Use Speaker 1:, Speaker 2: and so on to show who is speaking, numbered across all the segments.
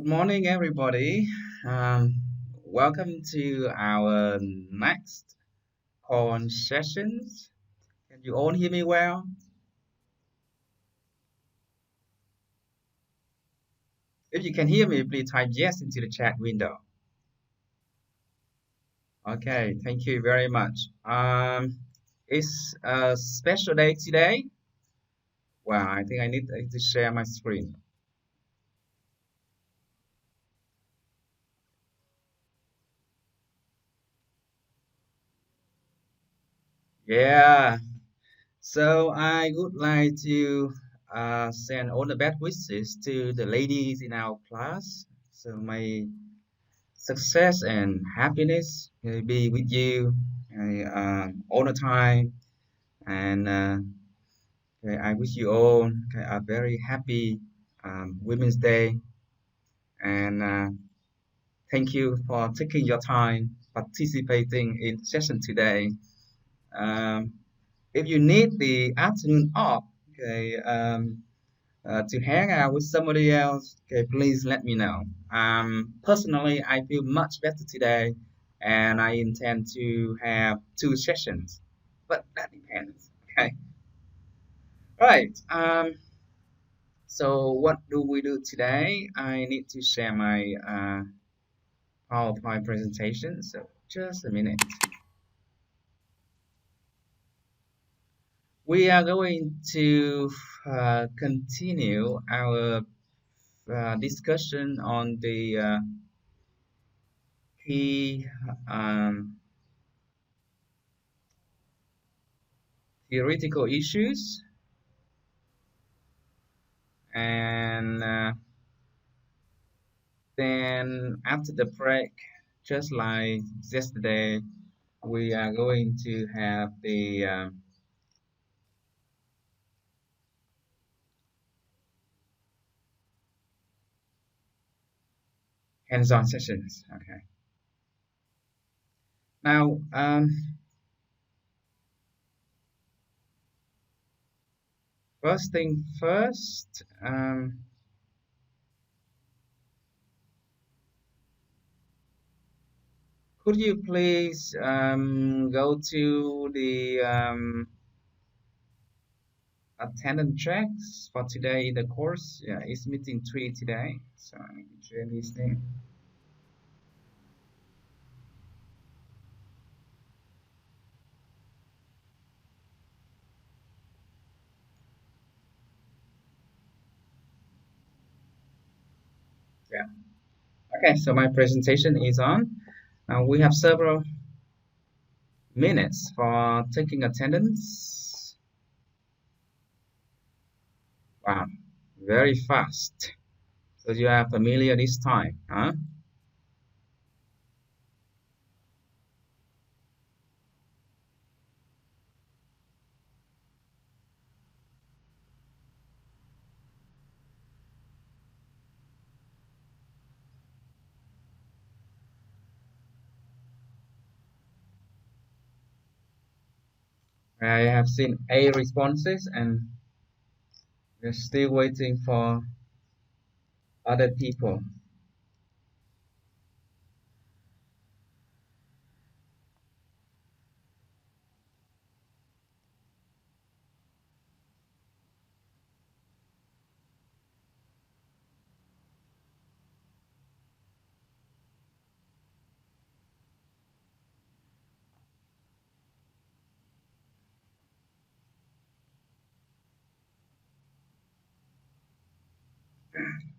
Speaker 1: Good morning, everybody. Um, Welcome to our next porn sessions. Can you all hear me well? If you can hear me, please type yes into the chat window. Okay, thank you very much. It's a special day today. Wow, I think I need to share my screen. Yeah, so I would like to send all the best wishes to the ladies in our class. So my success and happiness be with you all the time. And I wish you all a very happy Women's Day. And thank you for taking your time participating in session today. Um, if you need the afternoon off, to hang out with somebody else, okay, please let me know. Personally, I feel much better today, and I intend to have two sessions, but that depends. Okay, right. So what do we do today? I need to share my PowerPoint presentation. So just a minute. We are going to continue our discussion on the key theoretical issues, and then after the break, just like yesterday, we are going to have the hands-on sessions. Okay. Now, first thing first, could you please go to the attendance checks for today in the course? Yeah, it's meeting 3 today, so I need to share this thing. Yeah. Okay, so my presentation is on. We have several minutes for taking attendance. Wow, very fast. So you are familiar this time, huh? I have seen A responses and we're still waiting for other people.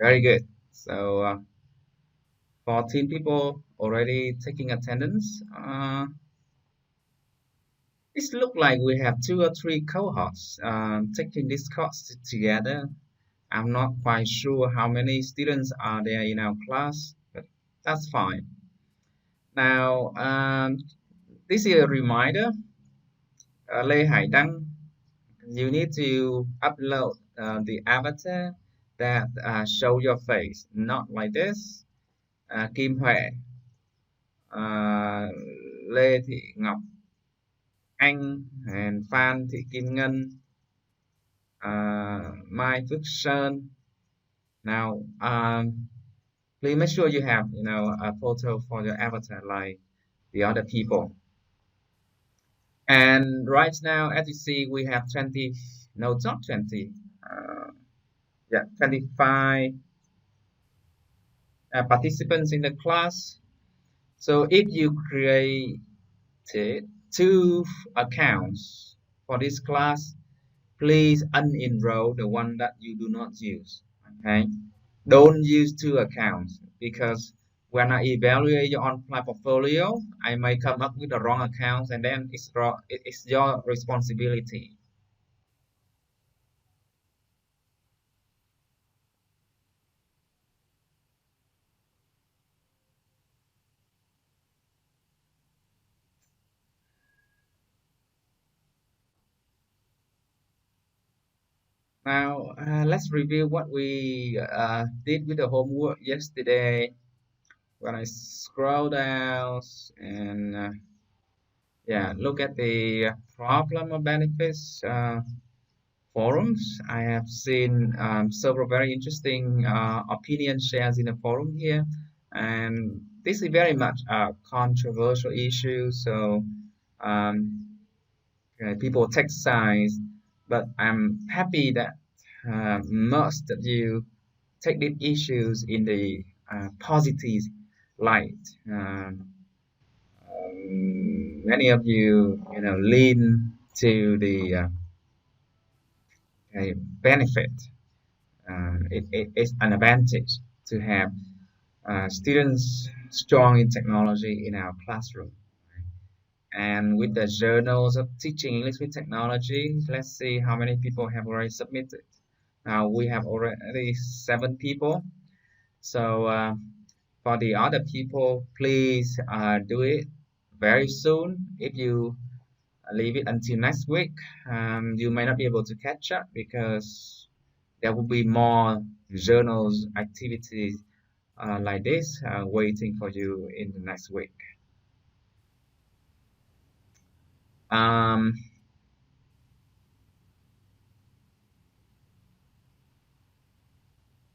Speaker 1: Very good. So 14 people already taking attendance. It looks like we have two or three cohorts taking this course together. I'm not quite sure how many students are there in our class, but that's fine. Now, this is a reminder, Lê Hải Đăng, you need to upload the avatar that show your face, not like this. Kim Huệ, Lê Thị Ngọc Anh, and Phan Thị Kim Ngân, Mai Phước Sơn. Now, Please make sure you have, a photo for your avatar like the other people. And right now, as you see, we have 20, no, it's not 20, uh, yeah, 25 participants in the class. So if you create two accounts for this class, please unenroll the one that you do not use. Okay, don't use two accounts because when I evaluate your on-fly portfolio, I may come up with the wrong accounts, and then it's your responsibility. Now, let's review what we did with the homework yesterday. When I scroll down and yeah, look at the problem of benefits forums, I have seen several very interesting opinion shares in the forum here, and this is very much a controversial issue. So um, people take sides, but I'm happy that most of you take these issues in the positive light. Many of you, lean to the benefit. It's an advantage to have students strong in technology in our classroom. And with the journals of teaching English with technology, let's see how many people have already submitted. Now we have already 7 people. So for the other people, please do it very soon. If you leave it until next week, you may not be able to catch up because there will be more journals activities like this waiting for you in the next week. Um,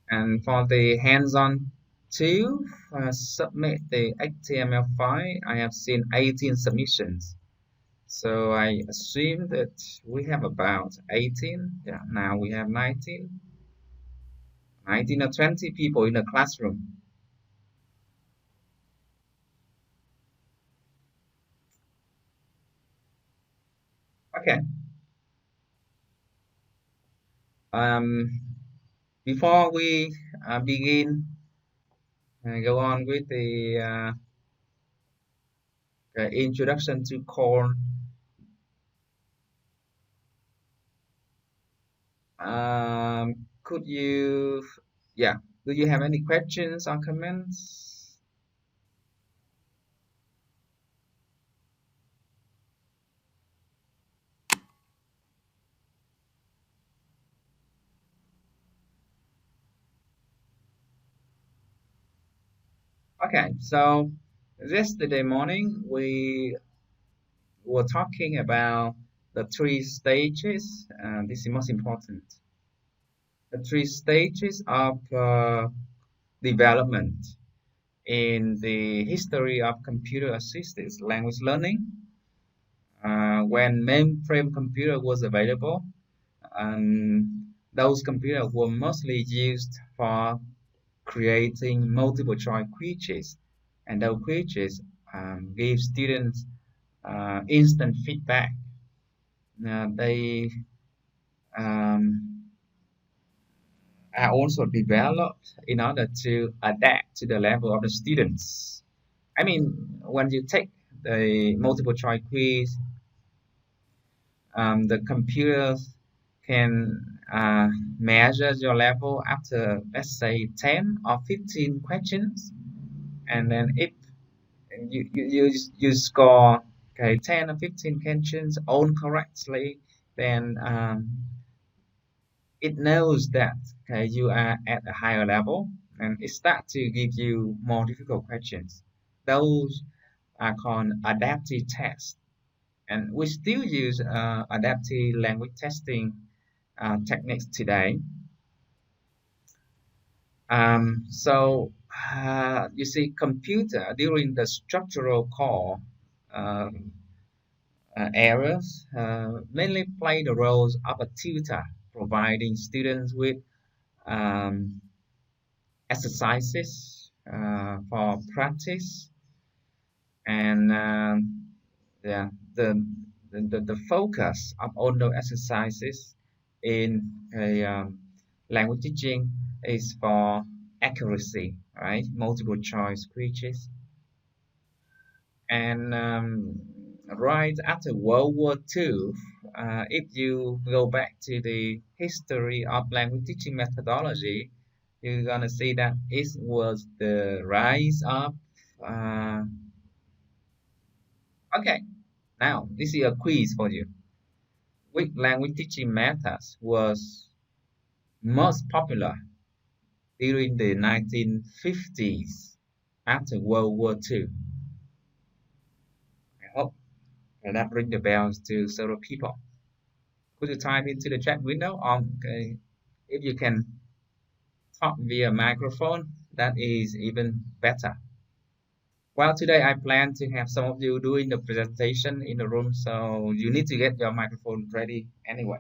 Speaker 1: and for the hands-on to submit the HTML file, I have seen 18 submissions. So I assume that we have about 18. Yeah, now we have 19 or 20 people in the classroom. Okay. Um, before we begin, go on with the introduction to core. Could you, yeah, do you have any questions or comments? Okay, so yesterday morning we were talking about the 3 stages. This is most important. The 3 stages of development in the history of computer-assisted language learning. When mainframe computer was available, those computers were mostly used for creating multiple choice quizzes, and those quizzes give students instant feedback. They um, are also developed in order to adapt to the level of the students. I mean, when you take the multiple choice quiz, the computer can measure your level after, let's say, 10 or 15 questions. And then if you score, okay, 10 or 15 questions all correctly, then it knows that, okay, you are at a higher level, and it starts to give you more difficult questions. Those are called adaptive tests, and we still use adaptive language testing techniques today. So You see, computer during the structural core um, areas mainly play the roles of a tutor, providing students with um, exercises for practice and yeah, the, the focus of all those exercises in a language teaching is for accuracy, right? Multiple choice quizzes. And right after World War II, if you go back to the history of language teaching methodology, you're gonna see that it was the rise of. Uh, okay, now this is a quiz for you. Which language teaching methods was most popular during the 1950s after World War II? I hope that ring the bells to several people. Could you type into the chat window? Okay. If you can talk via microphone, that is even better. Well, today I plan to have some of you doing the presentation in the room, so you need to get your microphone ready anyway.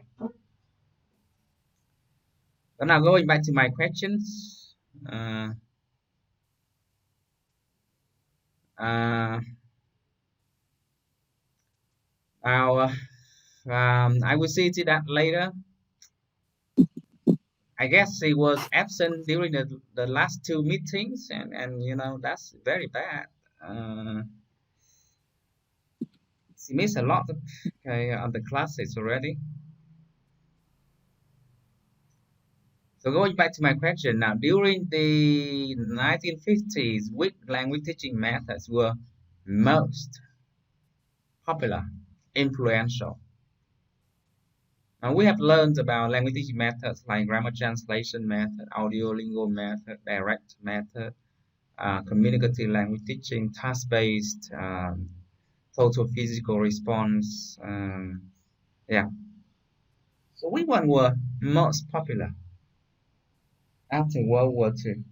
Speaker 1: So now going back to my questions. Uh, uh, now, I will see to that later. I guess he was absent during the last two meetings, and you know that's very bad. Uh, she missed a lot of, okay, of the classes already. So going back to my question now, during the 1950s, which language teaching methods were most popular, influential? And we have learned about language teaching methods like grammar translation method, audio lingual method, direct method, communicative language teaching, task-based, total physical response. Yeah. So which one were most popular after World War II?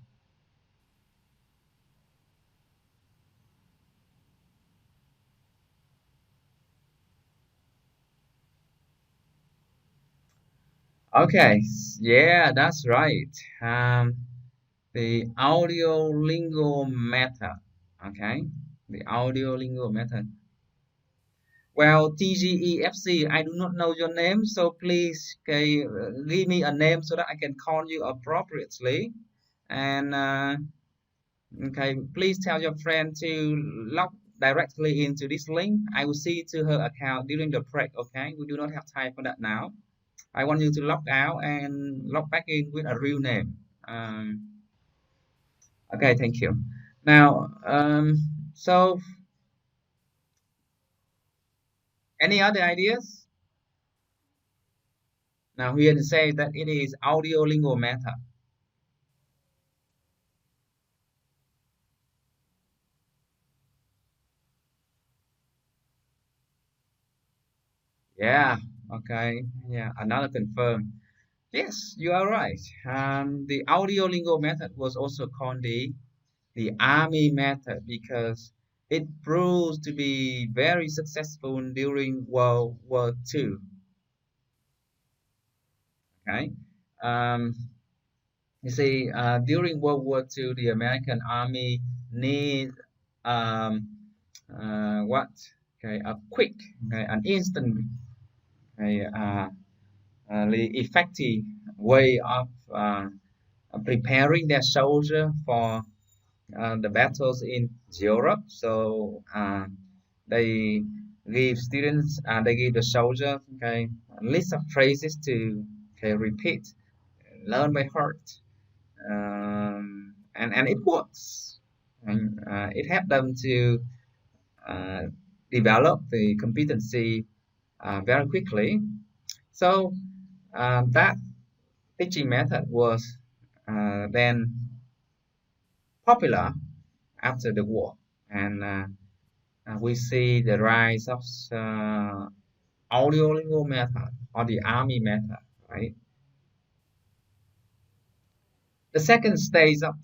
Speaker 1: Okay, yeah, that's right. The audio lingual method. Okay, the audio lingual method. Well, TGEFC, I do not know your name, so please okay, give me a name so that I can call you appropriately. And okay, please tell your friend to log directly into this link. I will see to her account during the break. Okay, we do not have time for that now. I want you to log out and log back in with a real name. Okay, thank you. Now, so any other ideas? Now, here to say that it is audio lingual method. Yeah, okay, yeah, another confirm. Yes, you are right. The audio lingual method was also called the army method because it proves to be very successful during World War II. Okay. Um, you see, during World War II, the American Army need um, what? Okay, a quick, okay, an instant, okay, effective way of preparing their soldier for the battles in Europe. So they give students, they give the soldier, okay, a list of phrases to, okay, repeat, learn by heart, and it works. And it helped them to uh, develop the competency very quickly. So that teaching method was then popular after the war, and we see the rise of audio method or the army method, right? The second stage of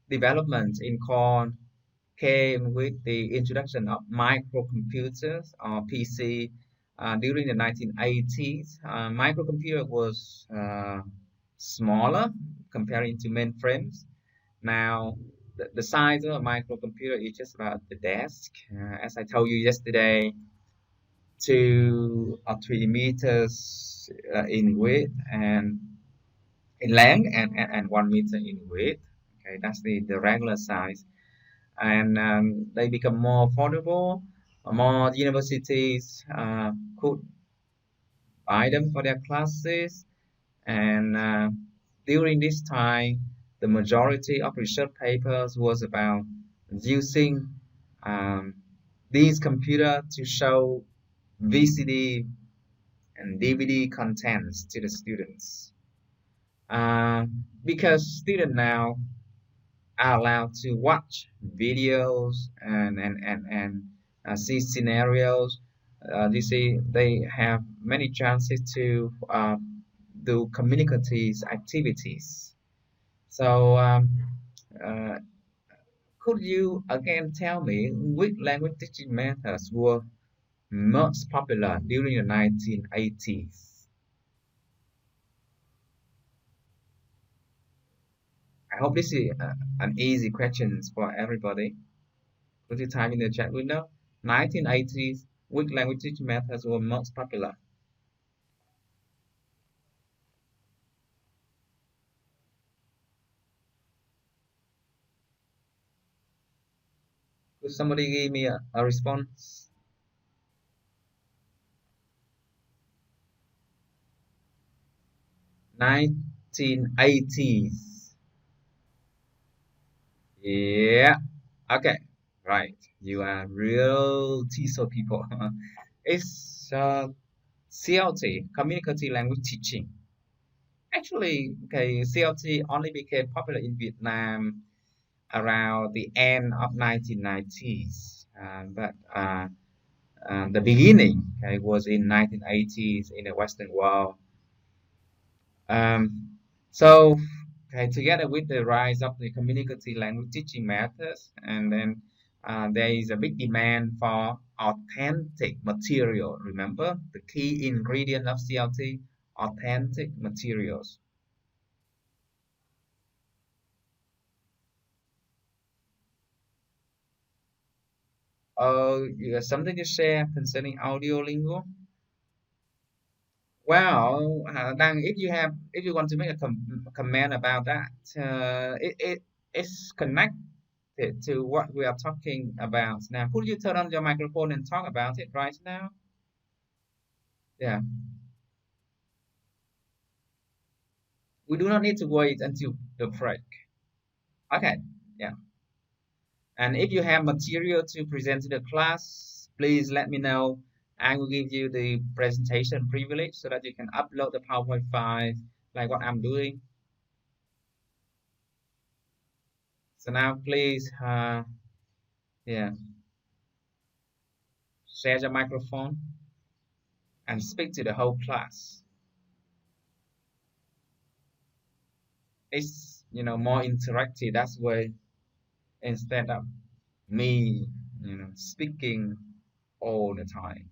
Speaker 1: development in corn came with the introduction of microcomputers or PC during the 1980s. Microcomputer was smaller comparing to mainframes. Now, the size of a microcomputer is just about the desk. As I told you yesterday, 2 or 3 meters in width and in length and 1 meter in width. Okay, that's the regular size. And they become more affordable. More universities could buy them for their classes. And during this time, the majority of research papers was about using um, these computers to show VCD and DVD contents to the students. Because students now are allowed to watch videos and see scenarios. You see, they have many chances to do communicative activities. So, uh, could you again tell me which language teaching methods were most popular during the 1980s? I hope this is an easy question for everybody. Could you type in the chat window? 1980s, which language teaching methods were most popular? Could somebody give me a response? 1980s. Yeah. Okay. Right. You are real TESOL people. It's CLT, Communicative Language Teaching. Actually, okay, CLT only became popular in Vietnam around the end of 1990s. But the beginning, okay, was in 1980s in the Western world. Um, so, okay, together with the rise of the communicative language teaching methods, and then there is a big demand for authentic material. Remember the key ingredient of CLT, authentic materials. Oh, you got something to share concerning audio lingo? Well, Dan, if you want to make a comment about that, it's connected to what we are talking about now. Could you turn on your microphone and talk about it right now? Yeah, we do not need to wait until the break. Okay, yeah. And if you have material to present to the class, please let me know. I will give you the presentation privilege so that you can upload the PowerPoint file like what I'm doing. So now please, yeah, share your microphone and speak to the whole class. It's more interactive. That's why instead of me speaking all the time.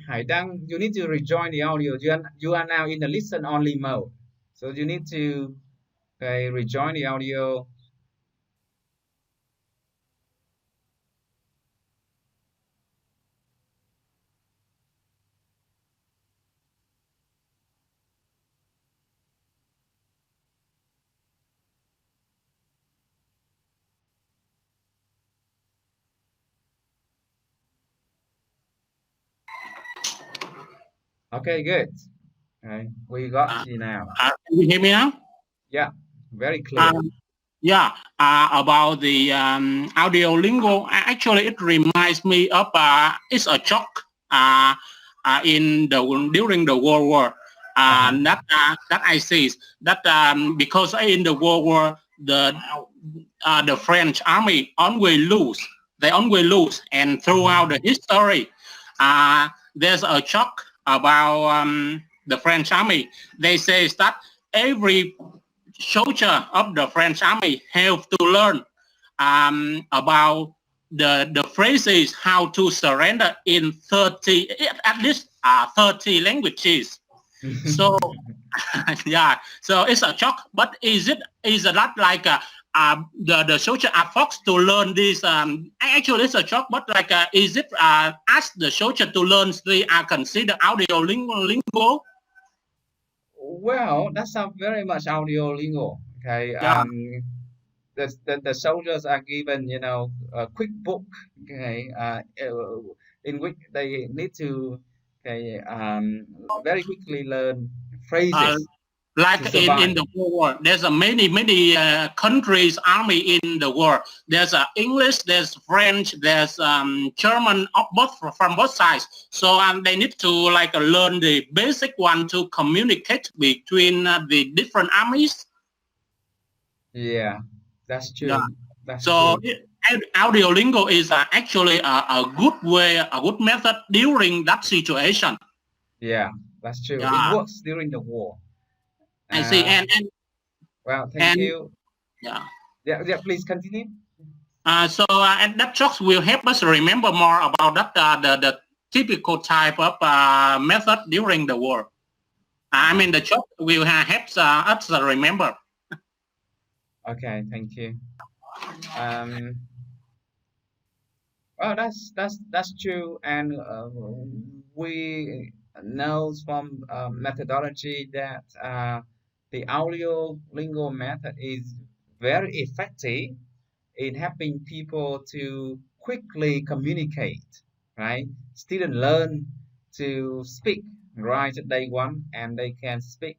Speaker 1: Hải Đăng, you need to rejoin the audio. You are now in the listen only mode, so you need to rejoin the audio. Okay, good. Okay, we got
Speaker 2: Uh,
Speaker 1: you now.
Speaker 2: can you hear me now?
Speaker 1: Yeah, very
Speaker 2: Uh,
Speaker 1: clear.
Speaker 2: Yeah, about the audio lingo. Actually, it reminds me of it's a shock in the during the World War.
Speaker 1: Uh-huh.
Speaker 2: That I see that because in the World War the French army always lose. They always lose, and throughout the
Speaker 1: Mhm.
Speaker 2: history, there's a shock about the French army. They say that every soldier of the French army have to learn about the phrases how to surrender in 30 at least 30 languages. So yeah, so it's a shock. But is it not like the soldier are forced to learn this? Actually, it's a shock. But like, is it ask the soldier to learn the consider audio lingo?
Speaker 1: Well, that sounds very much audio lingo. Okay.
Speaker 2: Yeah,
Speaker 1: The soldiers are given, a quick book, okay, in which they need to, okay, very quickly learn
Speaker 2: uh,
Speaker 1: phrases to
Speaker 2: like in
Speaker 1: survive.
Speaker 2: the war, there's a many countries army in the war. There's English, there's French, there's German, both from both sides. So they need to like learn the basic one to communicate between the different armies.
Speaker 1: Yeah, that's
Speaker 2: Yeah.
Speaker 1: true. That's
Speaker 2: So
Speaker 1: true.
Speaker 2: audio lingo is actually a good way, a good method during that situation.
Speaker 1: Yeah, that's true. It
Speaker 2: Yeah,
Speaker 1: works during the war.
Speaker 2: I see.
Speaker 1: Uh, well, thank
Speaker 2: And
Speaker 1: you.
Speaker 2: yeah.
Speaker 1: Yeah, yeah, please continue.
Speaker 2: And that talks will help us remember more about that the typical type of method during the war. I
Speaker 1: Uh-huh.
Speaker 2: mean, the talk will help us remember.
Speaker 1: Okay, thank you. Um, well, that's true, and we know from methodology that the audio lingo method is very effective in helping people to quickly communicate. Right, students learn to speak right at day one, and they can speak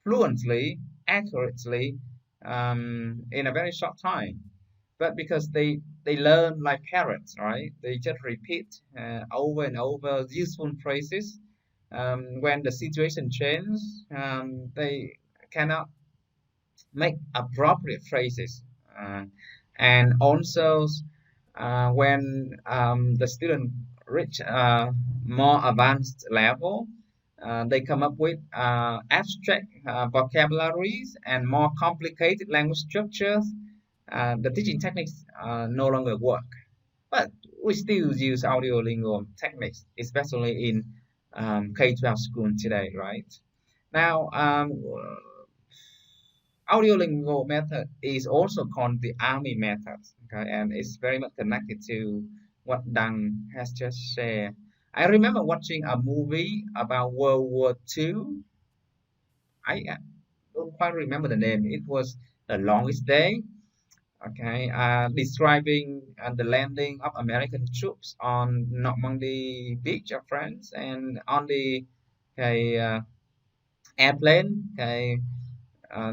Speaker 1: fluently, accurately, in a very short time. But because they learn like parrots, right? They just repeat over and over useful phrases. When the situation changes, they cannot make appropriate phrases. Uh, and also, when the student reach more advanced level, they come up with abstract vocabularies and more complicated language structures. The teaching techniques no longer work, but we still use audio lingo techniques, especially in K-12 school today, right? Now, audiolingo method is also called the army method, okay, and it's very much connected to what Dang has just shared. I remember watching a movie about World War II. I don't quite remember the name. It was The Longest Day, okay, describing the landing of American troops on Normandy beach of France, and on the okay, airplane. Okay,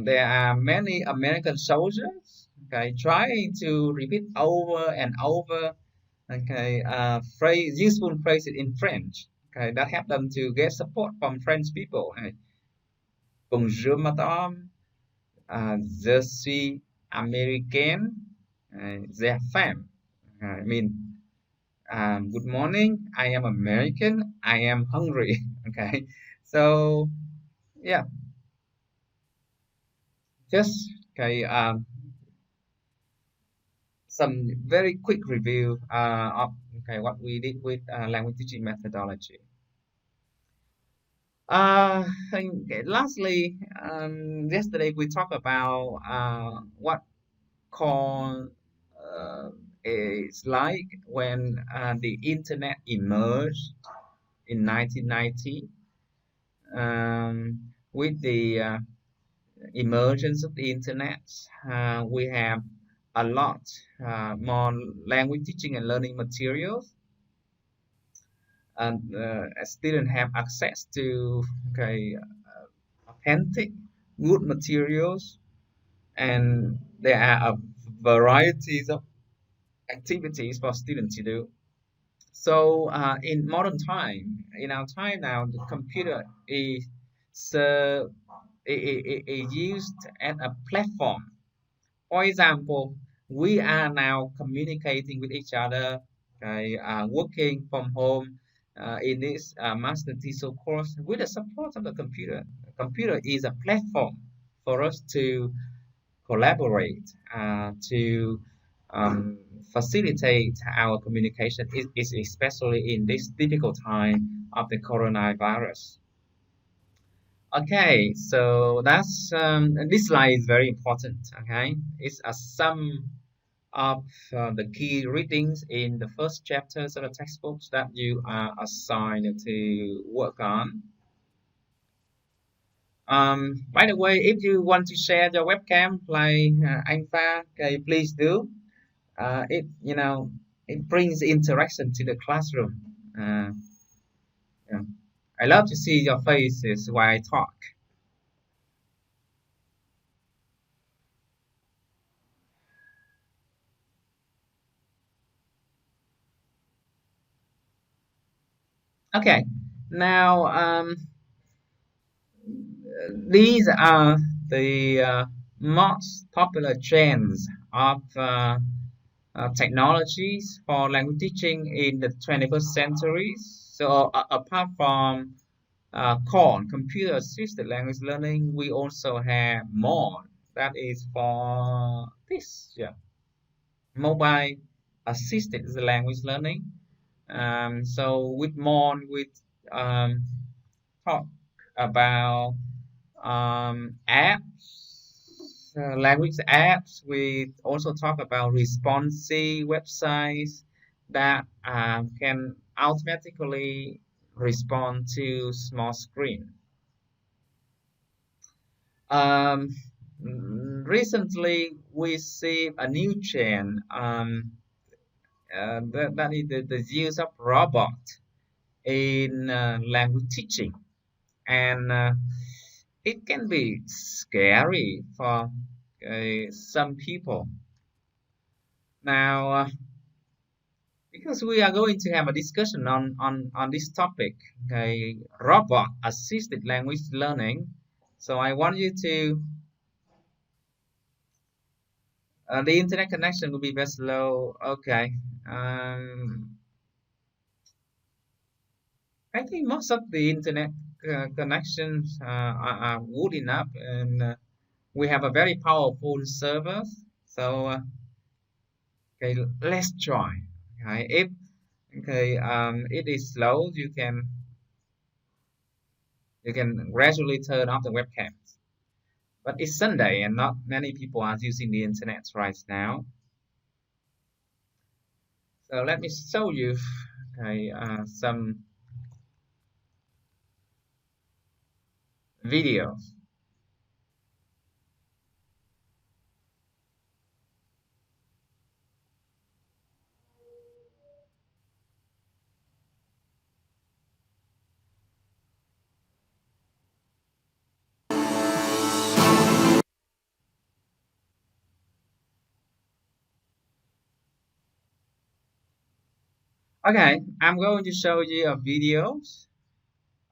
Speaker 1: there are many American soldiers, okay, trying to repeat over and over, okay, useful phrases in French, okay, that help them to get support from French people. Bonjour, madame. Je suis américaine. Their femme. I mean, good morning. I am American. I am hungry. Okay, so yeah, just okay. Some very quick review of okay what we did with language teaching methodology. And lastly, yesterday we talked about what call is like when the internet emerged in 1990. With the emergence of the internet, we have a lot more language teaching and learning materials, and students have access to okay authentic good materials, and there are a varieties of activities for students to do. So in modern time, in our time now, the computer is uh, is used as a platform. For example, we are now communicating with each other, okay, working from home in this master TESOL course with the support of the computer. The computer is a platform for us to collaborate, to facilitate our communication, is especially in this difficult time of the coronavirus. Okay, so that's this slide is very important. Okay, it's a sum of the key readings in the first chapters of the textbooks that you are assigned to work on. By the way, if you want to share your webcam like Anfa, okay, please do. It it brings interaction to the classroom. Yeah. I love to see your faces while I talk. Okay, now these are the most popular trends of technologies for language teaching in the 21st century. So apart from core computer assisted language learning, we also have more. That is for this, yeah, mobile assisted language learning. So with more, we um, talk about apps, language apps. We also talk about responsive websites that can automatically respond to small screen. Um, Recently, we see a new trend that is the use of robot in language teaching, and it can be scary for some people. Now, because we are going to have a discussion on this topic, okay, robot assisted language learning. So I want you to the internet connection will be very slow. Okay. Um, I think most of the internet connections are good enough, and we have a very powerful server. So okay, let's try. Okay, if it is slow, you can gradually turn off the webcam. But it's Sunday, and not many people are using the internet right now. So let me show you some videos. Okay, I'm going to show you a videos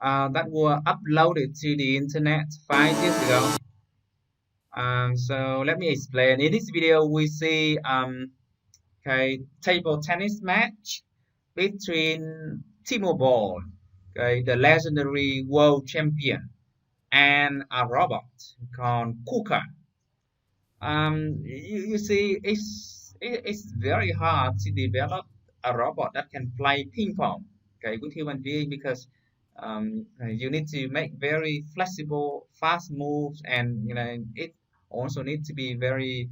Speaker 1: that were uploaded to the internet 5 years ago. So let me explain. In this video, we see table tennis match between T-Mobile, the legendary world champion, and a robot called Kuka. You see, it's very hard to develop a robot that can play ping pong, okay, with human being because you need to make very flexible, fast moves, and it also needs to be very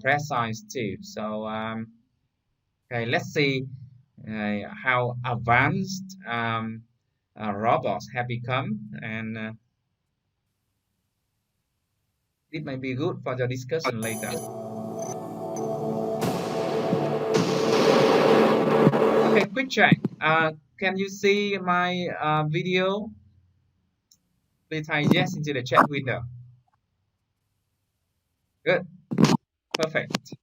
Speaker 1: precise too. So okay, let's see how advanced robots have become, and it may be good for the discussion later. Okay, quick check. Can you see my video? Please type yes into the chat window. Good. Perfect.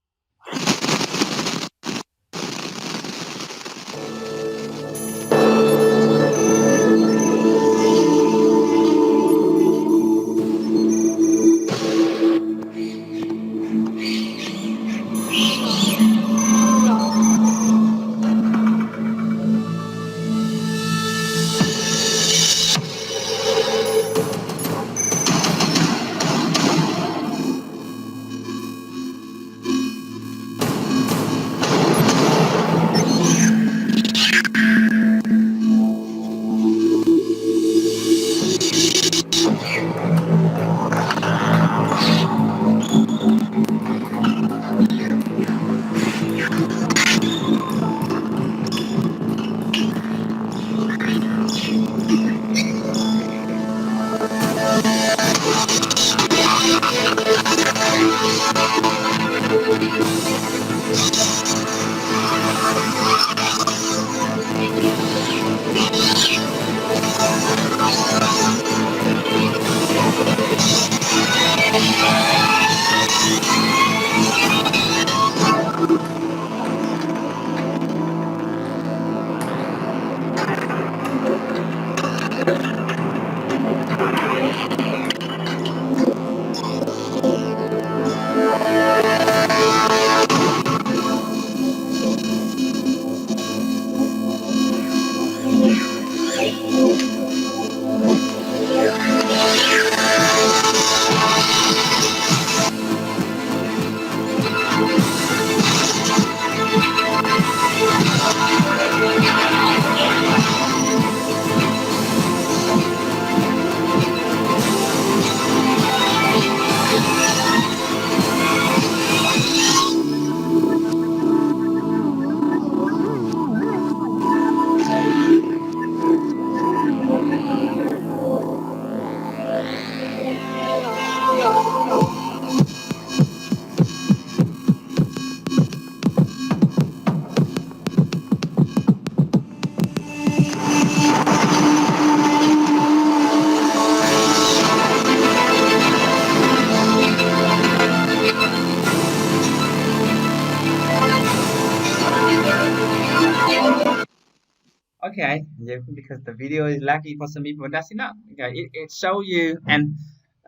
Speaker 1: Okay, yeah, because the video is laggy for some people, that's enough. Okay, it shows you and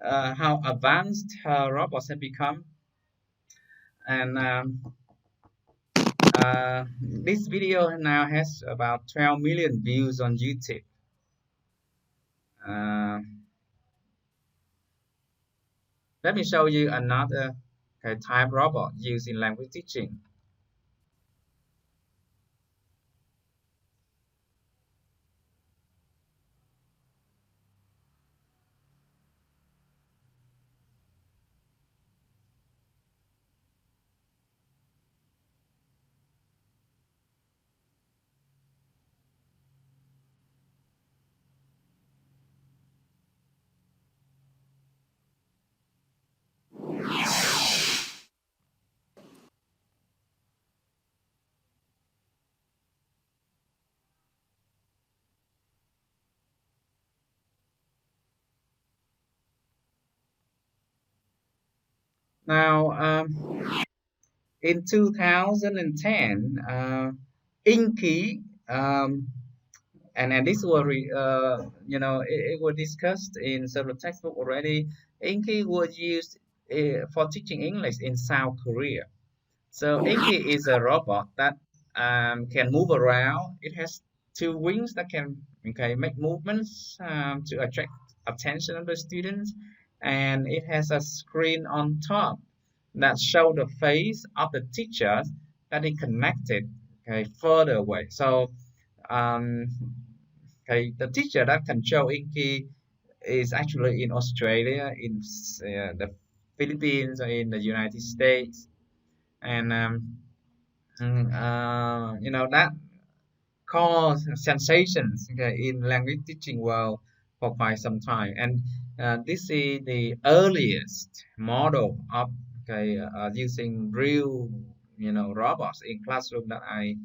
Speaker 1: how advanced robots have become. And this video now has about 12 million views on YouTube. Uh, Let me show you another type robot used in language teaching. Now, in 2010, Inky, and this was it was discussed in several textbooks already. Inky was used for teaching English in South Korea. So Inky is a robot that can move around. It has two wings that can make movements to attract attention of the students, and it has a screen on top that show the face of the teachers that is connected further away. So um, the teacher that control Inky is actually in Australia, in the Philippines, or in the United States, and that caused sensations in language teaching world for quite some time. And this is the earliest model of using real robots in classroom that I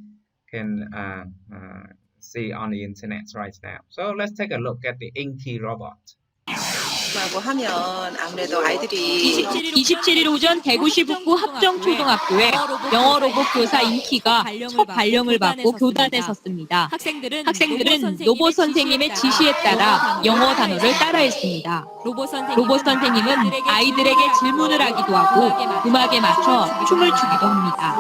Speaker 1: can see on the internet right now. So let's take a look at the Inky robot.
Speaker 3: 선생님하고 하면 아무래도 아이들이
Speaker 4: 27일 오전 대구시 북구 합정초등학교에 영어 로봇 교사 임키가 첫 발령을 받고 교단에 섰습니다. 학생들은 로봇 선생님의 지시에 따라 영어 단어를 따라했습니다. 로봇 선생님은 아이들에게 질문을 하기도 하고 음악에 맞춰 춤을 추기도 합니다.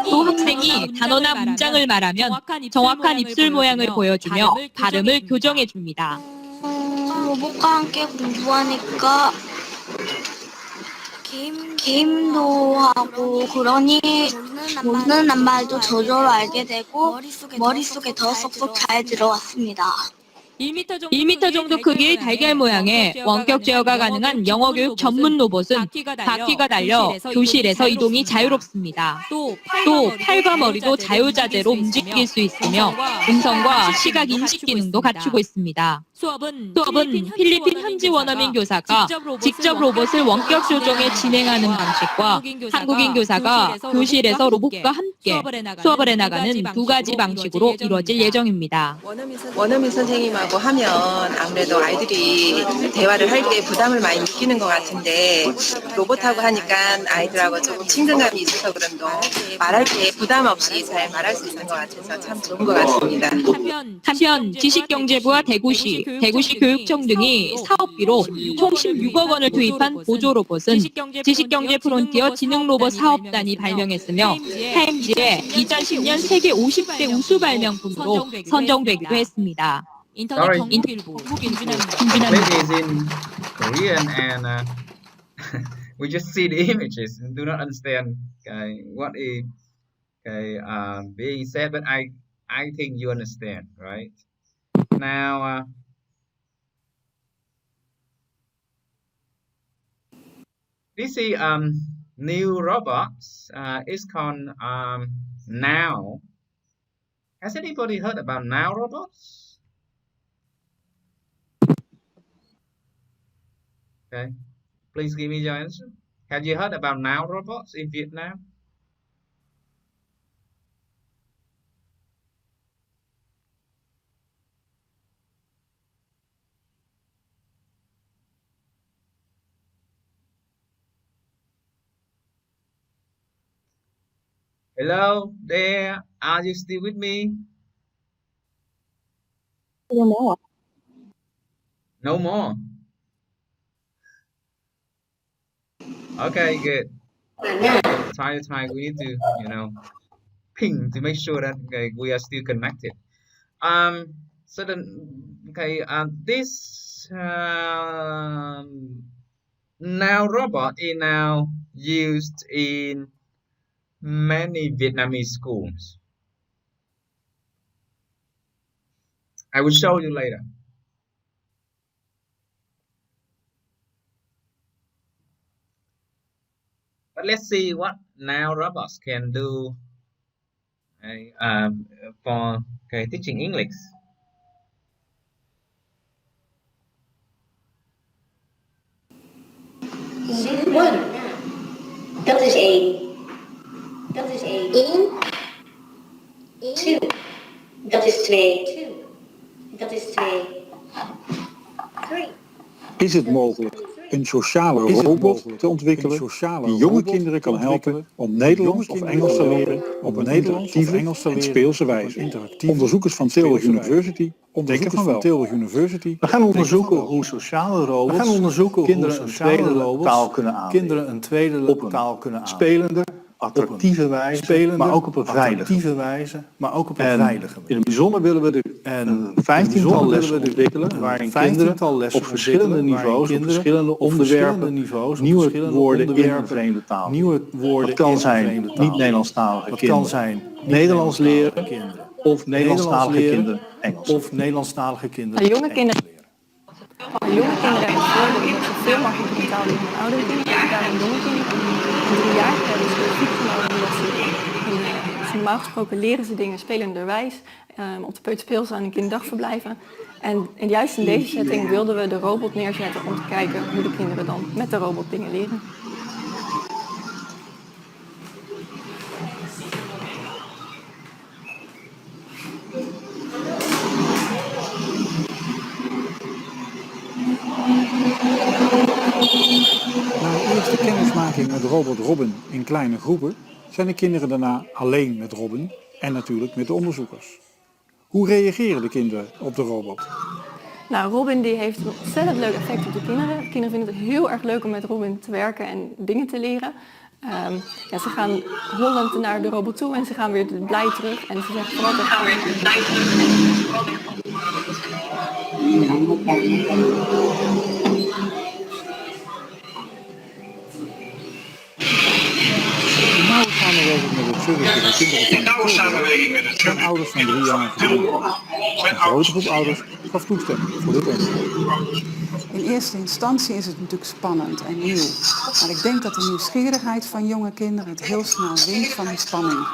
Speaker 4: 또 학생이 단어나 문장을 말하면 정확한 입술 모양을 보여주며 발음을 교정해 줍니다.
Speaker 5: 로봇과 함께 공부하니까 게임도 하고 그러니 모르는 말도 저절로 알게 되고 머릿속에 더 쏙쏙 잘 들어왔습니다.
Speaker 4: 1m 정도 크기의 달걀 모양의 원격 제어가 가능한 영어 교육 전문 로봇은 바퀴가 달려 교실에서 이동이 자유롭습니다. 또 팔과 머리도 자유자재로 움직일 수 있으며 음성과 시각 인식 기능도 갖추고 있습니다. 수업은 필리핀 현지 원어민 교사가 직접 로봇을 원격 조정해 진행하는 방식과 한국인 교사가 교실에서 로봇과 함께 수업을 해나가는 두 가지 방식으로 이루어질 예정입니다.
Speaker 3: 원어민 선생님하고 하면 아무래도 아이들이 대화를 할 때 부담을 많이 느끼는 것 같은데 로봇하고 하니까 아이들하고 조금 친근감이 있어서 그런도 말할 때 부담 없이 잘 말할 수 있는 것 같아서 참 좋은 것 같습니다.
Speaker 4: 한편 지식경제부와 대구시 교육청 등이 사업비로 총 16억 원을 투입한 보조 로봇은 지식경제 프론티어 지능 로봇 사업단이 발명했으며 타임지에 2010년 세계 50대 우수 발명품으로 선정되기도 했습니다.
Speaker 1: Sorry,
Speaker 4: 인터일보
Speaker 1: maybe it's in Korean and we just see the images and do not understand what is being said, but I think you understand, right? Now, this is new robots. It's called Now. Has anybody heard about Now robots? Okay, please give me your answer. Have you heard about Now robots in Vietnam? Hello there, are you still with me? No more. Okay, good. Time to time we need to, ping to make sure that we are still connected. So then, this now robot is now used in many Vietnamese schools. I will show you later. But let's see what now robots can do for teaching English.
Speaker 6: One. Dat is 1. Dat is 1. 2. Dat is 2. Dat is 2. 3.
Speaker 7: Is het mogelijk een sociale robot te ontwikkelen die jonge kinderen kan helpen om Nederlands of Engels te leren op een interactieve en speelse wijze? Onderzoekers van Tilburg University denken van wel. We gaan onderzoeken hoe sociale robots kinderen een tweede taal kunnen aanleren. Op een spelende, attractieve wijze, maar ook op een veilige wijze. In het bijzonder willen we een 15-tal lessen ontwikkelen waarin kinderen op verschillende niveaus, op verschillende onderwerpen, nieuwe woorden in een vreemde taal. Dat kan zijn niet-Nederlandstalige kinderen Nederlands leren of Nederlandstalige kinderen Engels.
Speaker 8: Jonge kinderen hebben het voordeel dat ze veel makkelijker een taal leren dan oudere kinderen. Daarom jonge kinderen van 3 jaar hebben ze fiets nodig omdat ze normaal gesproken leren ze dingen spelenderwijs op de peuterspeelzaal en in kinderdagverblijven. En juist in deze setting wilden we de robot neerzetten om te kijken hoe de kinderen dan met de robot dingen leren.
Speaker 7: kennismaking met robot Robin in kleine groepen zijn de kinderen daarna alleen met Robin en natuurlijk met de onderzoekers. Hoe reageren de kinderen op de robot?
Speaker 8: Nou, Robin die heeft een ontzettend leuk effect op de kinderen. De kinderen vinden het heel erg leuk om met Robin te werken en dingen te leren. Ja, ze gaan hollend naar de robot toe en ze gaan weer blij terug. En ze zeggen vooral dat...
Speaker 7: Nauwe samenwerking met het service voor kinderen van de ouders van 3-jarige kinderen. Een grote groep ouders gaf toestemming voor dit onderzoek.
Speaker 9: In eerste instantie is het natuurlijk spannend en nieuw. Maar ik denk dat de nieuwsgierigheid van jonge kinderen het heel snel wint van die spanning.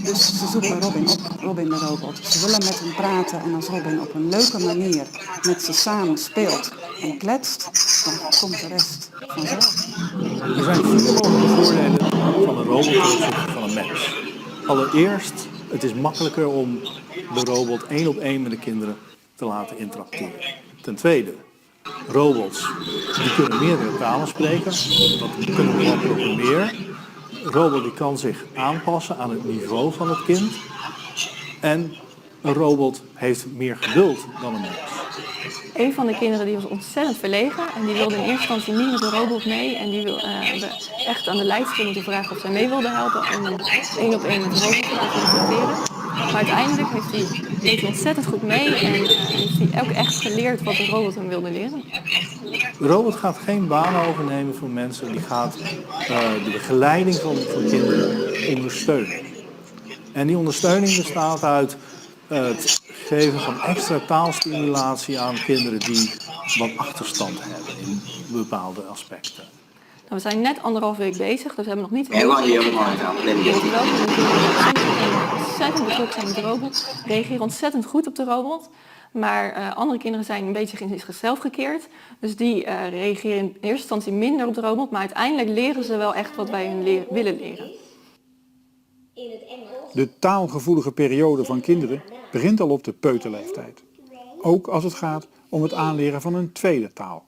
Speaker 9: Dus ze zoeken Robin op, Robin de robot. Ze willen met hem praten en als Robin op een leuke manier met ze samen speelt en kletst, dan komt de rest vanzelf.
Speaker 10: Er zijn 4 mogelijke voordelen van een robot ten opzichte van een mens. Allereerst, het is makkelijker om de robot 1 op 1 met de kinderen te laten interacteren. Ten tweede, robots die kunnen meerdere talen spreken. Dat kunnen we wel programmeren. Een robot die kan zich aanpassen aan het niveau van het kind. En een robot heeft meer geduld dan een mens.
Speaker 8: Een van de kinderen die was ontzettend verlegen en die wilde in eerste instantie niet met de robot mee. En die wilde echt aan de leidster moeten vragen of zij mee wilde helpen om 1 op 1 met de robot te laten interacteren. Maar uiteindelijk deed hij ontzettend goed mee en heeft hij ook echt geleerd wat de robot hem wilde leren.
Speaker 10: De robot gaat geen banen overnemen voor mensen, die gaat de begeleiding van kinderen ondersteunen. En die ondersteuning bestaat uit het geven van extra taalstimulatie aan kinderen die wat achterstand hebben in bepaalde aspecten.
Speaker 8: Nou, we zijn net 1,5 week bezig, dus we hebben nog niet heel veel. Ontzettend betrokken zijn met de robot, reageren ontzettend goed op de robot. Maar andere kinderen zijn een beetje in zichzelf gekeerd. Dus die reageren in eerste instantie minder op de robot, maar uiteindelijk leren ze wel echt wat wij hun willen leren.
Speaker 7: De taalgevoelige periode van kinderen begint al op de peuterleeftijd. Ook als het gaat om het aanleren van een tweede taal.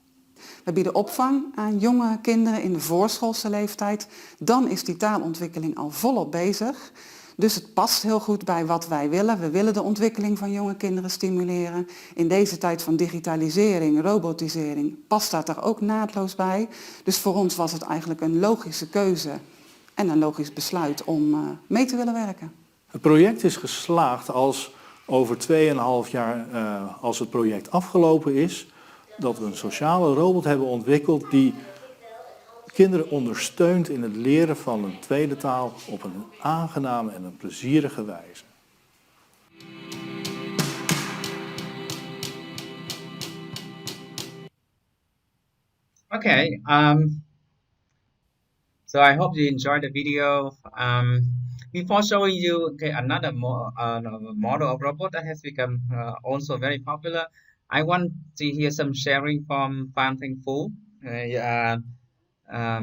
Speaker 9: We bieden opvang aan jonge kinderen in de voorschoolse leeftijd. Dan is die taalontwikkeling al volop bezig. Dus het past heel goed bij wat wij willen. We willen de ontwikkeling van jonge kinderen stimuleren. In deze tijd van digitalisering, robotisering, past dat er ook naadloos bij. Dus voor ons was het eigenlijk een logische keuze en een logisch besluit om mee te willen werken.
Speaker 10: Het project is geslaagd als over 2,5 jaar, als het project afgelopen is, dat we een sociale robot hebben ontwikkeld die kinderen ondersteunt in het leren van een tweede taal op een aangename en een plezierige wijze.
Speaker 1: Okay, so I hope you enjoyed the video. Before showing you another model of robot that has become also very popular, I want to hear some sharing from Phan Thanh Phu.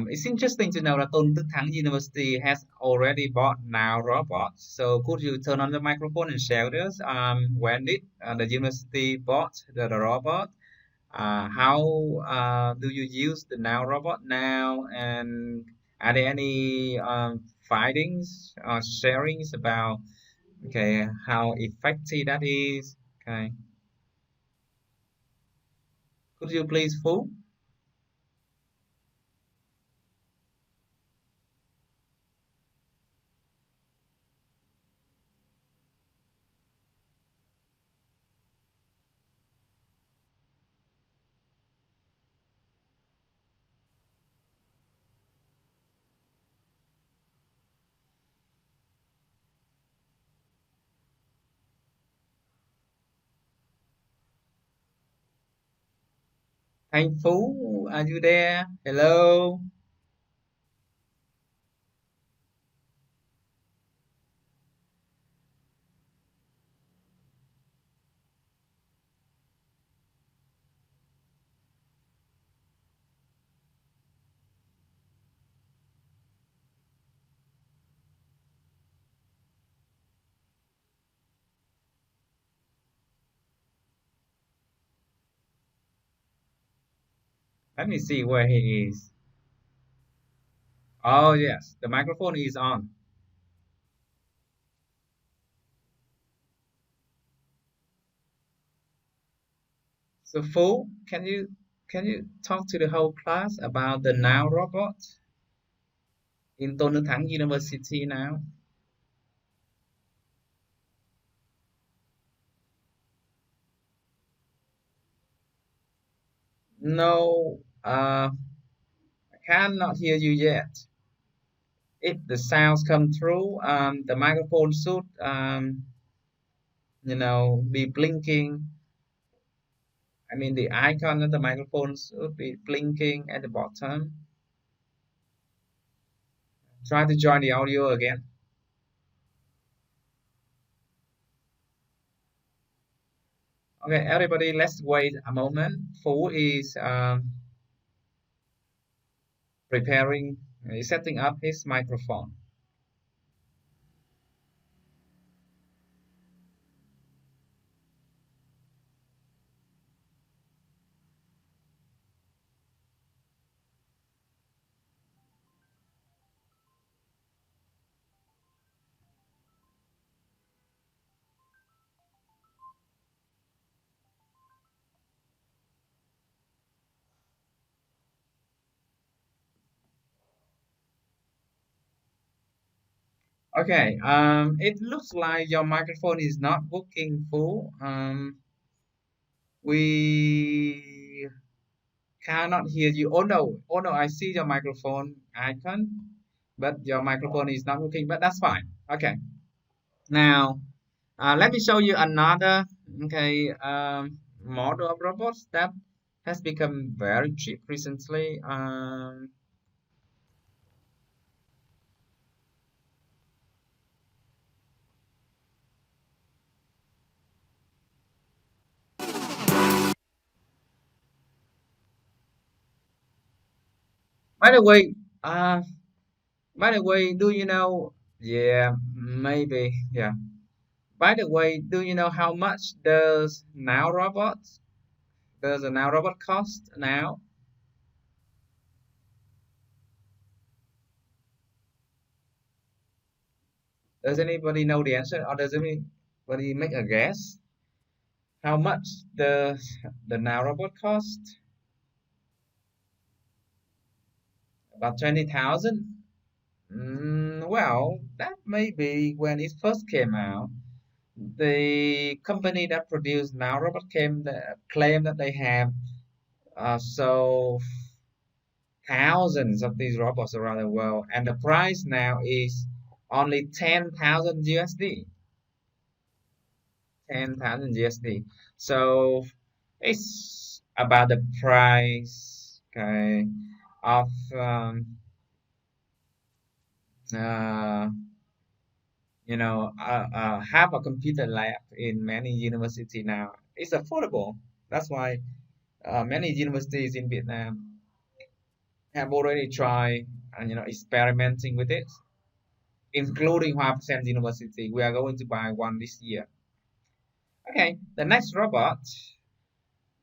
Speaker 1: It's interesting to know that Tôn Đức Thắng University has already bought now robots. So could you turn on the microphone and share with us when did the university bought the robot? How do you use the now robot now, and are there any findings or sharings about how effective that is? Okay, could you please, Fu? Thanh Phú, are you there? Hello. Let me see where he is. Oh, yes, the microphone is on. So, Fu, can you talk to the whole class about the now robot in Tôn Đức Thắng University now? No, I cannot hear you yet. If the sounds come through, the microphone should, be blinking. I mean, the icon of the microphone should be blinking at the bottom. Try to join the audio again. Okay, everybody, let's wait a moment. Fu is preparing, he's setting up his microphone. Okay, it looks like your microphone is not working full. We cannot hear you. Oh no, I see your microphone icon, but your microphone is not working, but that's fine. Okay, now let me show you another model of robots that has become very cheap recently. By the way, uh, do you know? Yeah, maybe. Yeah. By the way, do you know how much does a now robot cost now? Does anybody know the answer, or does anybody make a guess? How much does the now robot cost? About 20,000? Well, that may be when it first came out. The company that produced now robot claimed that they have so thousands of these robots around the world, and the price now is only 10,000 USD. 10,000 USD. So it's about the price, okay, of uh, have a computer lab in many university now. It's affordable. That's why many universities in Vietnam have already tried, experimenting with it, including Hoa Sen University. We are going to buy one this year. Okay, the next robot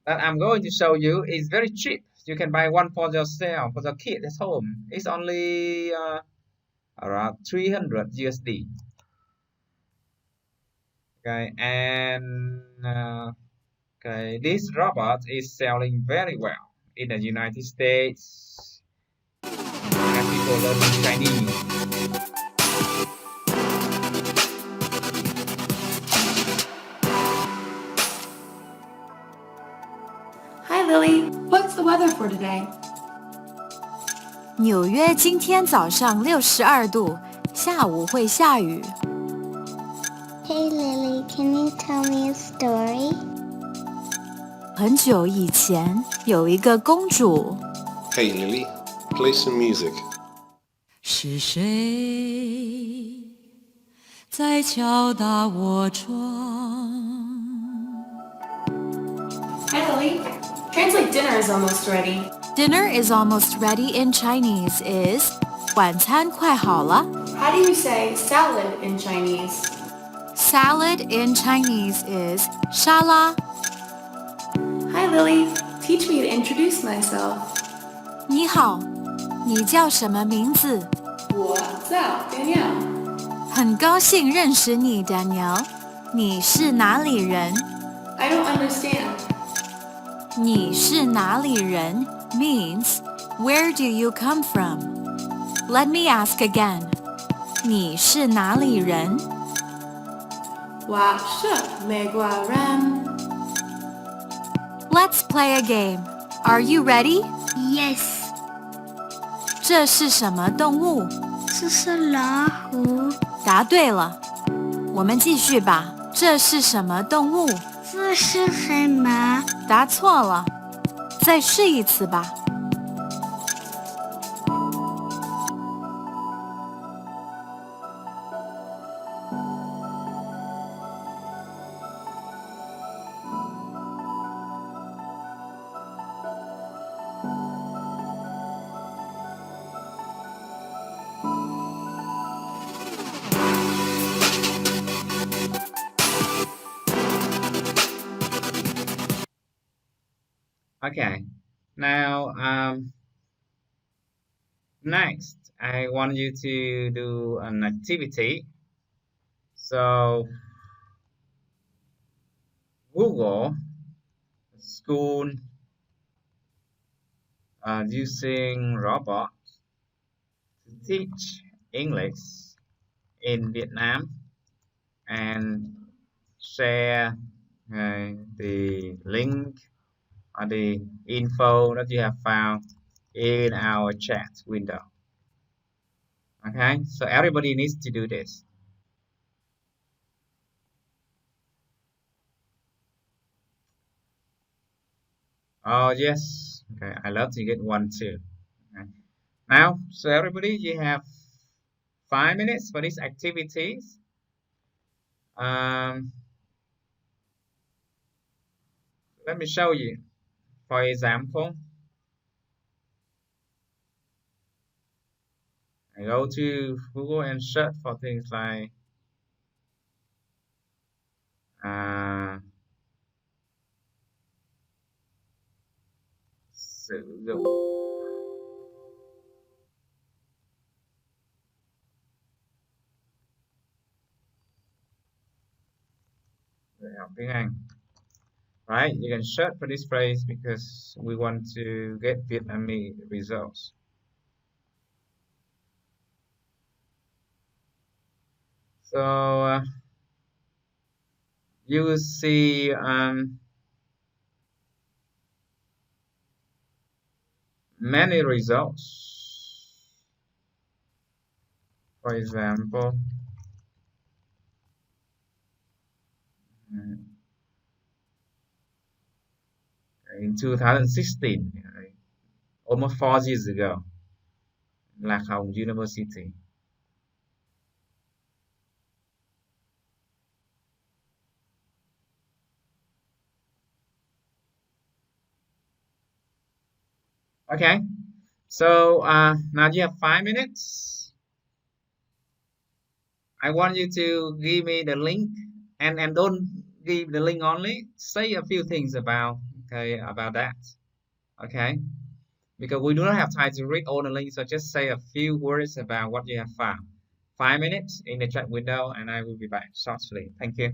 Speaker 1: that I'm going to show you is very cheap. You can buy one for yourself, for your kid at home. It's only around 300 USD. Okay, and okay, this robot is selling very well in the United States. As people learning Chinese.
Speaker 11: Hi Lily, what's the weather for today?
Speaker 12: 纽约今天早上62度，下午会下雨。
Speaker 5: Hey Lily, can you tell me a story?
Speaker 12: 很久以前，有一个公主。
Speaker 13: Hey Lily, play some music.
Speaker 12: 是谁在敲打我窗？
Speaker 11: Hi Lily, translate dinner is almost ready.
Speaker 12: Dinner is almost ready in Chinese is 晚餐快好了。
Speaker 11: How do you say salad in Chinese?
Speaker 12: Salad in Chinese is 沙拉。
Speaker 11: Hi Lily, teach me to introduce myself.
Speaker 12: 你好，你叫什么名字？
Speaker 11: 我叫 Danielle。
Speaker 12: 很高兴认识你 Danielle。你是哪里人？
Speaker 11: I don't understand.
Speaker 12: 你是哪里人 means where do you come from? Let me ask again. 你是哪里人？
Speaker 11: 我是美国人。
Speaker 12: Let's play a game. Are you ready?
Speaker 5: Yes.
Speaker 12: 这是什么动物？
Speaker 5: 这是老虎。
Speaker 12: 答对了。我们继续吧。这是什么动物？
Speaker 5: 这是什么？
Speaker 12: 答错了。再试一次吧。
Speaker 1: Okay, now next I want you to do an activity. So Google school using robots to teach English in Vietnam and share the link or the info that you have found in our chat window. Okay, so everybody needs to do this. Oh yes, okay, I love to get one too. Okay. Now, so everybody, you have 5 minutes for these activities. Let me show you. For example, I go to Google and search for things like sử dụng để học tiếng Anh. Right? You can search for this phrase because we want to get Vietnamese results. So you will see many results. For example, in 2016, almost 4 years ago, Lạc Hồng University. Okay, so now you have 5 minutes. I want you to give me the link and don't give the link only. Say a few things about that. Okay, because we do not have time to read all the links, so just say a few words about what you have found. 5 minutes in the chat window, and I will be back shortly. Thank you.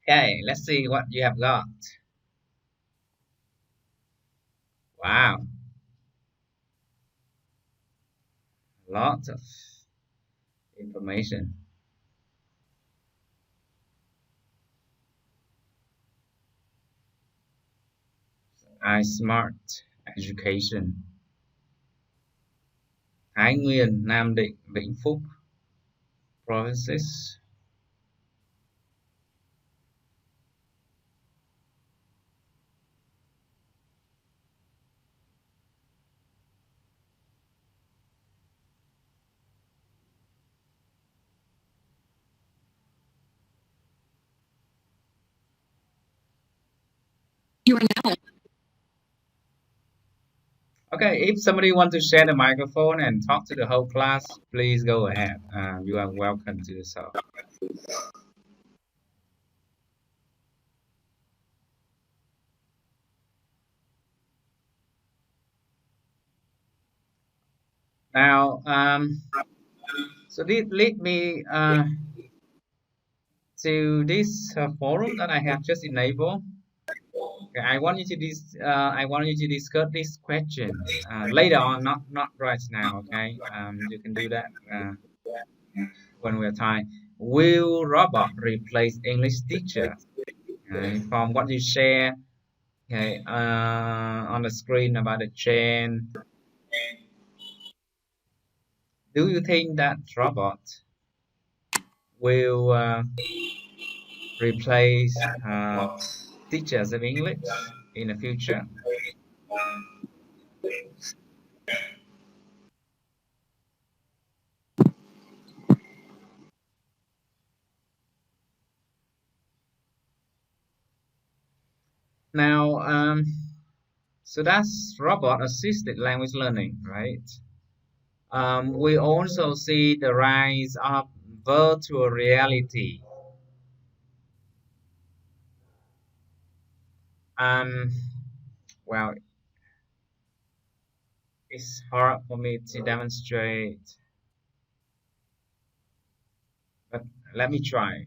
Speaker 1: Okay, let's see what you have got. Wow, lots of information. iSmart Education. Thái Nguyên, Nam Định, Vĩnh Phúc provinces.
Speaker 4: You are now.
Speaker 1: Okay, if somebody want to share the microphone and talk to the whole class, please go ahead. You are welcome to do so. Now, so lead me to this forum that I have just enabled. Okay, I want you to discuss this question later on, not right now. Okay, you can do that when we have time. Will robot replace English teacher? From what you share, okay, on the screen about the chain, do you think that robot will replace teachers of English in the future? Now, so that's robot assisted language learning, right? We also see the rise of virtual reality. Um, well, it's hard for me to demonstrate, but let me try.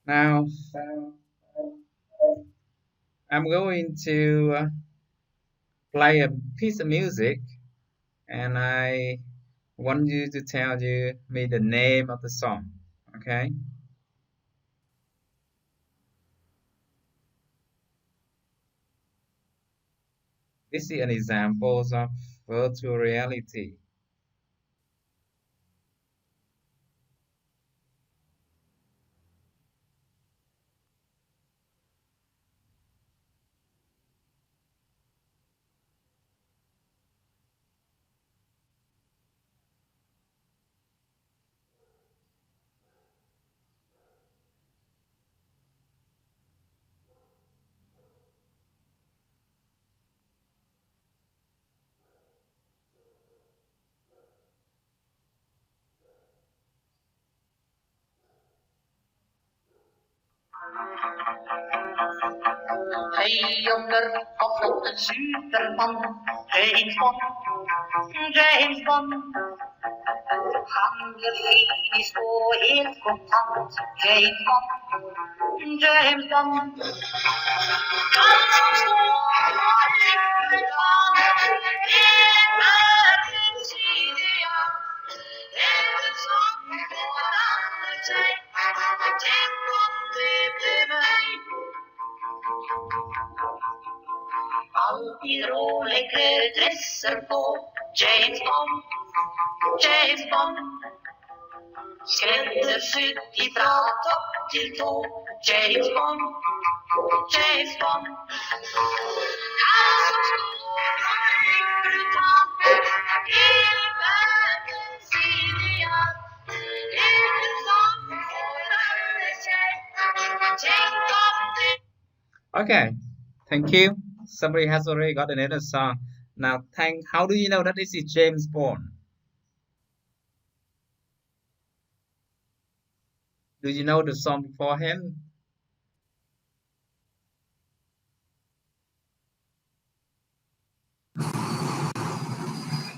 Speaker 1: Now, I'm going to play a piece of music, and I want you to tell me the name of the song. Okay? This is an example of virtual reality.
Speaker 6: Hey yonder, of een Superman, James Bond, James Bond. Han is så helt kontant, James Bond, James Bond. Han som står och lyckan i världens ideal. En som får aldrig sig, tänk om det blev mig. Alltid råläckre dresser på, James Bond, James Bond. Skräddarsytt ifrån topp till tå, James Bond, James Bond. How to carpet, even Celia. It's on James Bond.
Speaker 1: Okay, thank you. Somebody has already got another song. Now, how do you know that this is James Bond? Do you know the song before him?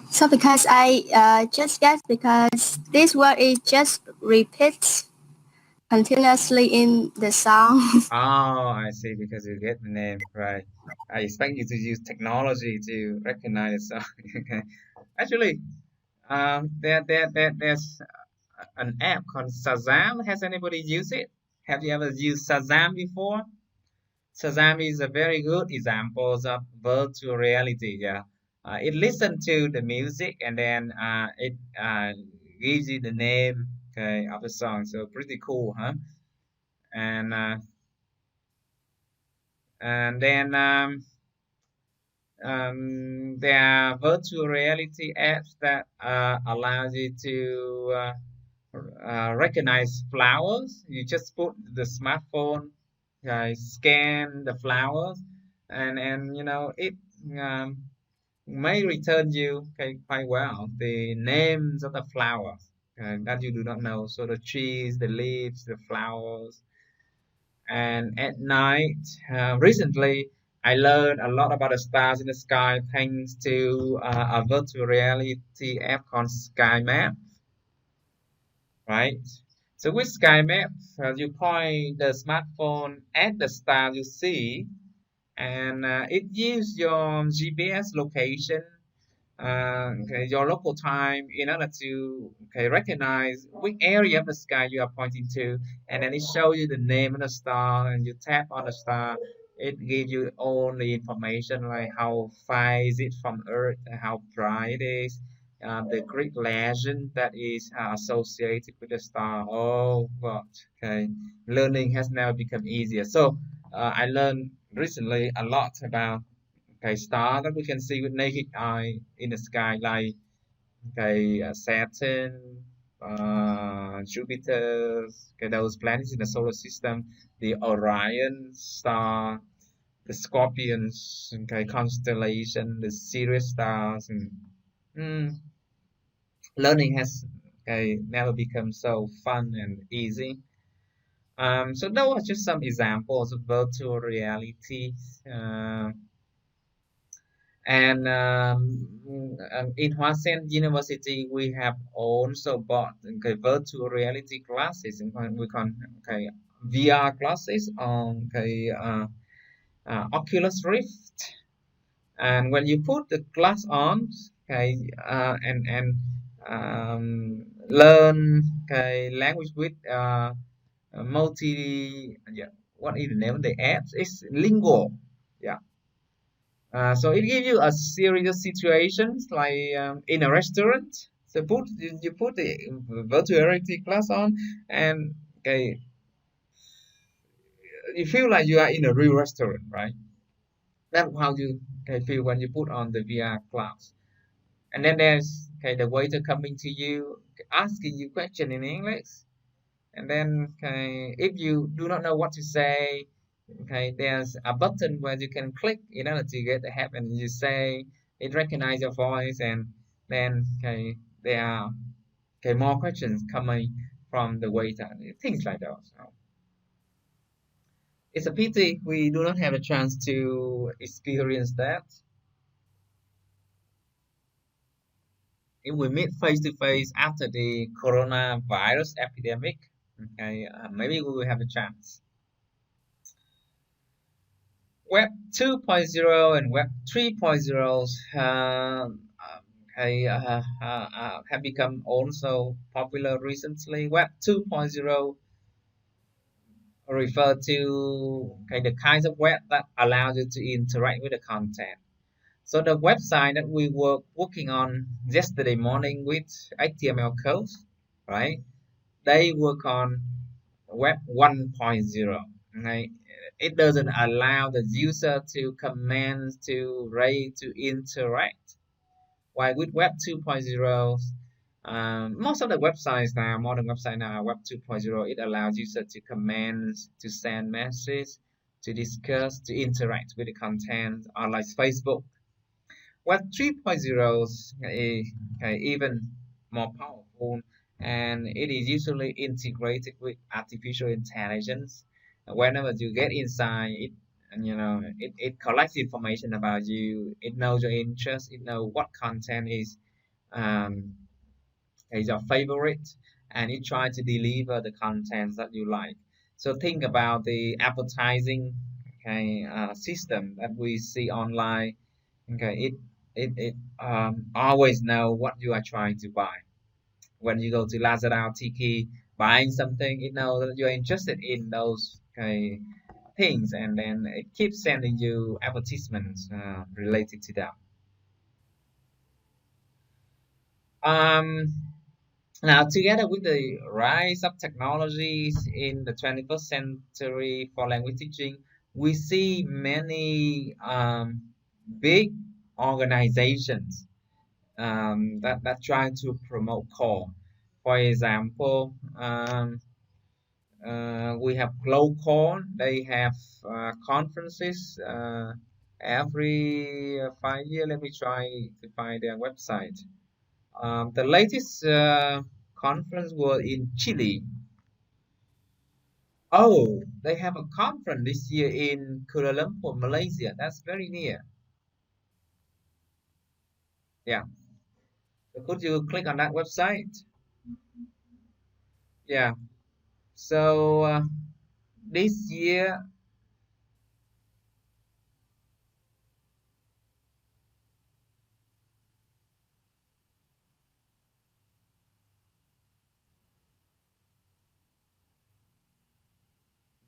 Speaker 5: So because I just guess because this word is just repeats continuously in the song.
Speaker 1: Oh, I see, because you get the name, right. I expect you to use technology to recognize the song. Okay. Actually, there's an app called Shazam. Has anybody used it? Have you ever used Shazam before? Shazam is a very good example of virtual reality. Yeah, it listens to the music and then it gives you the name, okay, of the song. So pretty cool, huh? And then there are virtual reality apps that allows you to recognize flowers. You just put the smartphone, scan the flowers, and it um, may return you, okay, quite well the names of the flowers that you do not know. So the trees, the leaves, the flowers. And at night, recently, I learned a lot about the stars in the sky thanks to a virtual reality app called Sky Map, right? So with Sky Map, you point the smartphone at the star you see, and it gives your GPS location, okay, your local time, in order to, okay, recognize which area of the sky you are pointing to, and then it shows you the name of the star, and you tap on the star. It gives you all the information like how far is it from Earth, and how bright it is, the Greek legend that is associated with the star. Oh God, okay, learning has now become easier. So I learned recently a lot about, okay, star that we can see with naked eye in the sky, like, okay, Saturn, Jupiter, okay, those planets in the solar system, the Orion star, the Scorpions, okay, constellation, the Sirius stars, and mm, learning has, okay, never become so fun and easy. So those are just some examples of virtual reality. Uh, And in Hoa Sen University, we have also bought, okay, virtual reality classes, and we call, okay, VR classes on, okay, Oculus Rift. And when you put the glass on, okay, and learn, okay, language with yeah, what is the name of the apps? It's Lingo. Yeah. So it gives you a series of situations like in a restaurant. So you put the virtual reality class on, and okay, you feel like you are in a real restaurant, right? That's how you, okay, feel when you put on the VR class. And then there's, okay, the waiter coming to you, asking you question in English. And then, okay, if you do not know what to say, okay, there's a button where you can click in order to get the help, and you say it recognize your voice, and then, okay, there are, okay, more questions coming from the waiter, things like that. So it's a pity we do not have a chance to experience that. If we meet face to face after the coronavirus epidemic, okay, maybe we will have a chance. Web 2.0 and Web 3.0 have become also popular recently. Web 2.0 refer to, okay, the kinds of web that allow you to interact with the content. So the website that we were working on yesterday morning with HTML codes, right? They work on Web 1.0. Right? It doesn't allow the user to comment, to rate, to interact. While with Web 2.0, most of the websites now, modern websites now, Web 2.0, it allows user to comment, to send messages, to discuss, to interact with the content, unlike Facebook. Web 3.0 is even more powerful, and it is usually integrated with artificial intelligence. Whenever you get inside it, and it collects information about you. It knows your interest. It knows what content um, is your favorite, and it tries to deliver the content that you like. So think about the advertising system that we see online. Okay, it always know what you are trying to buy. When you go to Lazada or Tiki buying something, it knows that you're interested in those things, and then it keeps sending you advertisements related to that. Um, Now, together with the rise of technologies in the 21st century for language teaching, we see many big organizations that try to promote core. For example, we have Glowcore. They have conferences every 5 years. Let me try to find their website. The latest conference was in Chile. Oh, they have a conference this year in Kuala Lumpur, Malaysia. That's very near. Yeah. So could you click on that website? Yeah. So this year,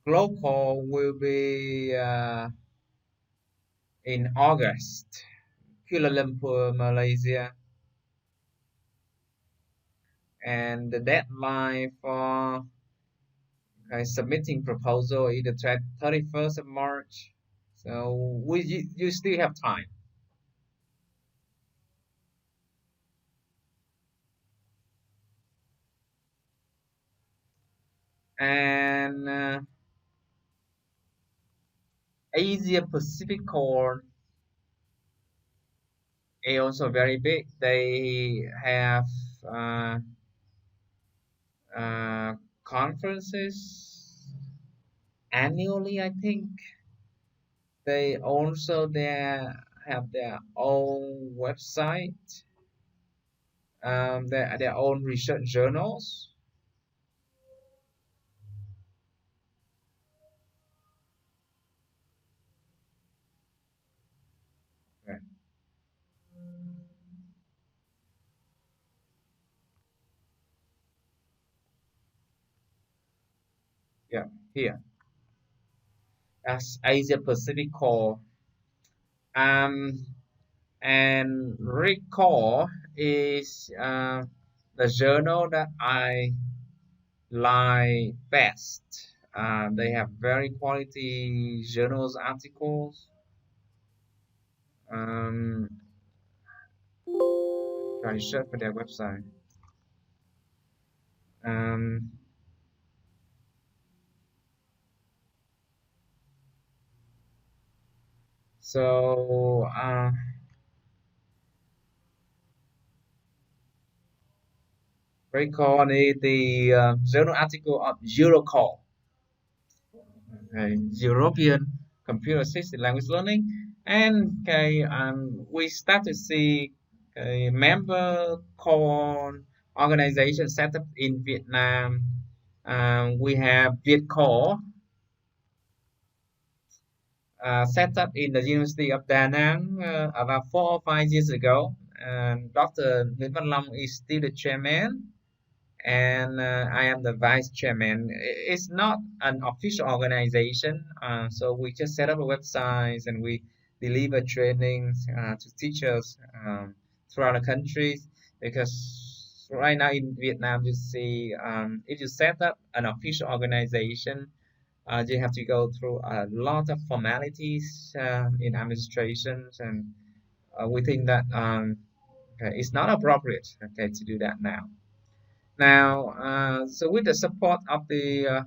Speaker 1: Global will be in August, Kuala Lumpur, Malaysia, and the deadline for submitting proposal is the 31st of March. So you still have time. And Asia Pacific Core is also very big. They have uh, conferences annually, I think. They also have their own website, their own research journals. Okay. Yeah, here. That's Asia Pacific Core. And Record is the journal that I like best. They have very quality journals articles. Try to search for their website. Um, so Record is the journal article of Eurocall, European Computer Assisted Language Learning, and we start to see a member core organization set up in Vietnam. We have Vietcore set up in the University of Da Nang about 4 or 5 years ago. And Dr. Nguyễn Văn Long is still the chairman, and I am the vice chairman. It's not an official organization, so we just set up a website and we deliver trainings to teachers throughout the countries. Because right now in Vietnam, you see, if you set up an official organization, you have to go through a lot of formalities in administrations, and we think that okay, it's not appropriate, okay, to do that now. Now, so with the support of the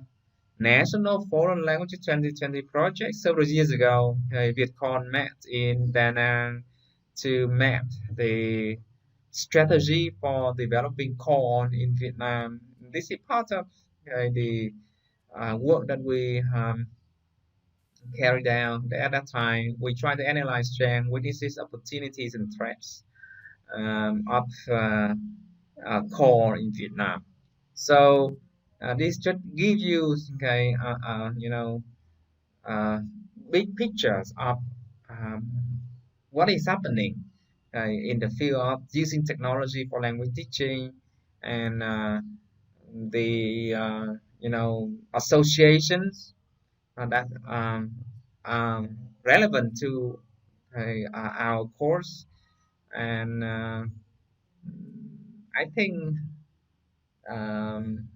Speaker 1: National Foreign Language 2020 project several years ago, Vietcon met in Da Nang to map the strategy for developing corn in Vietnam. This is part of the work that we carried out at that time. We try to analyze trend, weaknesses, opportunities, and threats of corn in Vietnam. So this just gives you, okay, uh, big pictures of um, what is happening in the field of using technology for language teaching, and the associations that relevant to our course. And I think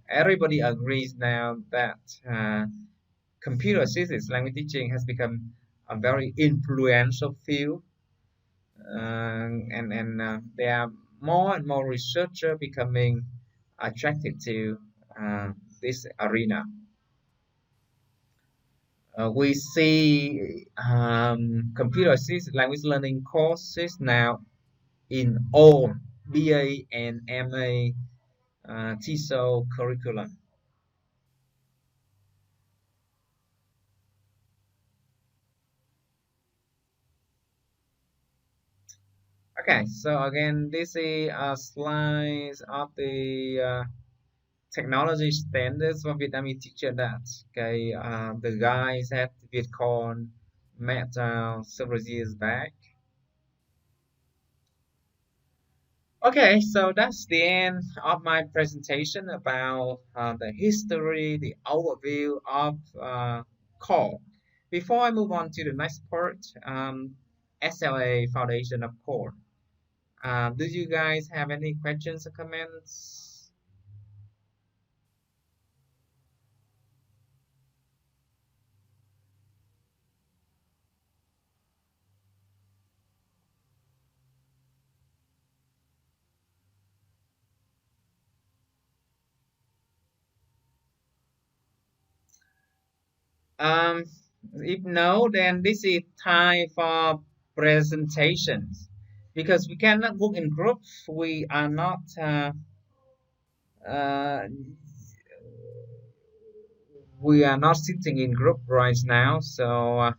Speaker 1: everybody agrees now that computer assisted language teaching has become a very influential field, and there are more and more researchers becoming attracted to this arena. We see computer assisted language learning courses now in all BA and MA TESOL curriculum. Okay, so again, this is a slide of the technology standards for Vietnamese teacher that okay, the guys at VietCon met several years back. Okay, so that's the end of my presentation about the history, the overview of core. Before I move on to the next part, SLA Foundation of Core. Do you guys have any questions or comments? Um, if no, then this is time for presentations. Because we cannot work in groups, we are not uh, sitting in group right now. So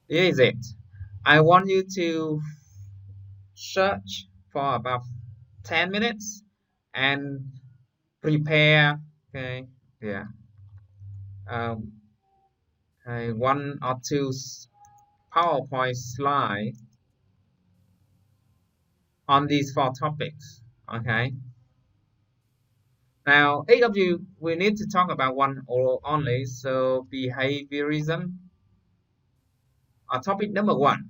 Speaker 1: here is it. I want you to search for about 10 minutes and prepare, okay, yeah, um, one or two PowerPoint slide on these four topics, okay? Now, eight of you, we need to talk about one or only, so behaviorism. Topic number one,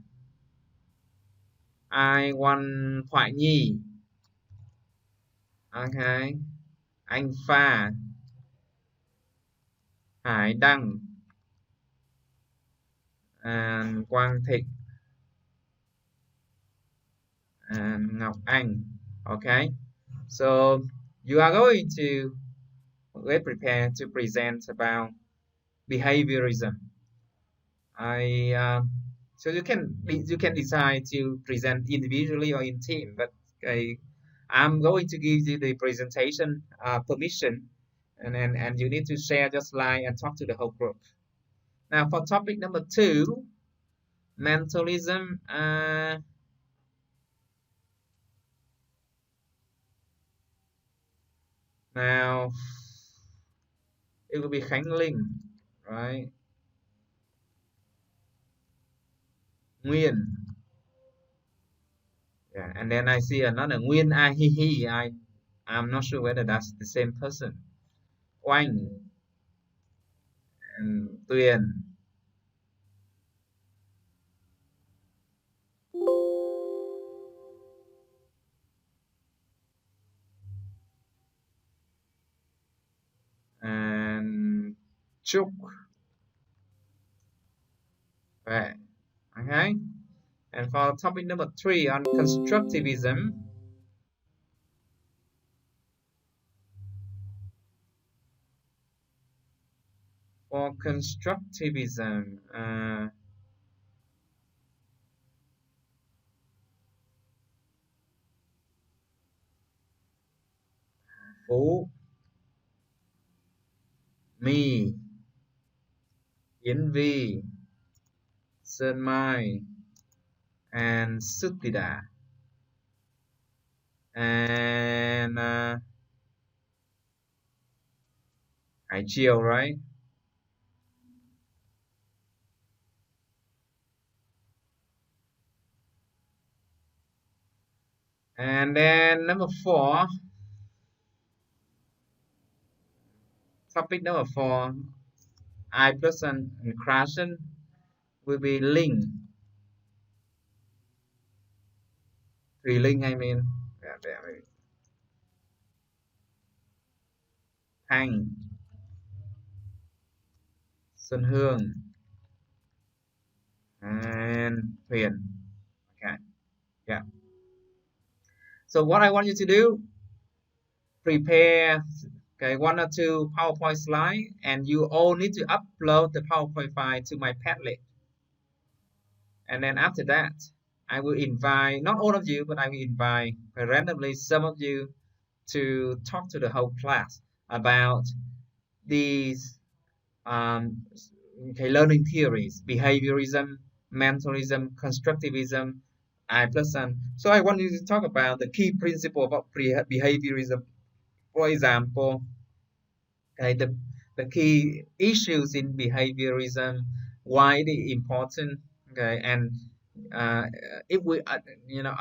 Speaker 1: ai Quan Thoại Nhi, okay, anh Pha, Hải Đăng, and Quang Thị, and Ngọc Anh, okay? So you are going to get prepared to present about behaviorism. So you can decide to present individually or in team, but I'm going to give you the presentation permission, and you need to share your slide and talk to the whole group. Now for topic number two, mentalism. Now it will be Khánh Linh, right? Nguyên. Yeah, and then I see another Nguyên A Hi Hi. I'm not sure whether that's the same person. Oanh and Tuyền. And Trúc. Right. Okay. And for topic number 3 on constructivism. For constructivism, Phú, My, Yến Vi, Sơn Mai, and Sutida. And Hải Chiêu, right? And then number 4, topic number 4, I person and Krashen will be Ling. Thùy Linh, I mean. Yeah, there we go. Thanh, Xuân Hương, and Huyền. Okay, yeah. So what I want you to do, prepare one or two PowerPoint slides, and you all need to upload the PowerPoint file to my Padlet. And then after that, I will invite, not all of you, but I will invite randomly some of you to talk to the whole class about these learning theories: behaviorism, mentalism, constructivism, I plus M. So I want you to talk about the key principle of behaviorism. For example, the key issues in behaviorism, why it is important, and if we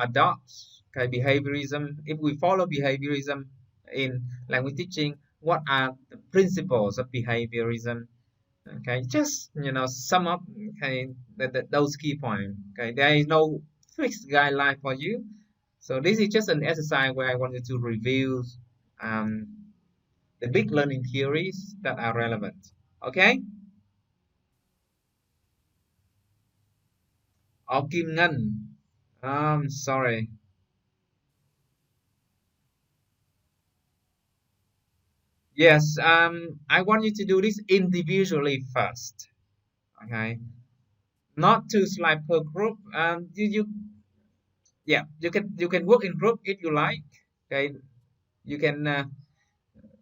Speaker 1: adopt behaviorism, if we follow behaviorism in language teaching, what are the principles of behaviorism? Okay, just sum up those key points. Okay, there is no fixed guideline for you, so this is just an exercise where I want you to review um, the big learning theories that are relevant. Okay. Kim Ngân, sorry. Yes, I want you to do this individually first. Okay, not two slides per group. Yeah, you can work in group if you like. Okay, you can.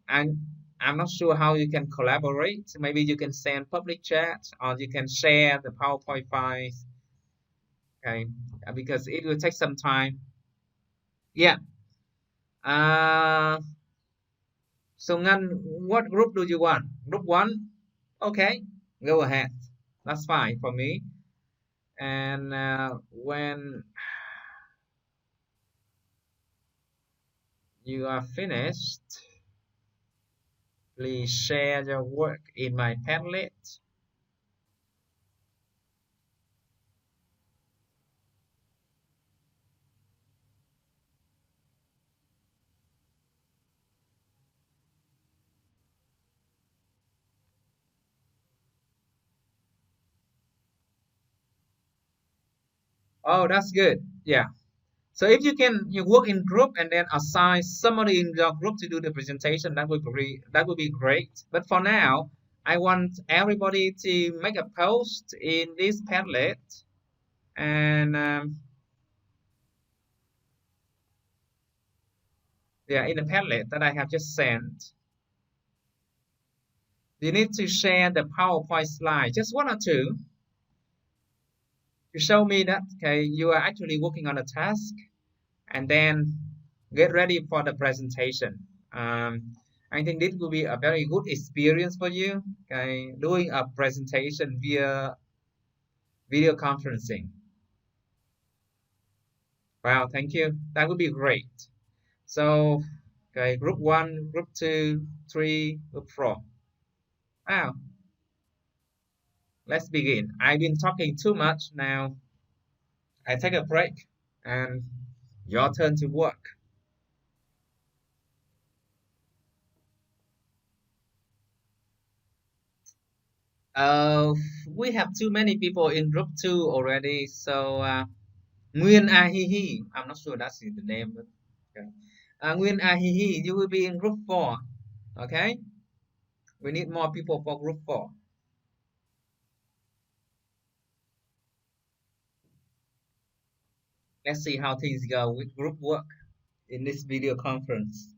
Speaker 1: I'm not sure how you can collaborate. Maybe you can send public chat, or you can share the PowerPoint files. Okay, because it will take some time. Yeah. So Ngân, what group do you want? Group 1? Okay, go ahead. That's fine for me. And when you are finished, please share your work in my Padlet. Oh, that's good. Yeah. So if you work in group and then assign somebody in your group to do the presentation, that would be great. But for now, I want everybody to make a post in this Padlet, and yeah, in the Padlet that I have just sent. You need to share the PowerPoint slide, just one or two, to show me that you are actually working on a task, and then get ready for the presentation. I think this will be a very good experience for you, doing a presentation via video conferencing. Wow, thank you. That would be great. So, group 1, group 2, 3, group 4. Wow. Let's begin. I've been talking too much now. I take a break, and your turn to work. Uh, we have too many people in group two already. So Nguyen A Hi Hi, I'm not sure that's the name, but okay. Nguyen A Hi Hi, you will be in group four. Okay, we need more people for group four. Let's see how things go with group work in this video conference.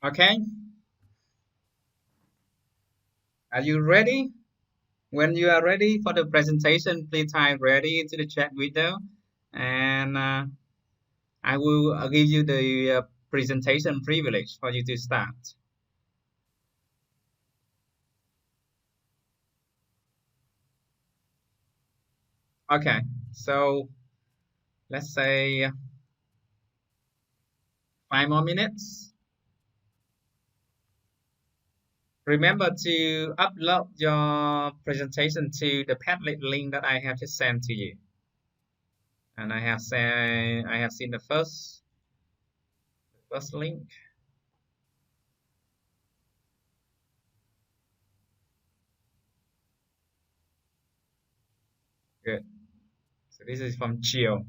Speaker 1: Okay, are you ready? When you are ready for the presentation, please type ready into the chat window, and I will give you the presentation privilege for you to start. Okay, so let's say 5 more minutes. Remember to upload your presentation to the Padlet link that I have just sent to you. And I have seen the first link. Good. So this is from Chill.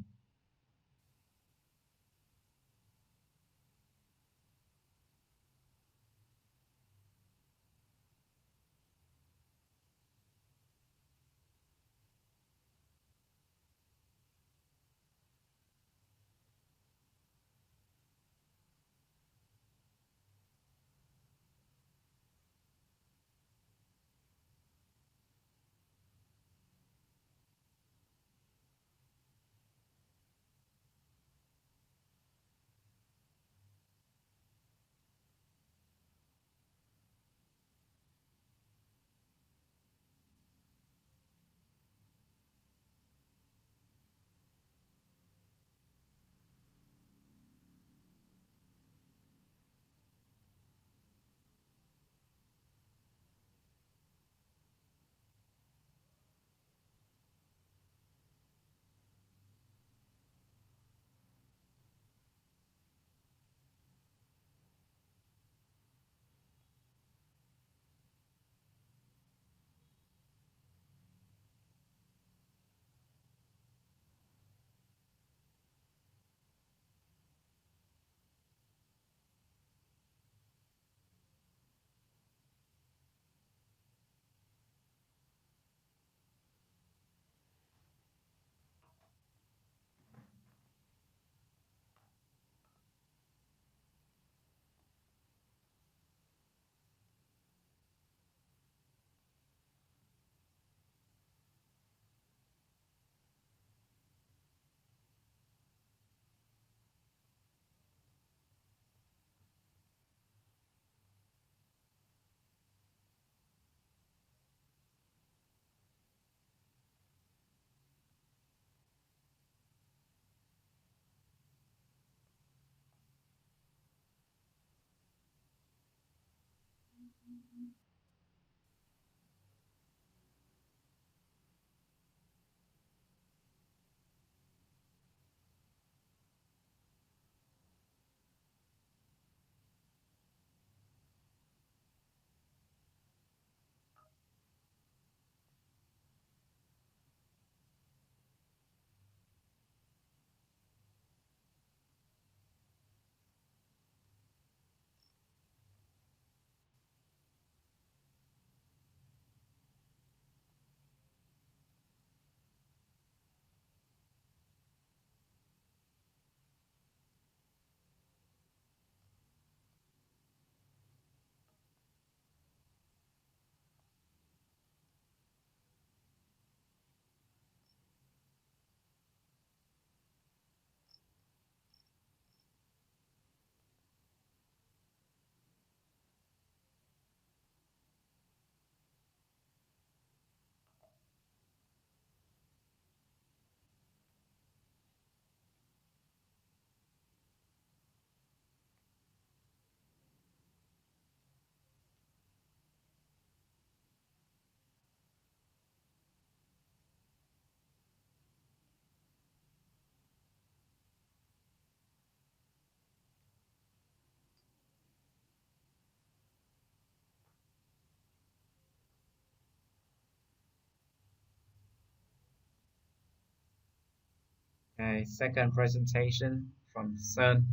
Speaker 1: Okay, second presentation from Sun.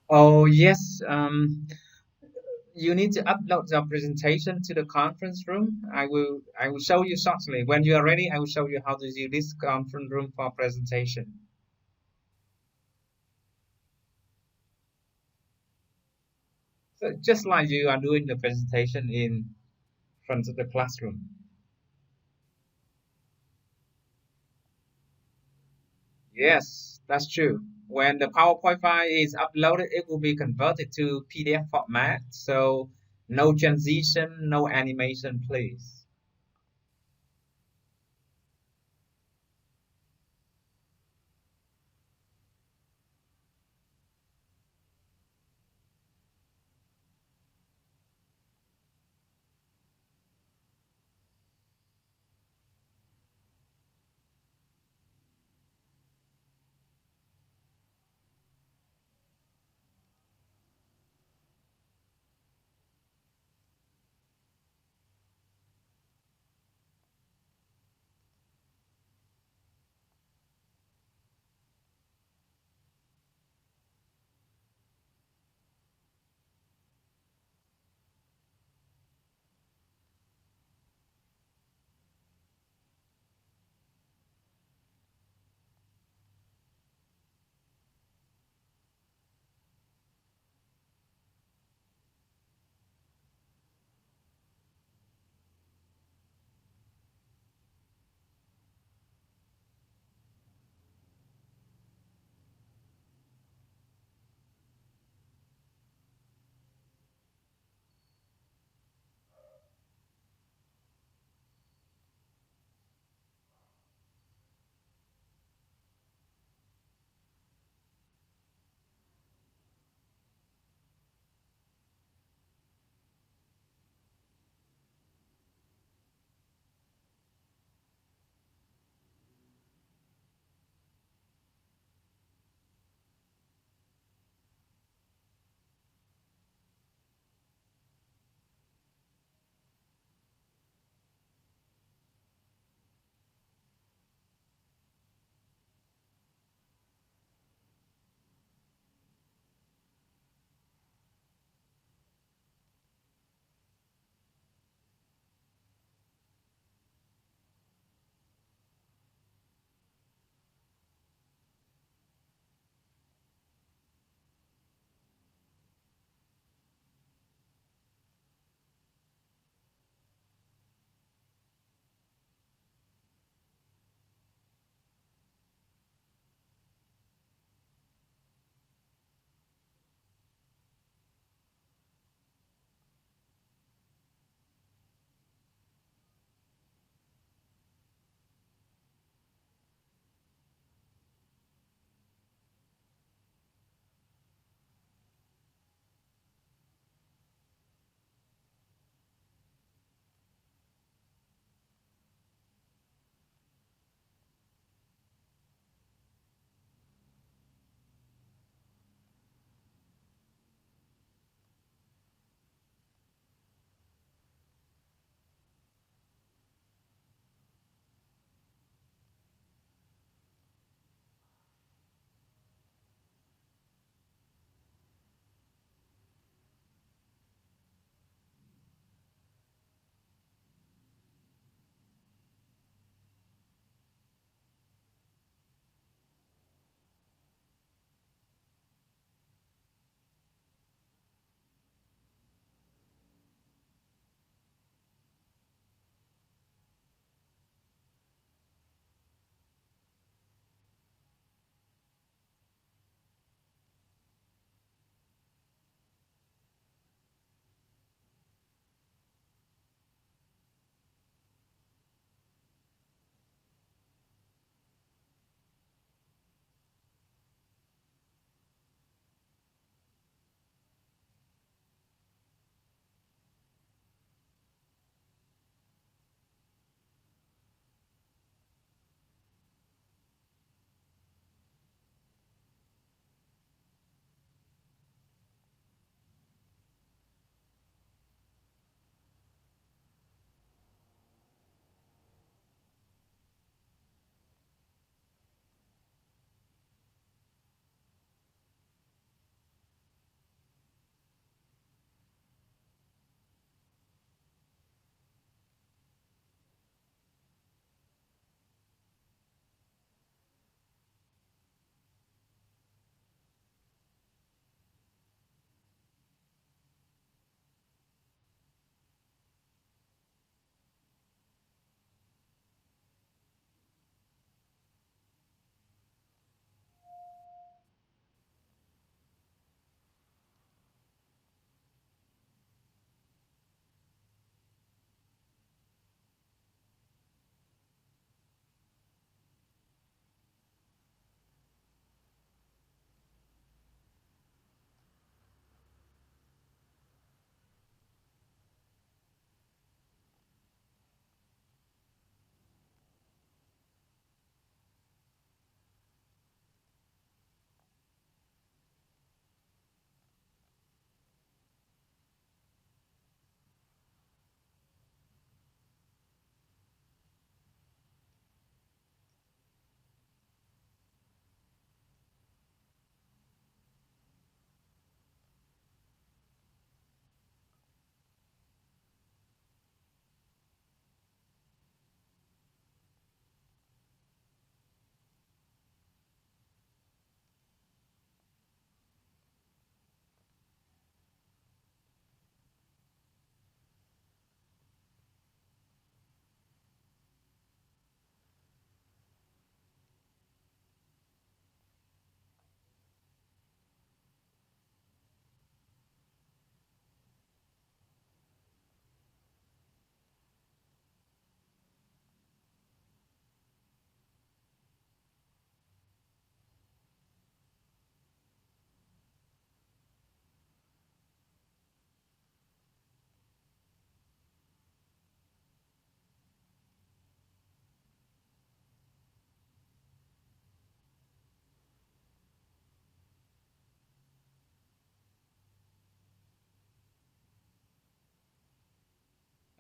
Speaker 1: Oh yes, you need to upload your presentation to the conference room. I will show you shortly. When you are ready, I will show you how to use this conference room for presentation. So just like you are doing the presentation in front of the classroom. Yes, that's true. When the PowerPoint file is uploaded, it will be converted to PDF format. So no transition, no animation, please.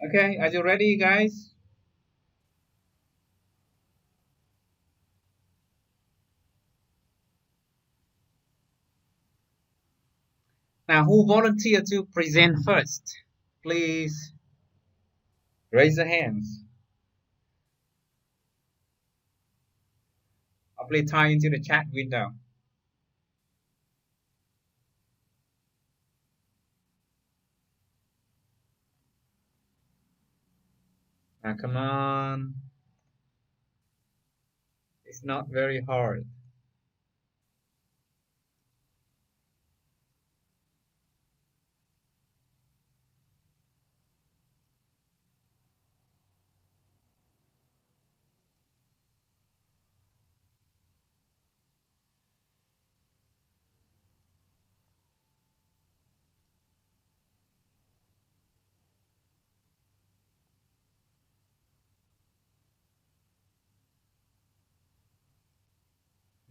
Speaker 1: Okay, are you ready, guys? Now, who volunteered to present first? Please raise your hands. Or please type into the chat window. Now, come on. It's not very hard.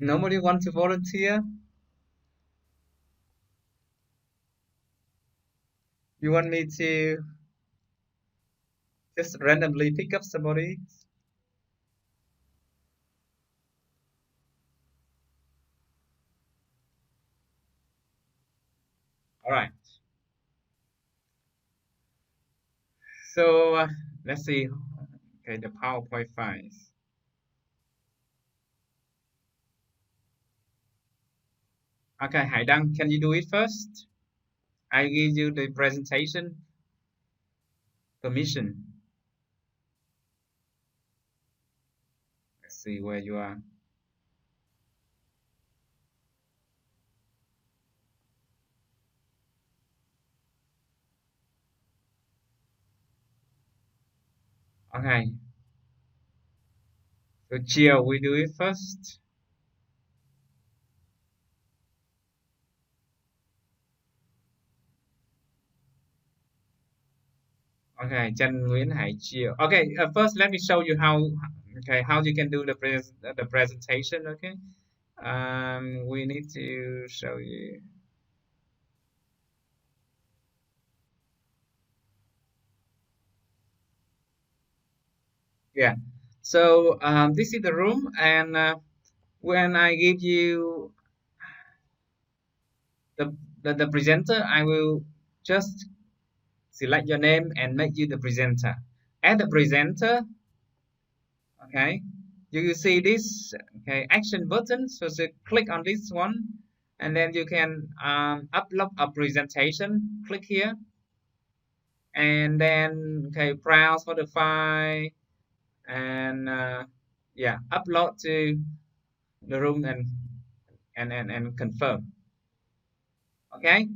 Speaker 1: Nobody wants to volunteer? You want me to just randomly pick up somebody? All right. So let's see. Okay, the PowerPoint files. Okay, Hải Đăng, can you do it first? I give you the presentation permission. Let's see where you are. Okay. So Chia, we do it first. Okay, Trần Nguyễn Hải Chiều. Okay, first let me show you how you can do the presentation. Okay, we need to show you. Yeah. So this is the room, and when I give you the presenter, I will just select your name and make you the presenter. As the presenter, okay, you see this action button. So click on this one, and then you can upload a presentation. Click here, and then browse for the file, and yeah, upload to the room and confirm. Okay.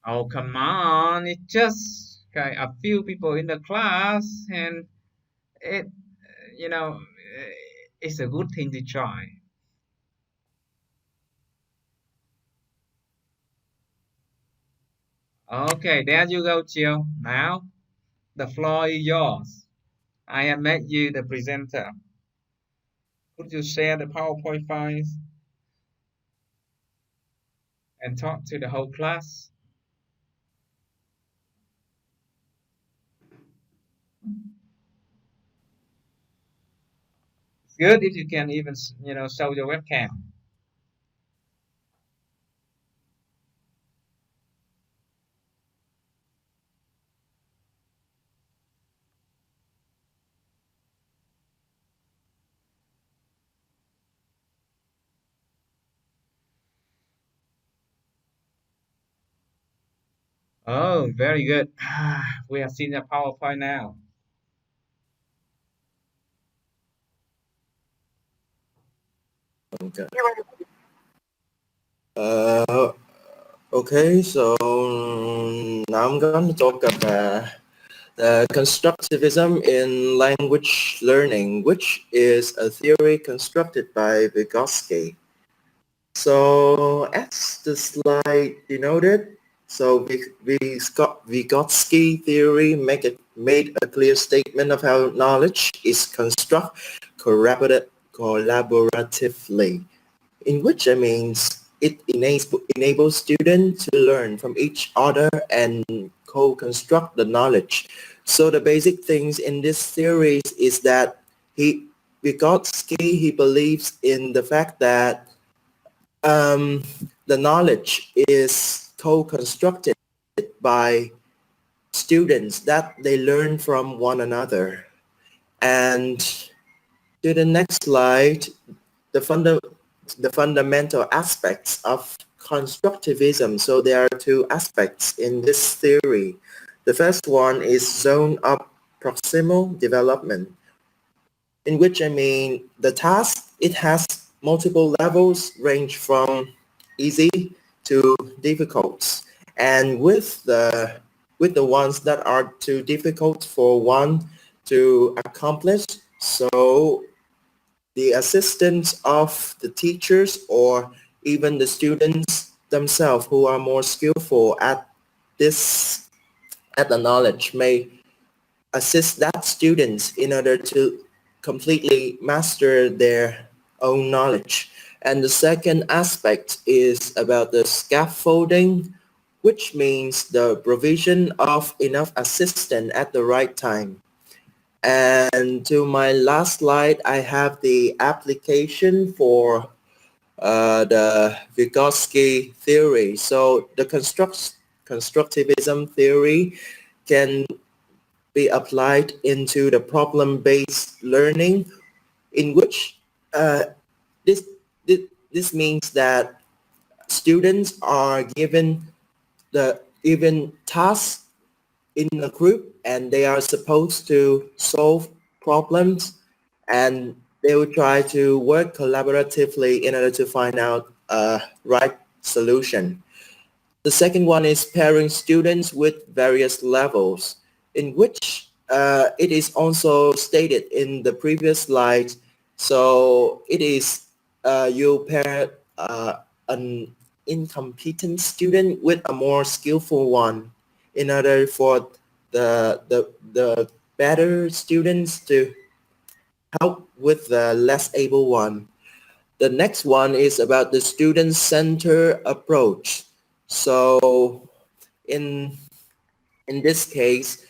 Speaker 1: Oh, come on, it's just a few people in the class, and it you know it's a good thing to try. Okay, there you go, Chill. Now the floor is yours. I have made you the presenter. Could you share the PowerPoint files and talk to the whole class? It's good if you can even show your webcam. Oh, very good. We have seen the PowerPoint now.
Speaker 14: Okay. Okay, so now I'm going to talk about constructivism in language learning, which is a theory constructed by Vygotsky. So as the slide denoted, so Vygotsky theory made a clear statement of how knowledge is constructed collaboratively, in which it means it enables students to learn from each other and co-construct the knowledge. So the basic things in this theory is that Vygotsky believes in the fact that the knowledge is co-constructed by students, that they learn from one another. And to the next slide, the fundamental aspects of constructivism. So there are two aspects in this theory. The first one is zone of proximal development, in which I mean the task, it has multiple levels, range from easy to difficult. And with the ones that are too difficult for one to accomplish, so the assistance of the teachers or even the students themselves who are more skillful at the knowledge may assist that students in order to completely master their own knowledge. And the second aspect is about the scaffolding, which means the provision of enough assistance at the right time. And to my last slide, I have the application for the Vygotsky theory. So the constructivism theory can be applied into the problem-based learning, in which this, this means that students are given tasks in a group, and they are supposed to solve problems, and they will try to work collaboratively in order to find out a right solution. The second one is pairing students with various levels, in which it is also stated in the previous slide. So it is you pair an incompetent student with a more skillful one in order for the better students to help with the less able one. The next one is about the student-centered approach. So in this case,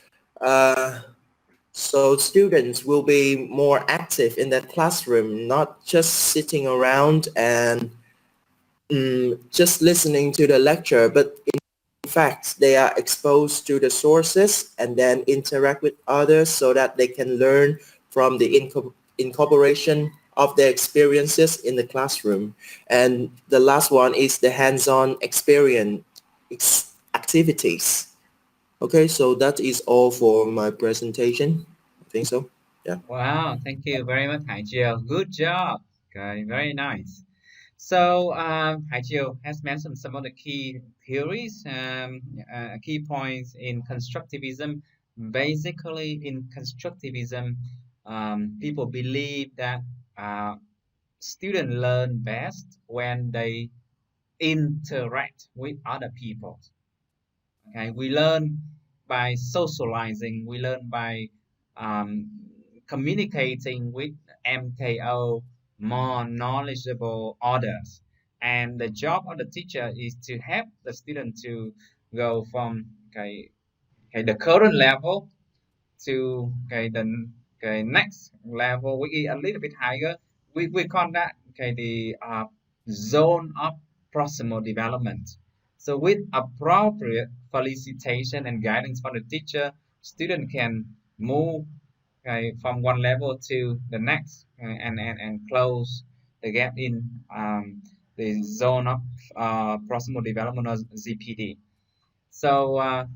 Speaker 14: so students will be more active in the classroom, not just sitting around and just listening to the lecture, but in fact, they are exposed to the sources and then interact with others so that they can learn from the incorporation of their experiences in the classroom. And the last one is the hands-on experience activities. Okay, so that is all for my presentation. I think so. Yeah.
Speaker 1: Wow, thank you very much, Hải Triều. Good job. Okay, very nice. So, Hai Chiu has mentioned some of the key theories, key points in constructivism. Basically, in constructivism, people believe that students learn best when they interact with other people. Okay, we learn by socializing. We learn by um, communicating with MKO, more knowledgeable others. And the job of the teacher is to help the student to go from the current level to the next level, we a little bit higher. We call that the zone of proximal development. So with appropriate felicitation and guidance from the teacher, student can move from one level to the next, and close the gap in the zone of proximal development, or ZPD. So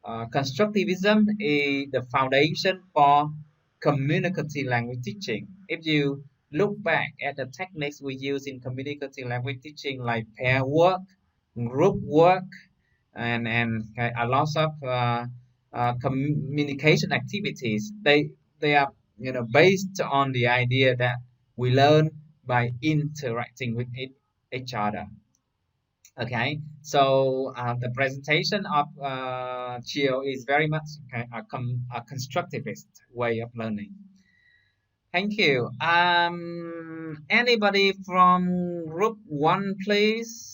Speaker 1: constructivism is the foundation for communicative language teaching. If you look back at the techniques we use in communicative language teaching, like pair work, group work, and a lot of communication activities, they are based on the idea that we learn by interacting with each other. Okay, so the presentation of Chio is very much a constructivist way of learning. Thank you. Anybody from group one, please?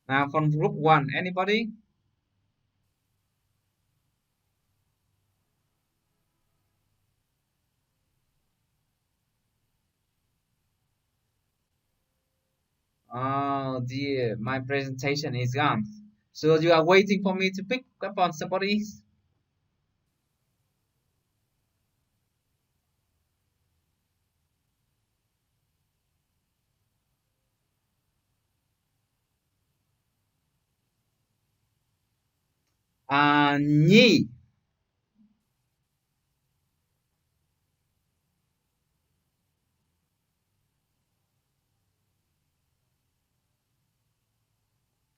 Speaker 1: Now from group 1, anybody? Oh dear, my presentation is gone. So you are waiting for me to pick up on somebody's? Nhi.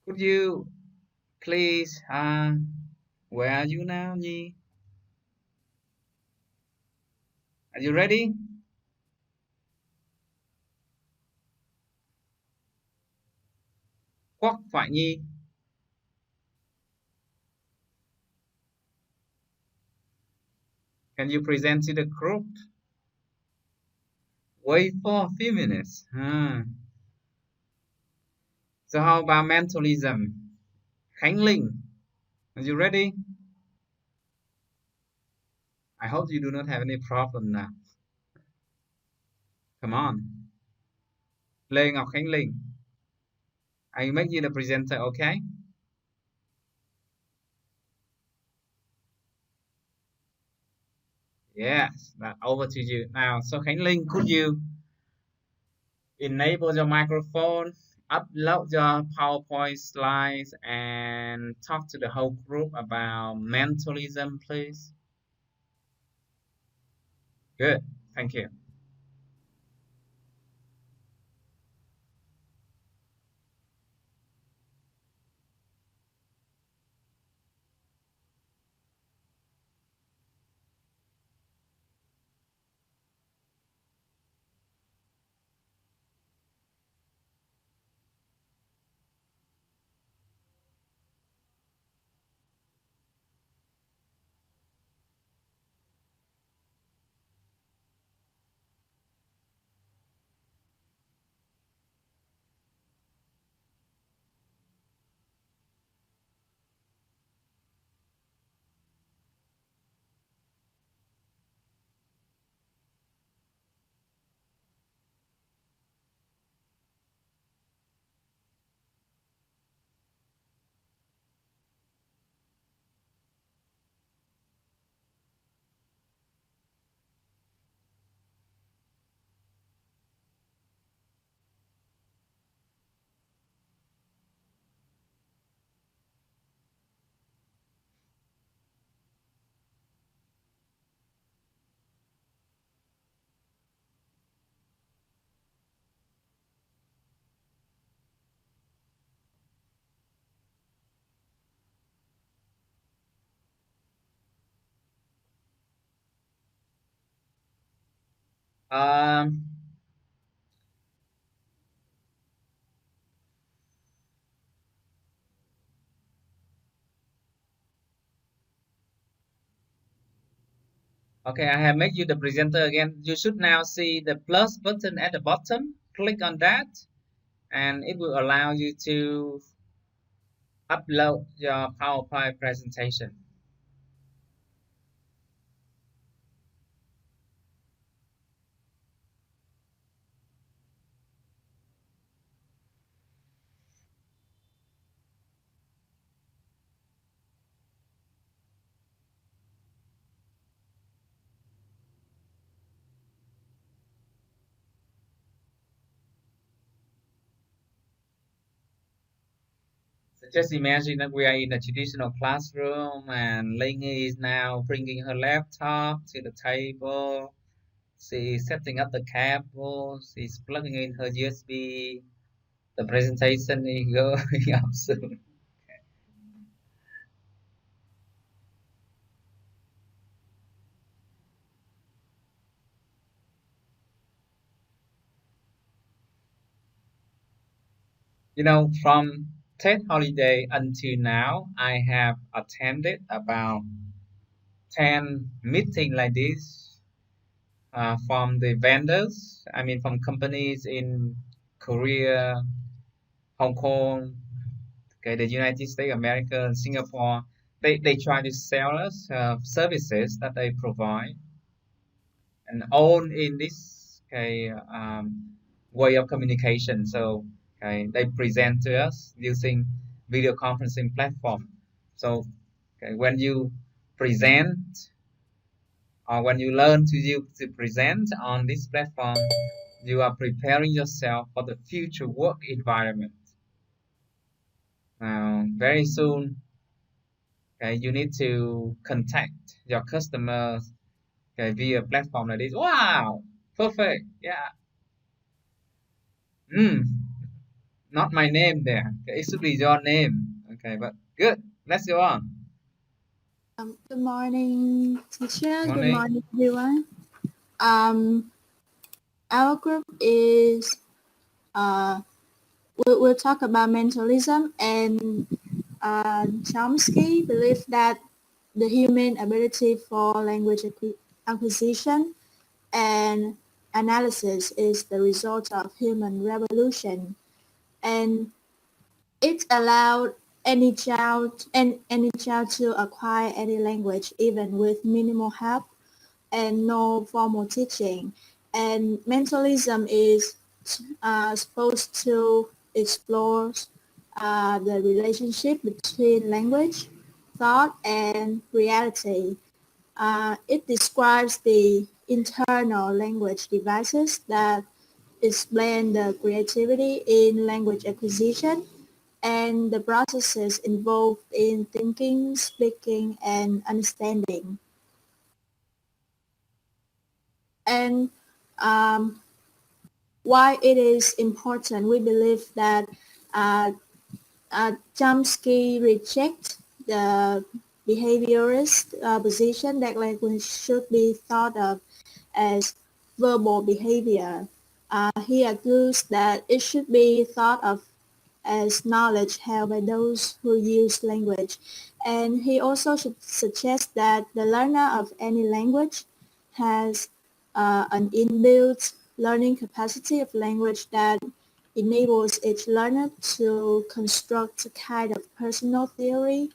Speaker 1: Could you please, where are you now, Nhi? Are you ready? Quốc Thoại Nhi. Can you present to the group? Wait for a few minutes. So how about mentalism? Khánh Linh, are you ready? I hope you do not have any problem now. Come on. Lê Ngọc Khánh Linh, I make you the presenter, okay? Yes, that over to you now. So Khánh Linh, could you enable your microphone, upload your PowerPoint slides, and talk to the whole group about mentalism, please? Good, thank you. Um, okay, I have made you the presenter again. You should now see the plus button at the bottom. Click on that, and it will allow you to upload your PowerPoint presentation. So just imagine that we are in a traditional classroom and Ling is now bringing her laptop to the table. She's setting up the cable. She's plugging in her USB. The presentation is going up soon. You know, from Ted holiday until now, I have attended about 10 meetings like this from the vendors, I mean, from companies in Korea, Hong Kong, Okay, the United States, America, and Singapore, they try to sell us services that they provide, and all in this way of communication. So they present to us using video conferencing platform. So when you present or when you learn to present on this platform, you are preparing yourself for the future work environment. Very soon, you need to contact your customers via platform like this. Wow, perfect. Yeah. Not my name there. Okay, it should be your name. Okay, but good. Let's go on.
Speaker 5: Good morning, teacher. Good
Speaker 1: Morning.
Speaker 5: morning, everyone. Our group is we'll talk about mentalism, and Chomsky believes that the human ability for language acquisition and analysis is the result of human revolution, and it allowed any child to acquire any language even with minimal help and no formal teaching. And mentalism is supposed to explore the relationship between language, thought, and reality. It describes the internal language devices that explain the creativity in language acquisition and the processes involved in thinking, speaking, and understanding. And why it is important, we believe that Chomsky rejects the behaviorist position that language should be thought of as verbal behavior. He argues that it should be thought of as knowledge held by those who use language. And he also suggests that the learner of any language has an inbuilt learning capacity of language that enables each learner to construct a kind of personal theory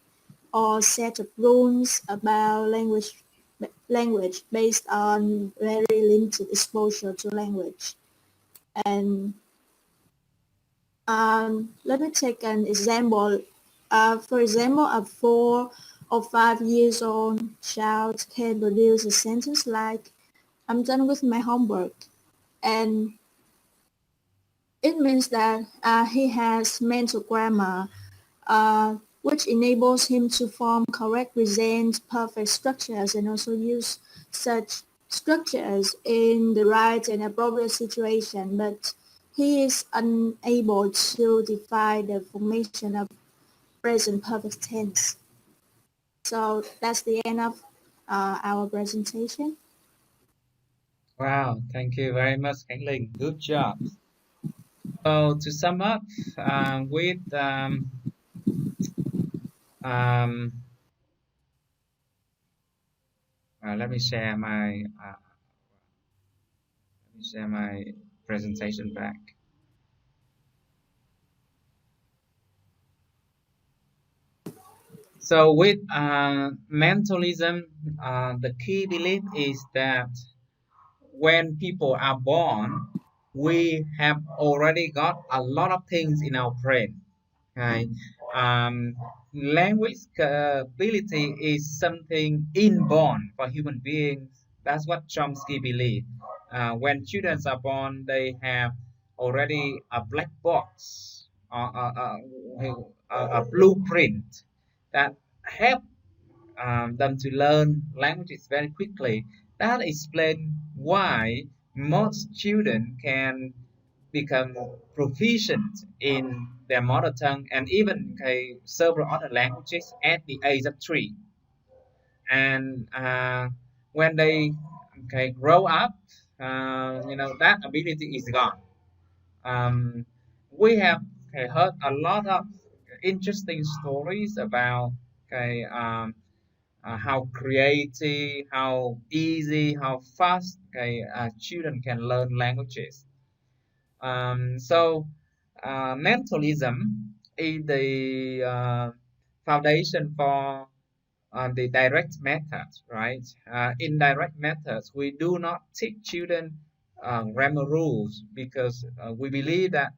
Speaker 5: or set of rules about language based on very limited exposure to language. And let me take an example. For example, a 4 or 5 years old child can produce a sentence like, "I'm done with my homework." And it means that he has mental grammar, which enables him to form correct, present perfect structures and also use such structures in the right and appropriate situation. But he is unable to define the formation of present perfect tense. So that's the end of our presentation.
Speaker 1: Wow, thank you very much, Khánh. Good job. So to sum up, with um, let me share my presentation back. So with mentalism, the key belief is that when people are born, we have already got a lot of things in our brain. Right? Language ability is something inborn for human beings. That's what Chomsky believes. When children are born, they have already a black box, a blueprint that help them to learn languages very quickly. That explains why most children can become proficient in their mother tongue and even several other languages at the age of 3. And when they grow up, that ability is gone. We have heard a lot of interesting stories about how creative, how easy, how fast children can learn languages. So mentalism is the foundation for the direct methods, right? Indirect methods, we do not teach children grammar rules because we believe that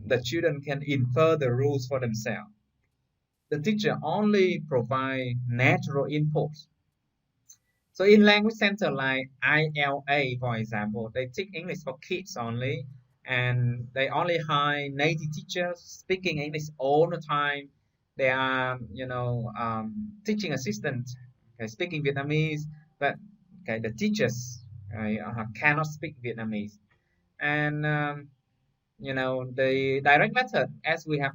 Speaker 1: the children can infer the rules for themselves. The teacher only provide natural inputs. So in language center like ILA, for example, they teach English for kids only, and they only hire native teachers speaking English all the time. They are, teaching assistants speaking Vietnamese, but the teachers cannot speak Vietnamese. And the direct method, as we have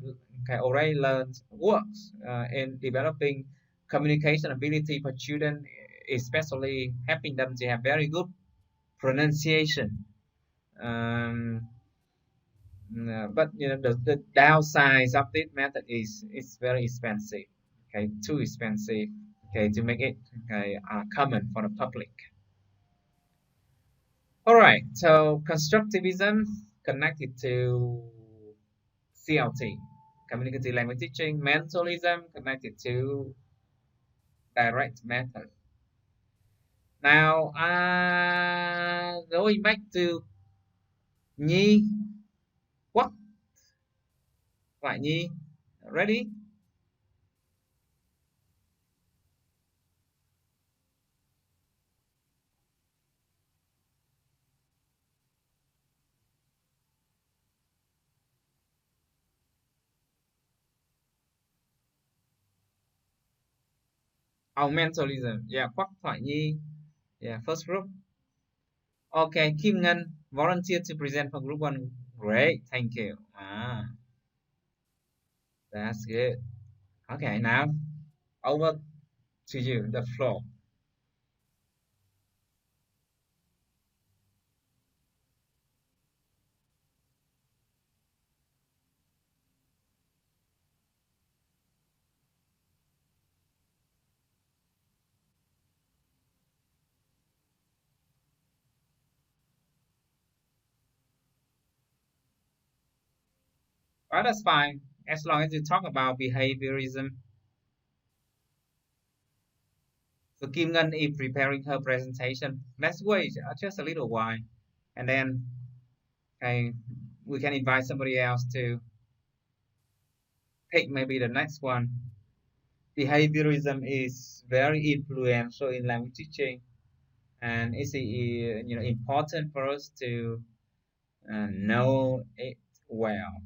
Speaker 1: already learned, works in developing communication ability for children, especially helping them to have very good pronunciation. But the downside of this method is it's very expensive. Okay, too expensive. Okay, to make it common for the public. All right, so constructivism connected to CLT, communicative language teaching, mentalism connected to direct method. Now, going back to Nhi, what? Right, Nhi, ready? Oh, mentalism. Yeah, Quắc Thoại Nhi. Yeah, first group. Okay, Kim Ngân volunteer to present for group one. Great, thank you. That's good. Okay, now over to you, the floor. Well, that's fine, as long as you talk about behaviorism. So Kim Ngân is preparing her presentation. Let's wait just a little while, and then we can invite somebody else to pick maybe the next one. Behaviorism is very influential in language teaching, and it's important for us to know it well.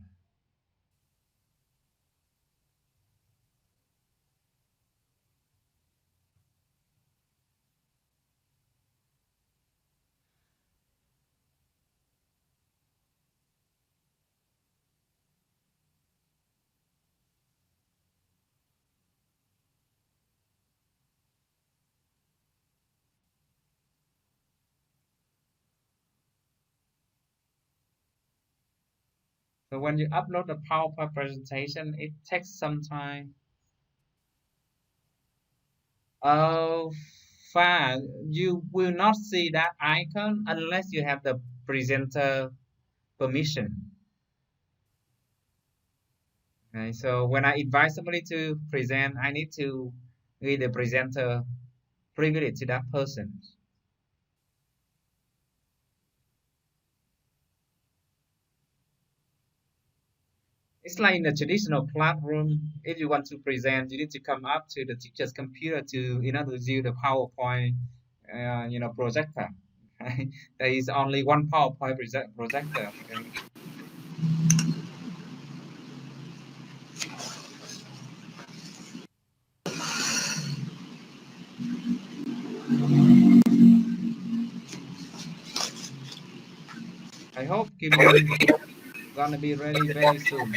Speaker 1: So when you upload a PowerPoint presentation, it takes some time. Oh, fine. You will not see that icon unless you have the presenter permission. Okay, so when I invite somebody to present, I need to give the presenter privilege to that person. It's like in a traditional classroom. If you want to present, you need to come up to the teacher's computer to introduce you the PowerPoint, projector. Okay? There is only one PowerPoint projector. Okay? I hope Kim Ngân gonna be ready very soon.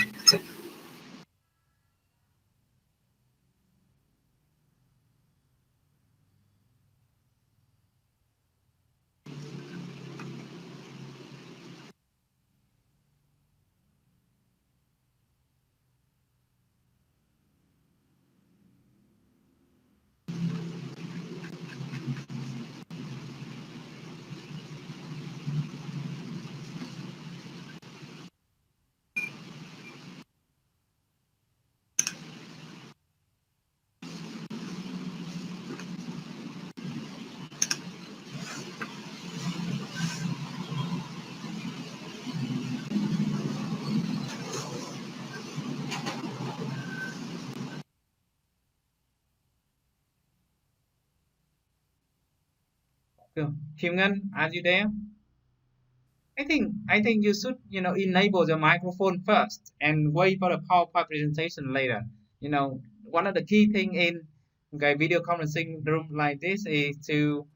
Speaker 1: So, Kim Ngân, are you there? I think you should enable the microphone first and wait for the PowerPoint presentation later. One of the key thing in video conferencing room like this is to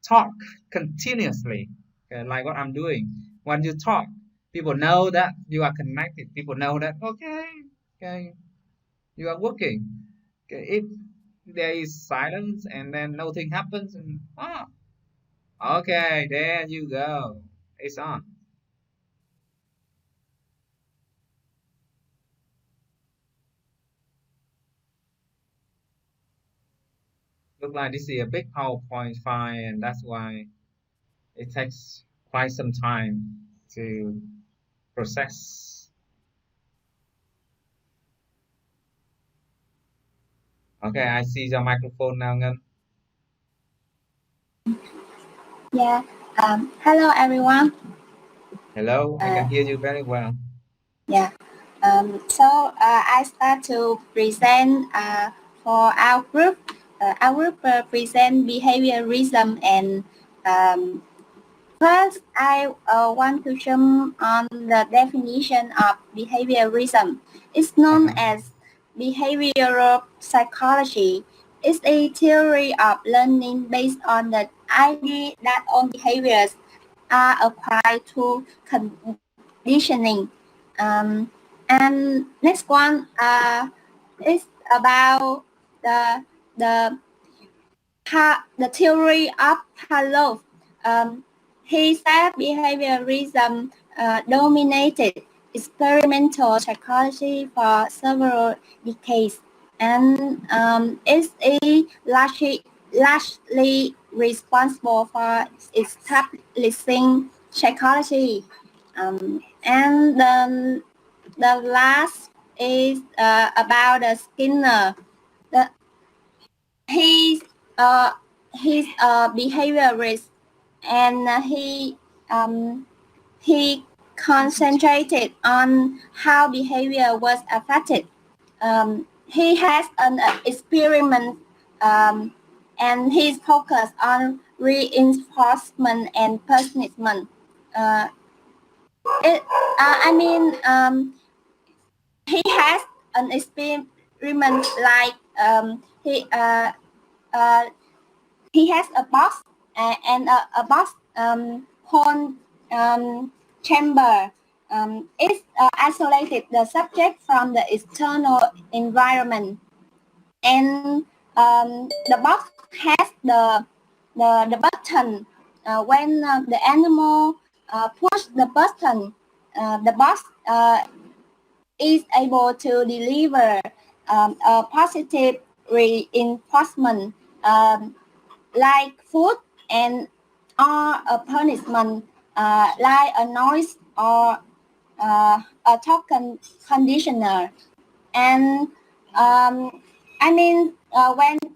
Speaker 1: talk continuously, like what I'm doing. When you talk, people know that you are connected. People know that okay, you are working. Okay, if there is silence and then nothing happens, and okay, there you go, it's on. Look like this is a big PowerPoint file, and that's why it takes quite some time to process. Okay, I see your microphone now, Ngân.
Speaker 15: Yeah. Hello, everyone.
Speaker 1: Hello, I can hear you very well.
Speaker 15: Yeah. So I start to present for our group. Our group present behaviorism, and first I want to jump on the definition of behaviorism. It's known as behavioral psychology. It's a theory of learning based on the idea that all behaviors are acquired through conditioning. And next one is about the the the theory of Pavlov. He said behaviorism dominated experimental psychology for several decades, and is largely responsible for establishing psychology. And then the last is about Skinner. The, he's he's a behaviorist, and he concentrated on how behavior was affected. He has an experiment, and he's focused on reinforcement and punishment. He has an experiment like he has a box and a box whole chamber. It isolated the subject from the external environment, and the box has the button. When the animal push the button, the box is able to deliver a positive reinforcement, like food, and or a punishment, like a noise or a token conditioner. And when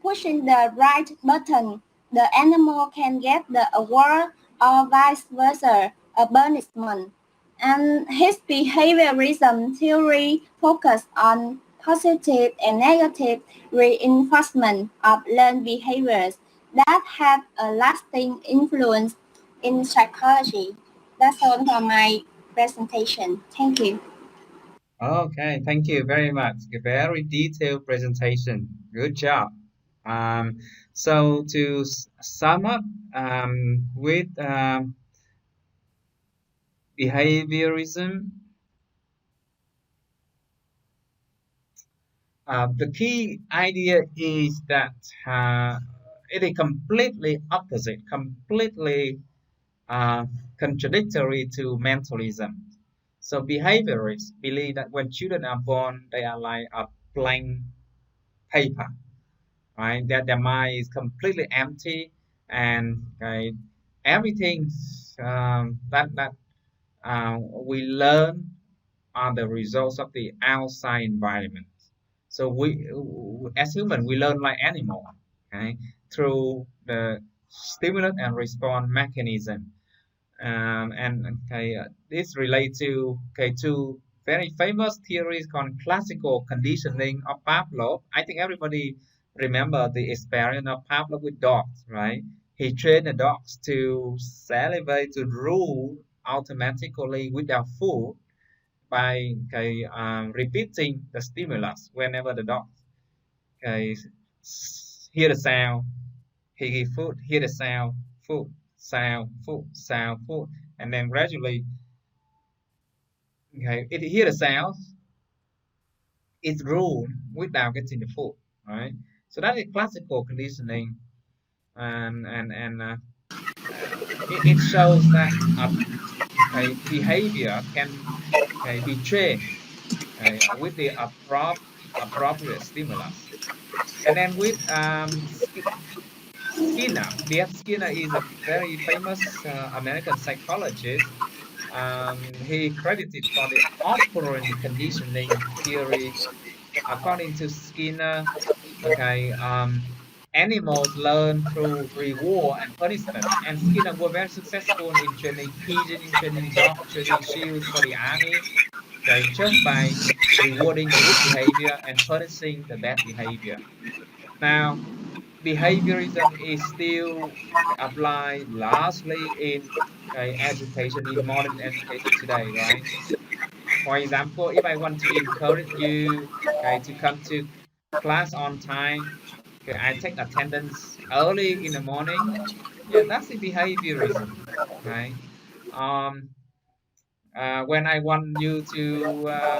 Speaker 15: pushing the right button, the animal can get the award, or vice versa, a punishment. And his behaviorism theory focused on positive and negative reinforcement of learned behaviors that have a lasting influence in psychology. That's all for my presentation. Thank you.
Speaker 1: Okay, thank you very much. A very detailed presentation. Good job. So to sum up with behaviorism, the key idea is that it is completely opposite, completely uh, contradictory to mentalism. So behaviorists believe that when children are born, they are like a blank paper, right? That their mind is completely empty, and everything that we learn are the results of the outside environment. So as human, we learn like animal, okay, through the stimulus and response mechanism. This relates to two very famous theories called classical conditioning of Pavlov. I think everybody remember the experiment of Pavlov with dogs, right? He trained the dogs to salivate, to drool automatically without food by repeating the stimulus whenever the dog okay, hear the sound, he give food, hear the sound, food, sound, food, sound, food, and then gradually, okay, it hear the sound, it's rule without getting the food, right? So that is classical conditioning, and it shows that okay, behavior can be trained with the appropriate stimulus. And then with Skinner, B.F. Skinner is a very famous American psychologist. He credited for the operant conditioning theory. According to Skinner, okay, animals learn through reward and punishment, and Skinner were very successful in training pigeon, training dog, training shields for the army. Okay, just by rewarding the good behavior and punishing the bad behavior. Now, behaviorism is still applied largely in education, in modern education today, right? For example, if I want to encourage you to come to class on time, okay, I take attendance early in the morning. Yeah, that's the behaviorism, right? Um, when I want you to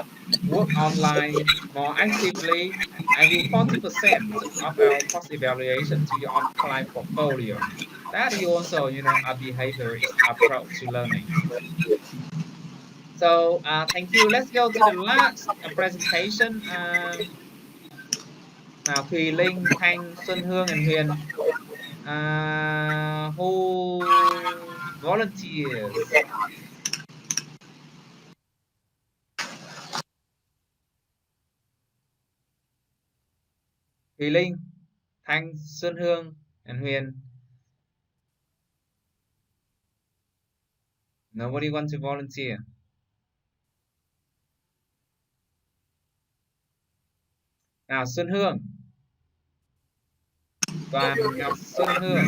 Speaker 1: work online more actively, I give 40% of our post evaluation to your online portfolio. That is also, a behaviorist approach to learning. So thank you. Let's go to the last presentation. Now, Thùy Linh, Thanh, Xuân Hương, and Huyền, who volunteers? Thùy Linh, Thanh, Xuân Hương, and Huyền. Nobody wants to volunteer. Nào, Xuân Hương. Toàn Ngọc Xuân Hương.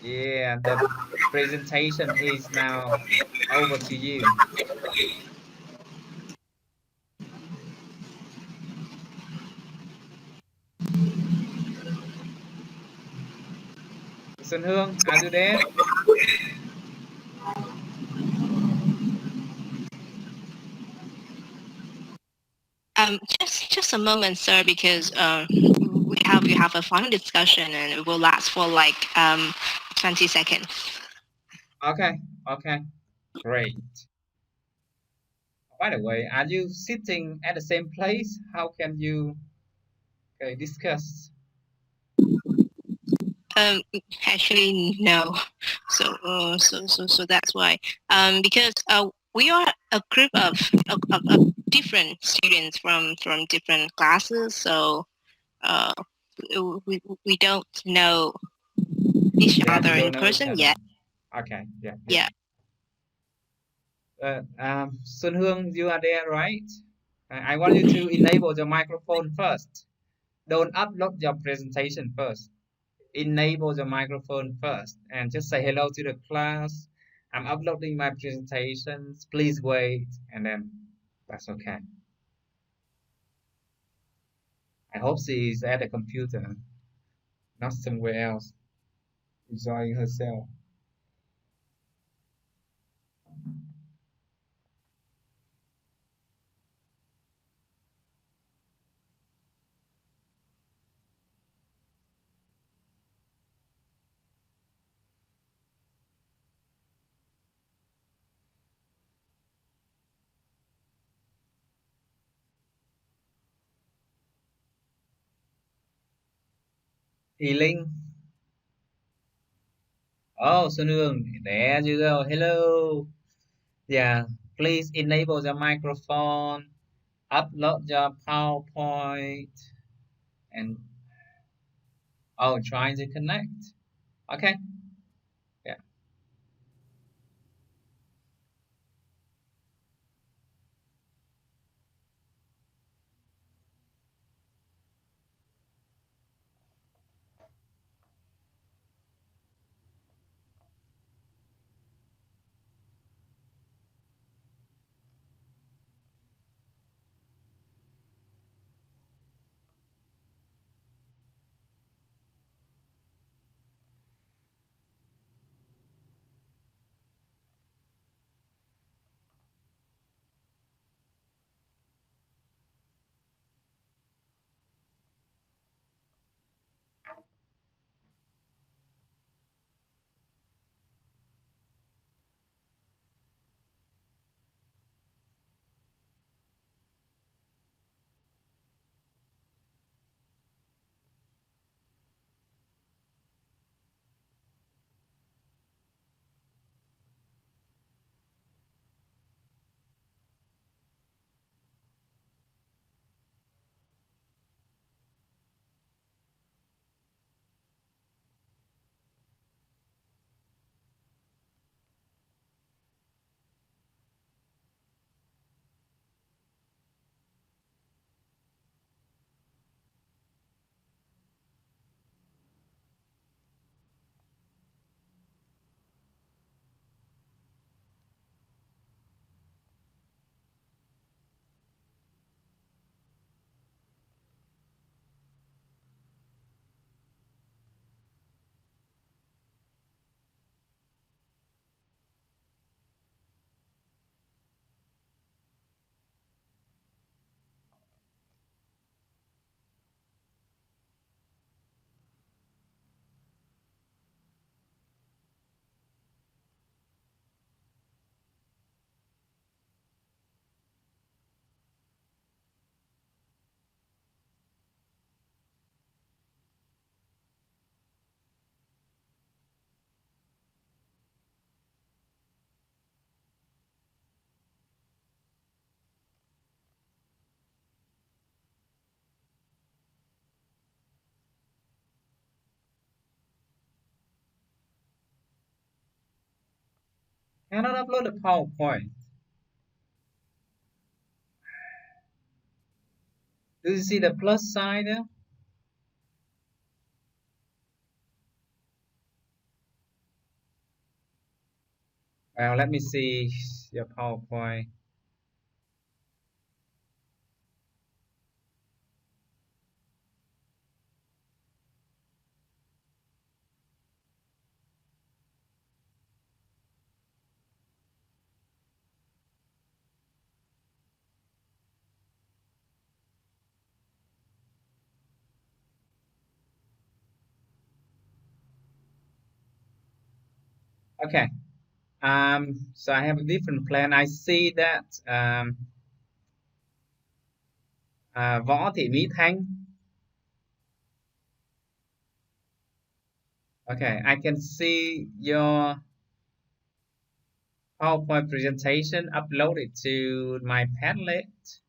Speaker 1: Yeah, the presentation is now over to you. Xuân Hương, are you there?
Speaker 16: Just a moment, sir, because we have a final discussion and it will last for like 20 seconds.
Speaker 1: Okay, great. By the way, are you sitting at the same place? How can you discuss?
Speaker 16: Actually, no. So that's why. Because we are a group of different students from different classes. So we don't know each other
Speaker 1: You
Speaker 16: in
Speaker 1: don't know each
Speaker 16: person
Speaker 1: other.
Speaker 16: yet.
Speaker 1: Okay, yeah.
Speaker 16: Yeah.
Speaker 1: Xuân Hương, you are there, right? I want you to enable your microphone first. Don't upload your presentation first. Enable your microphone first and just say hello to the class. I'm uploading my presentations. Please wait, and then that's okay. I hope she is at the computer, not somewhere else, enjoying herself. Healing. Oh, Sunung, there you go. Hello. Yeah, please enable the microphone, upload your PowerPoint, and trying to connect. Okay. Yeah. Cannot upload the PowerPoint. Do you see the plus sign there? Well, let me see your PowerPoint. Okay. So I have a different plan. I see that Võ Thị Mỹ Thanh. Okay, I can see your PowerPoint presentation uploaded to my Padlet,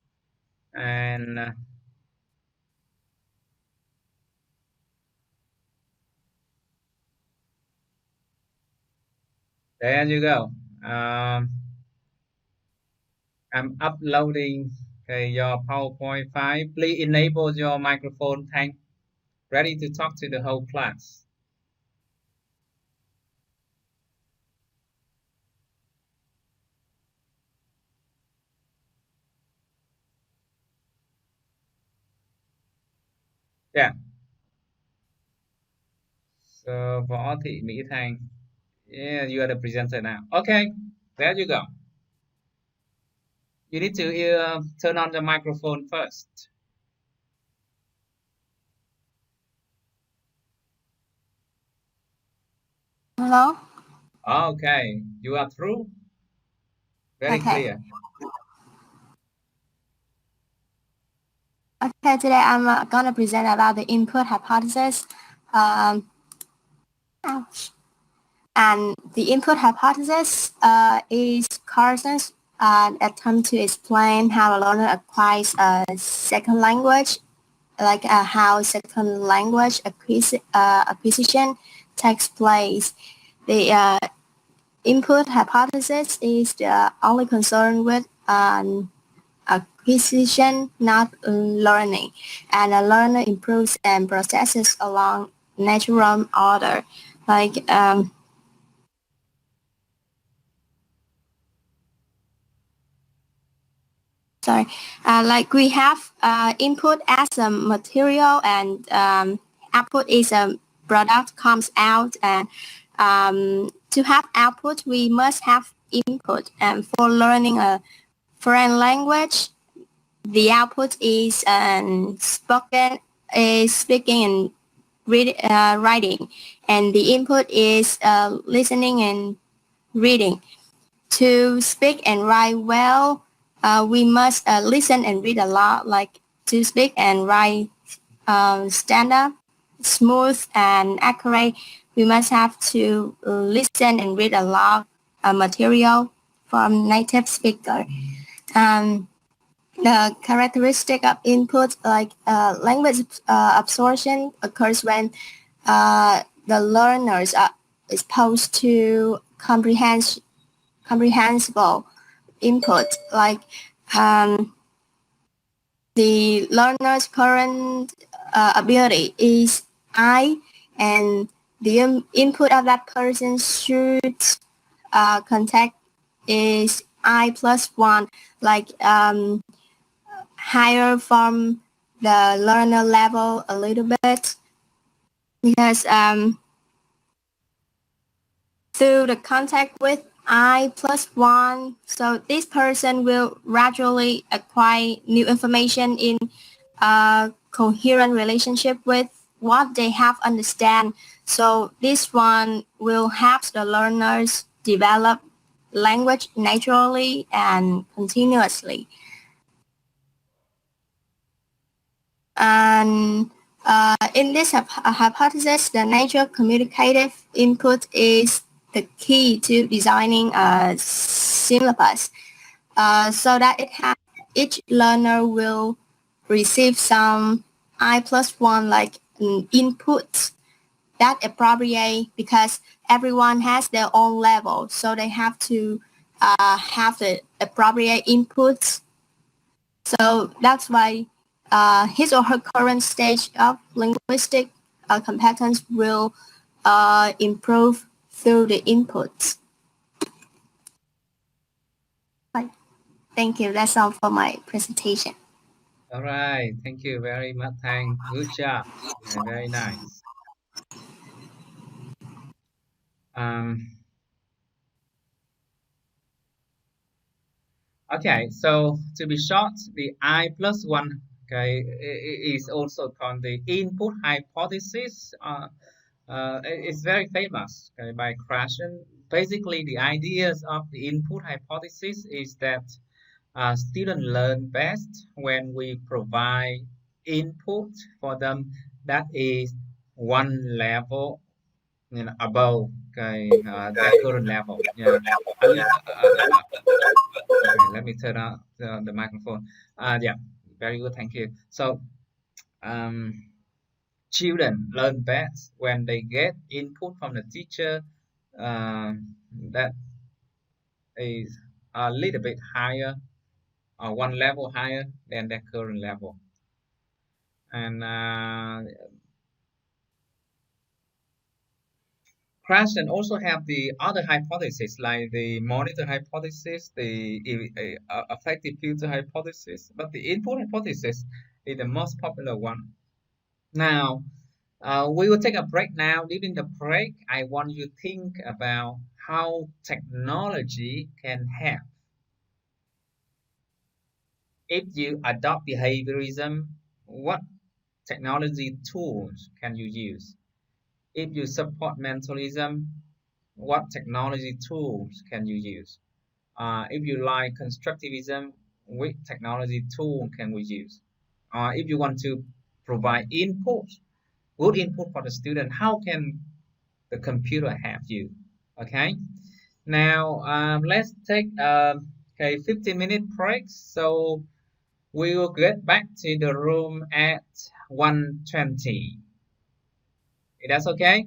Speaker 1: and there you go. I'm uploading your PowerPoint file. Please enable your microphone. Thanh. Ready to talk to the whole class. Yeah. So Võ Thị Mỹ Thanh. Yeah, you are the presenter now. Okay, there you go. You need to turn on the microphone first.
Speaker 15: Hello?
Speaker 1: Okay, you are through. Very
Speaker 15: Okay.
Speaker 1: clear.
Speaker 15: Okay, today I'm gonna present about the input hypothesis. Ouch. And the input hypothesis is Carson's attempt to explain how a learner acquires a second language, like how second language acquisition takes place. The input hypothesis is only concerned with acquisition, not learning, and a learner improves and processes along natural order, like like we have input as a material, and output is a product comes out, and to have output we must have input. And for learning a foreign language, the output is speaking and writing, and the input is listening and reading. To speak and write well, we must listen and read a lot. Like to speak and write standard, smooth and accurate, we must have to listen and read a lot of material from native speaker. The characteristic of input, like language absorption, occurs when the learners are exposed to comprehensible input, like the learner's current ability is I, and the input of that person should contact is I plus 1, like higher from the learner level a little bit, because through the contact with I plus 1, so this person will gradually acquire new information in a coherent relationship with what they have understand. So this one will help the learners develop language naturally and continuously. And in this hypothesis, the natural communicative input is the key to designing a syllabus, so that each learner will receive some I plus 1 like input that appropriate because everyone has their own level, so they have to have the appropriate inputs. So that's why his or her current stage of linguistic competence will improve through the inputs. Thank you. That's all for my presentation.
Speaker 1: All right. Thank you very much, Thanh. Good job. Very nice. Okay, so to be short, the I+1, okay, is also called the input hypothesis. It's very famous, okay, by Krashen. Basically, the ideas of the input hypothesis is that students learn best when we provide input for them that is one level, above, okay, their current level. Yeah. Okay, let me turn on the microphone. Yeah, very good, thank you. So, children learn best when they get input from the teacher that is a little bit higher or one level higher than their current level. And Krashen also have the other hypothesis like the monitor hypothesis, the affective filter hypothesis, but the input hypothesis is the most popular one. Now, we will take a break now. During the break, I want you to think about how technology can help. If you adopt behaviorism, what technology tools can you use? If you support mentalism, what technology tools can you use? If you like constructivism, which technology tool can we use? If you want to provide input, good input for the student, how can the computer help you? Okay. Now let's take a 15-minute break. So we will get back to the room at 1:20. That's okay?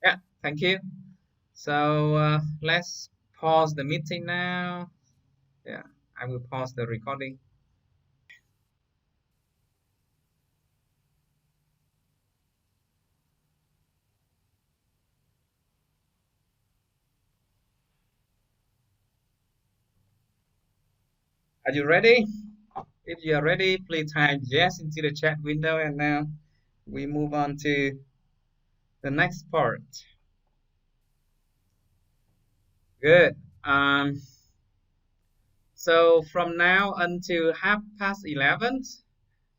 Speaker 1: Yeah, thank you. So let's pause the meeting now. Yeah, I will pause the recording. Are you ready? If you are ready, please type yes into the chat window, and now we move on to the next part. Good. So from now until 11:30,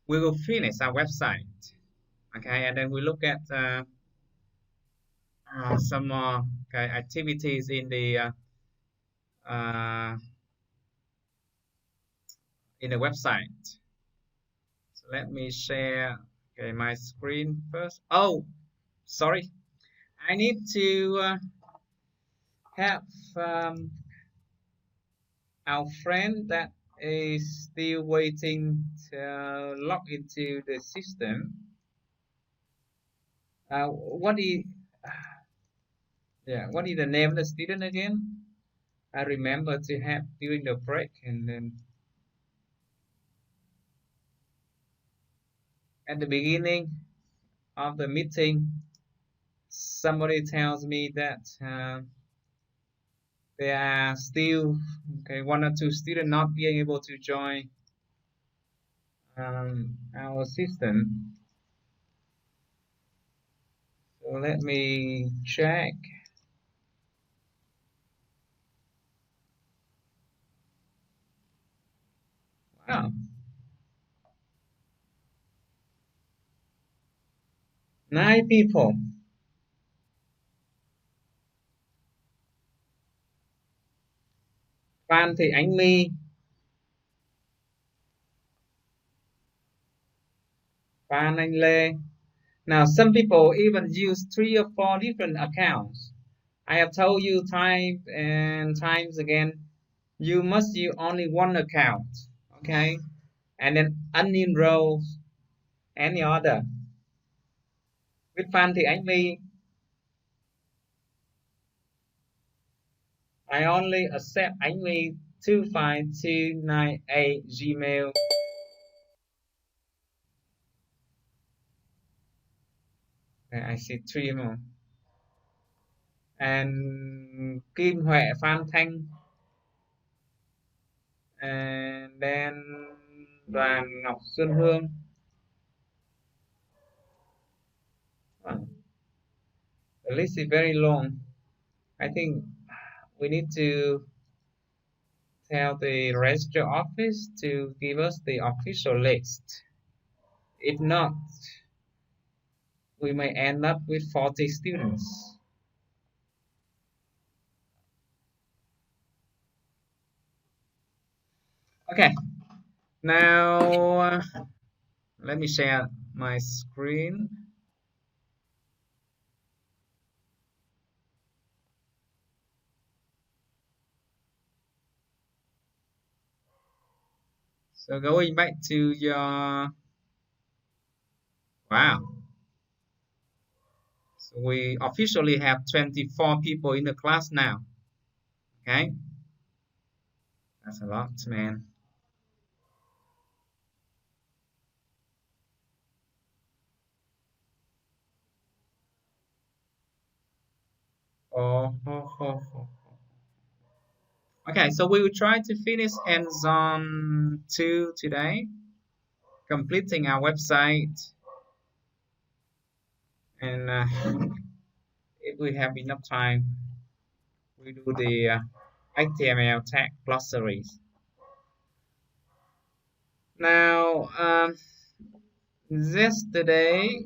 Speaker 1: we will finish our website. Okay, and then we look at some more activities in the website. So let me share my screen first. Oh, sorry, I need to have our friend that is still waiting to log into the system. What is the name of the student again? I remember to have during the break, and then at the beginning of the meeting, somebody tells me that there are still one or two students not being able to join our system. So let me check. Wow. 9 people. Phan Thị Ánh My, Phan Anh Lê. Now, some people even use 3 or 4 different accounts. I have told you time and times again, you must use only one account, okay? And then unenroll Any other? Viết văn thì anh My. I only accept anh My 25298 Gmail. Okay, I see 3 more. And Kim Huệ Phan Thanh. And then Đoàn Ngọc Xuân Hương. The list is very long. I think we need to tell the register office to give us the official list. If not, we may end up with 40 students. Okay, now let me share my screen. So going back to your, wow. So we officially have 24 people in the class now. Okay, that's a lot, man. Okay, so we will try to finish hands-on 2 today, completing our website. And if we have enough time, we do the HTML tag glossaries. Now, yesterday,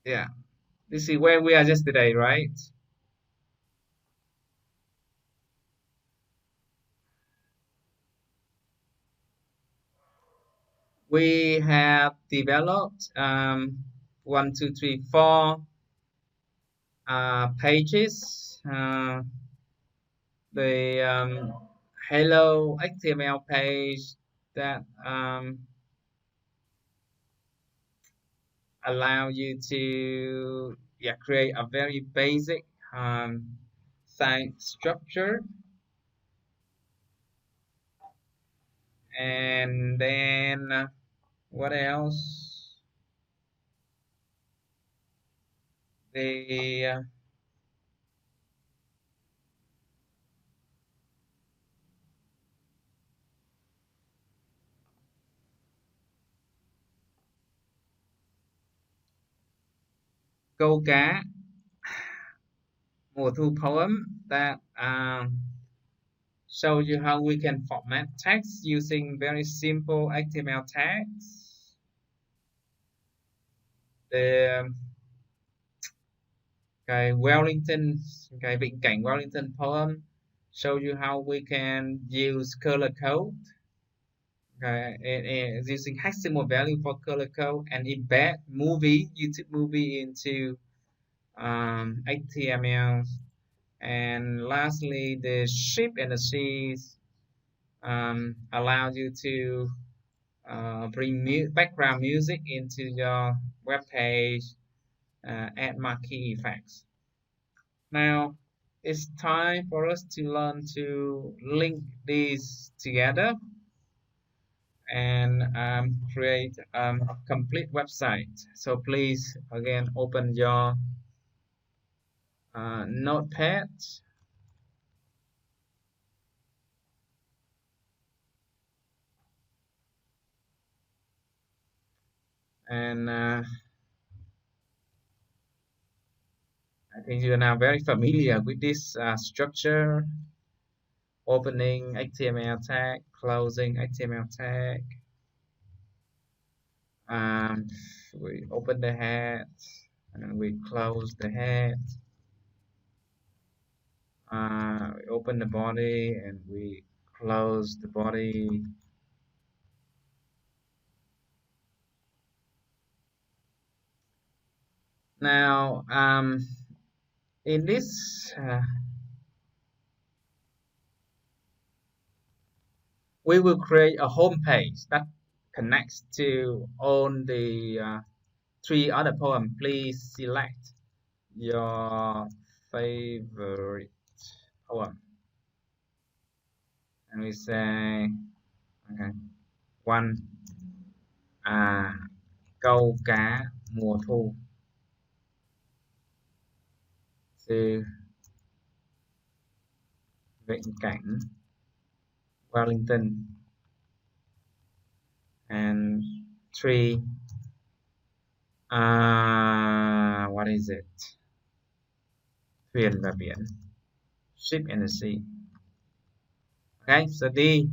Speaker 1: yeah, this is where we are yesterday, right? We have developed 1, 2, 3, 4 pages. The hello HTML page that allow you to create a very basic site structure, and then what else? The câu cá, mùa thu poem that shows you how we can format text using very simple HTML tags. The cái viễn cảnh Wellington poem show you how we can use color code. Okay, and using hexadecimal value for color code and embed YouTube movie into HTML. And lastly, the ship and the seas allow you to bring background music into your web page, add marquee effects. Now it's time for us to learn to link these together and create a complete website. So please again open your notepad and I think you are now very familiar with this structure: opening HTML tag, closing HTML tag. We open the head and we close the head. We open the body and we close the body. Now, in this we will create a home page that connects to all the 3 other poems. Please select your favorite poem. And we say, okay, one, câu cá mùa thu. 2, viễn cảnh Wellington. And 3, what is it? Thuyền và biển. Ship in the sea. Okay, so these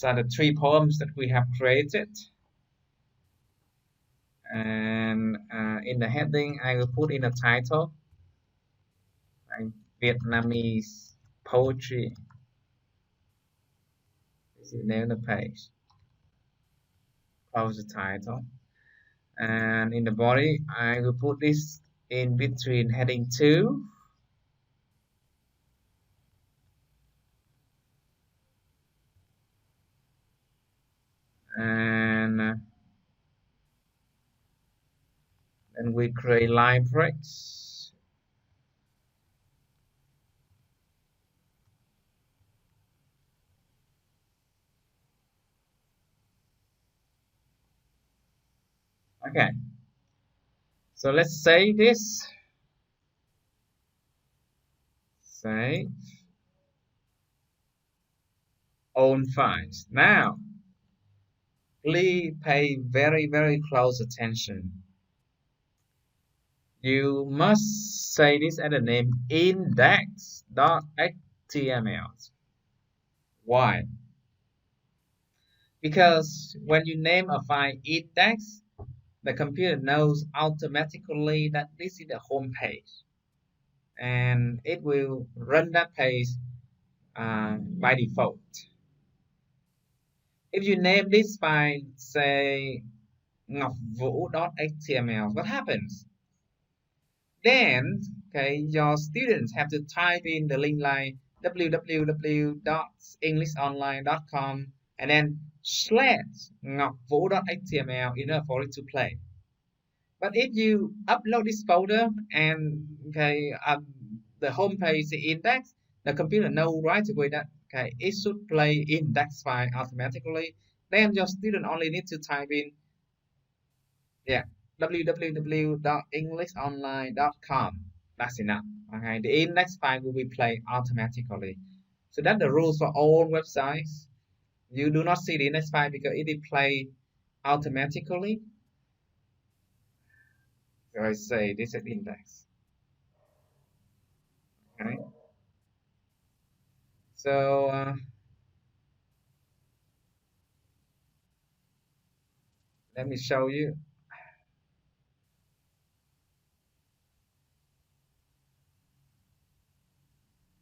Speaker 1: are the 3 poems that we have created. And in the heading, I will put in a title, like Vietnamese poetry. This is the name of the page. Close the title. And in the body, I will put this in between heading 2. And then we create line breaks. Okay, so let's save this. Save. Own files. Now, please pay very, very close attention. You must say this as the name index.html. Why? Because when you name a file index, the computer knows automatically that this is the home page, and it will run that page by default. If you name this file, say ngocvu.html, what happens? Then, okay, your students have to type in the link like www.englishonline.com and then /ngocvu.html in order for it to play. But if you upload this folder and okay, the home page, the index, the computer knows right away that okay, it should play index file automatically. Then your student only need to type in www.englishonline.com. That's enough. Okay, the index file will be played automatically. So that's the rules for all websites. You do not see the index file because it is played automatically. So I say this is index. Okay. So let me show you.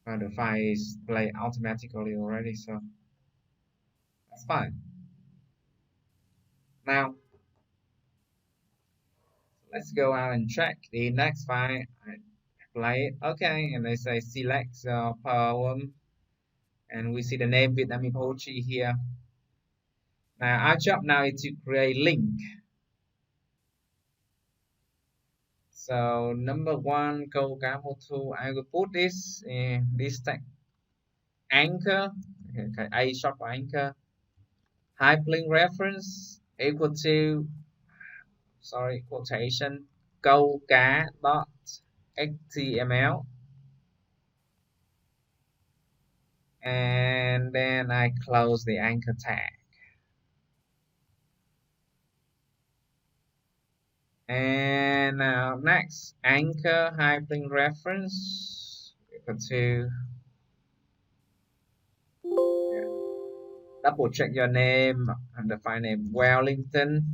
Speaker 1: The file is played automatically already, so that's fine. Now let's go out and check the index file. I play it, okay, and they say select poem, and we see the name Vietnamese poetry here. Now our job now is to create link. So number 1, câu cá mùa thu, I will put this in this tag anchor, okay, a short for anchor, hyperlink reference equal to quotation câu cá dot html, and then I close the anchor tag. And now next, anchor hyperlink reference equal to double check your name and the file name Wellington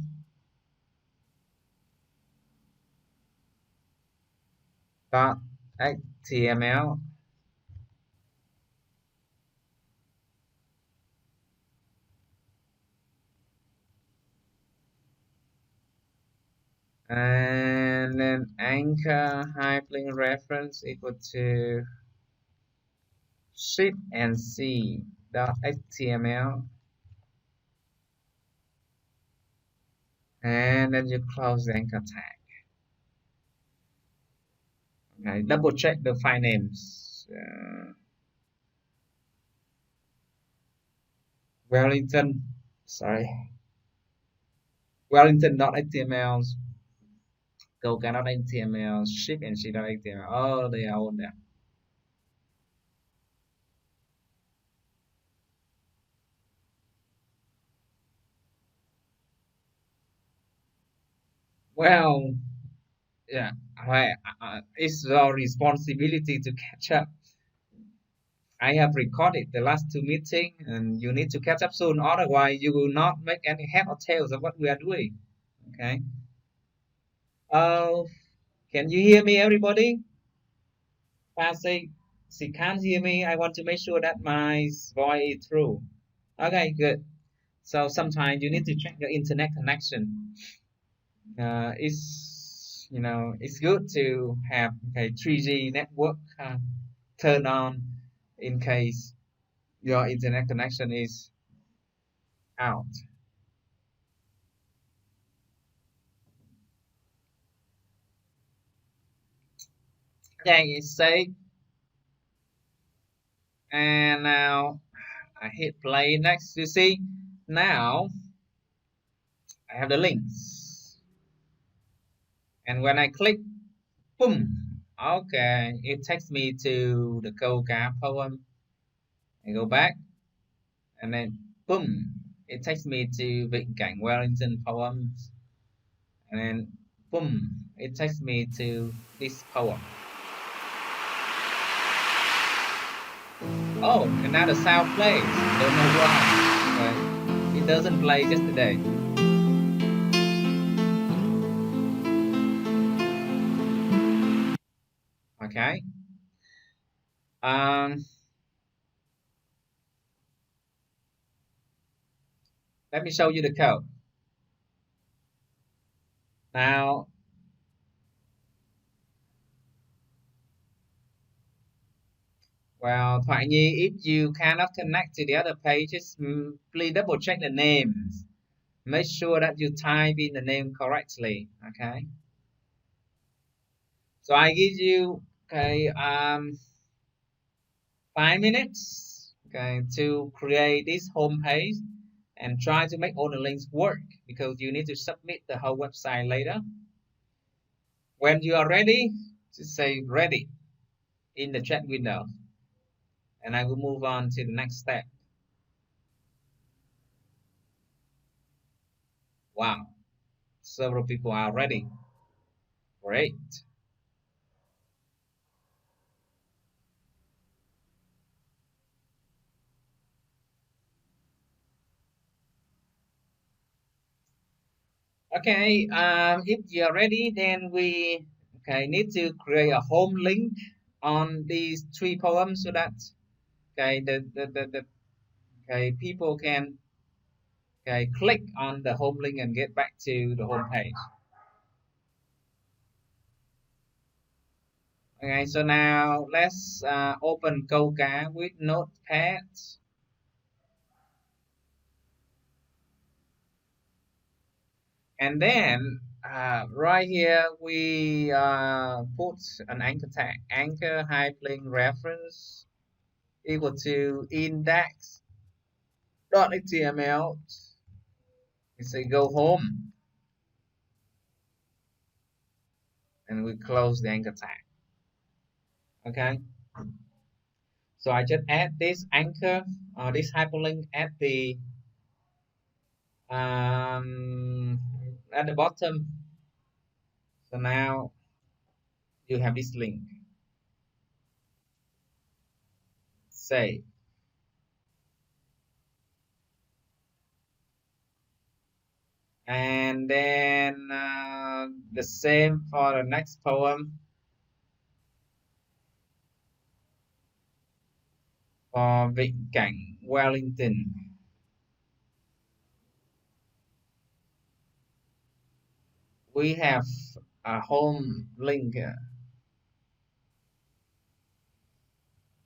Speaker 1: .html, and then anchor hyperlink reference equal to ship and see.html, and then you close the anchor tag. Okay, double check the file names. Wellington, sorry, Wellington.html, Goga.html, ship and she.html. Oh, they are all there. Well, yeah, it's our responsibility to catch up. I have recorded the last two meetings, and you need to catch up soon. Otherwise, you will not make any head or tails of what we are doing. Okay. Oh, can you hear me, everybody? Say she can't hear me. I want to make sure that my voice is through. Okay, good. So sometimes you need to check your internet connection. It's good to have a 3G network turned on in case your internet connection is out. Okay, it's safe. And now I hit play next. You see, now I have the links. And when I click, boom, okay, it takes me to the Koga poem. I go back, and then boom, it takes me to Vịnh Cảnh Wellington poems. And then boom, it takes me to this poem. Oh, and now the sound plays. Don't know why, but it doesn't play yesterday. Okay. Let me show you the code. Now, well, Thoại Nhi, if you cannot connect to the other pages, please double check the names. Make sure that you type in the name correctly. Okay. So I give you 5 minutes, to create this home page and try to make all the links work, because you need to submit the whole website later. When you are ready, just say ready in the chat window, and I will move on to the next step. Wow, several people are ready. Great. Okay, if you're ready, then we need to create a home link on these 3 poems so that people can click on the home link and get back to the home page. Okay, so now let's open Koga with Notepad. And then right here we put an anchor tag, anchor hyperlink reference equal to index.html. We say go home, and we close the anchor tag. Okay. So I just add this anchor, this hyperlink at the bottom. So now you have this link. Save. And then the same for the next poem. For Vịnh Cảnh Wellington. We have a home link.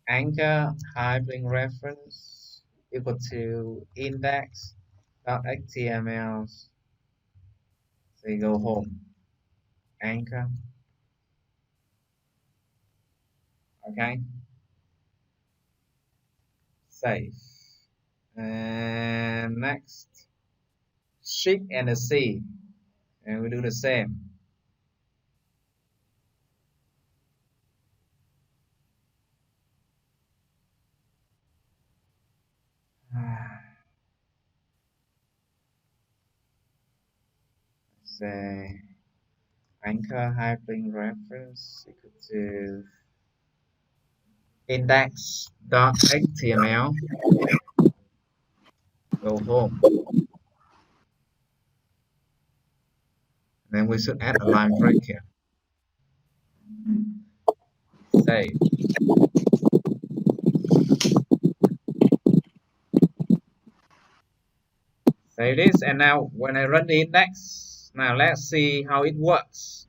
Speaker 1: Anchor hyperlink reference equal to index.html. Say go home. Anchor. Okay. Save. And next, ship and the sea. And we do the same. Say anchor hyperlink reference equal to index.html. Go home. Then we should add a line break here. Save. Save this, and now when I run the index, now let's see how it works.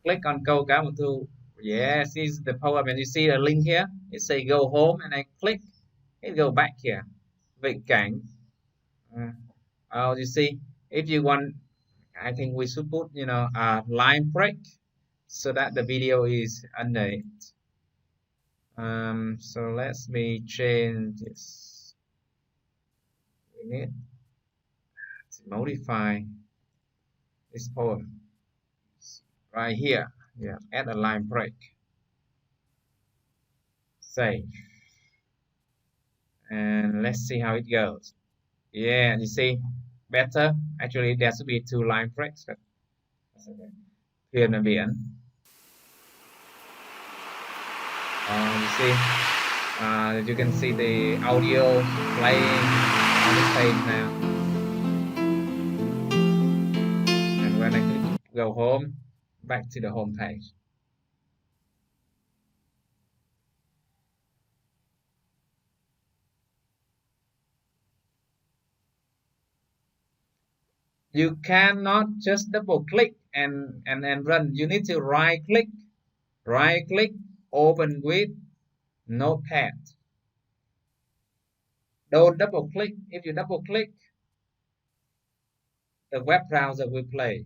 Speaker 1: Click on câu cá một thu. Yes, this is the poem, and you see the link here. It say go home, and I click, it go back here. Vịnh cảnh. Oh, you see, if you want, I think we should put, a line break so that the video is under it. So let me change this. We need to modify this poem right here. Yeah, add a line break. Save. And let's see how it goes. Yeah, you see, better. Actually, there should be 2 line breaks, but that's okay. Here in the end. You see, you can see the audio playing on the page now. And when I click go home, back to the home page. You cannot just double click and run. You need to right click, open with Notepad. Don't double click. If you double click, the web browser will play.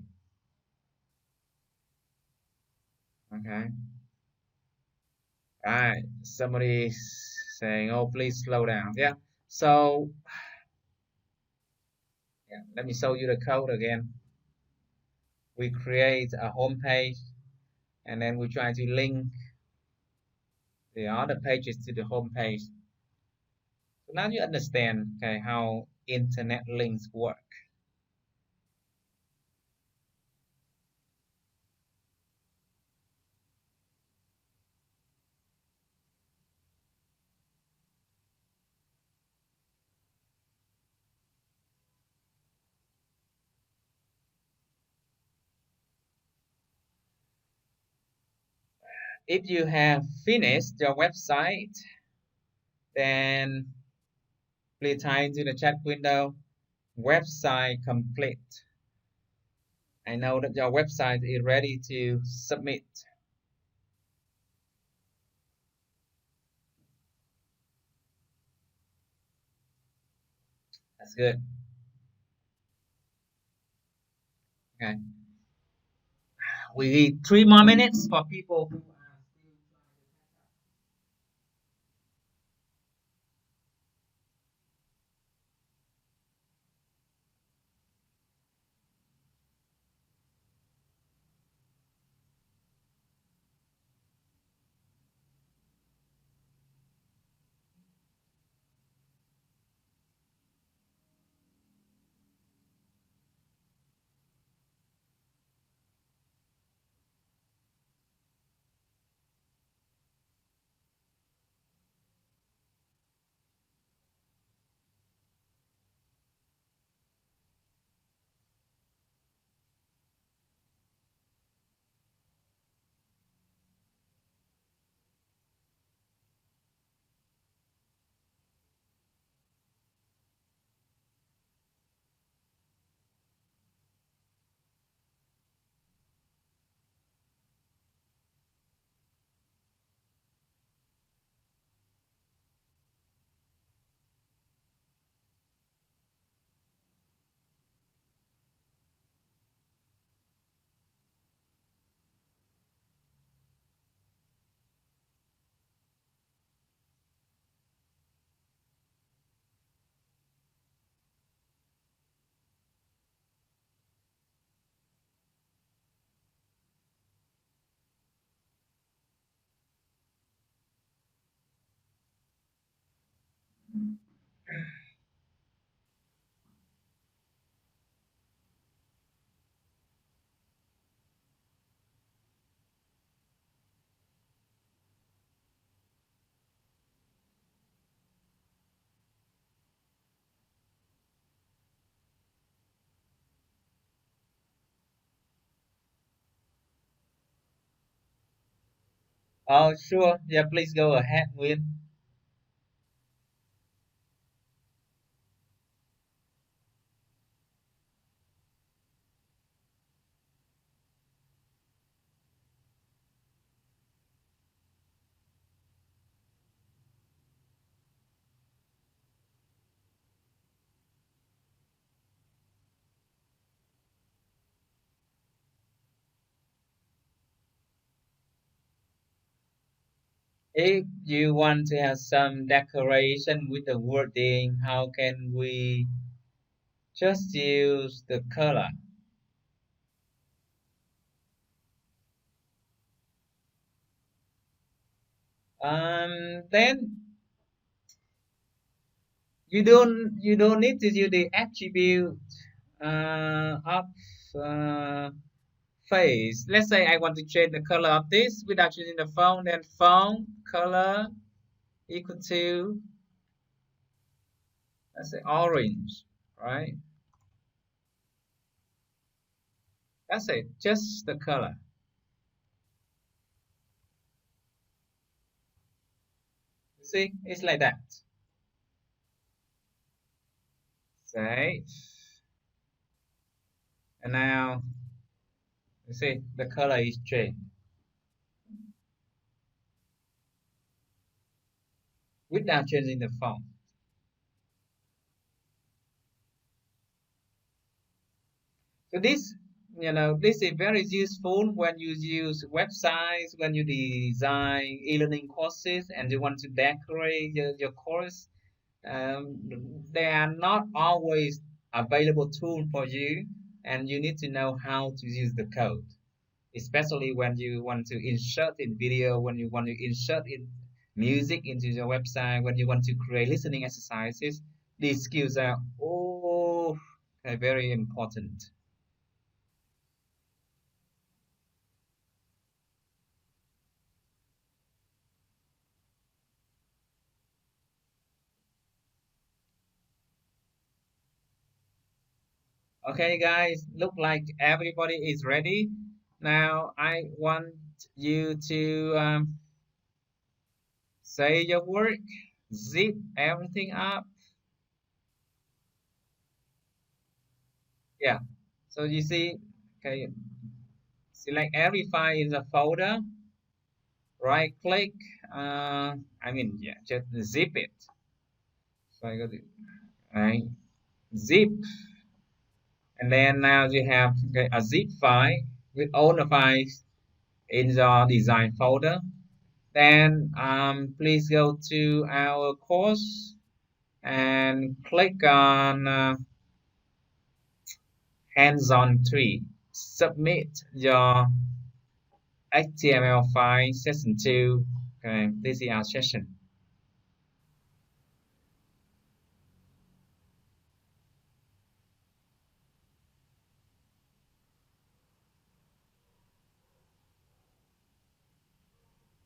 Speaker 1: Okay. Alright, somebody saying, oh, please slow down. Yeah. So, yeah, let me show you the code again. We create a home page, and then we try to link the other pages to the home page. So now you understand, okay, how internet links work. If you have finished your website, then please type into the chat window, website complete. I know that your website is ready to submit. That's good. Okay. We need 3 more minutes for people who Oh, sure. Yeah, please go ahead with. If you want to have some decoration with the wording, how can we just use the color? Then you don't need to use the attribute of uh, face. Let's say I want to change the color of this without using the font. Then font color equal to, let's say, orange, right? That's it, just the color. You see, it's like that. Save. And now you see the color is changed without changing the font. So this is very useful when you use websites, when you design e-learning courses and you want to decorate your course. They are not always available tool for you, and you need to know how to use the code, especially when you want to insert in video, when you want to insert in music into your website, when you want to create listening exercises. These skills are all very important. Okay, guys, look like everybody is ready. Now I want you to say your work, zip everything up. Yeah. So you see, okay, select every file in the folder, right click, yeah, just zip it. So I go to, right, zip, and then now you have, okay, a zip file with all the files in the design folder. Then please go to our course and click on hands-on 3. Submit your HTML file session 2. Okay, this is our session.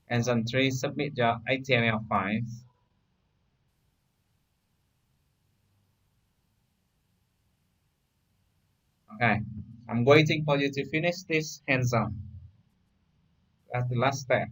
Speaker 1: Hands-on 3, submit your HTML files. Okay, I'm waiting for you to finish this hands-on. That's the last step.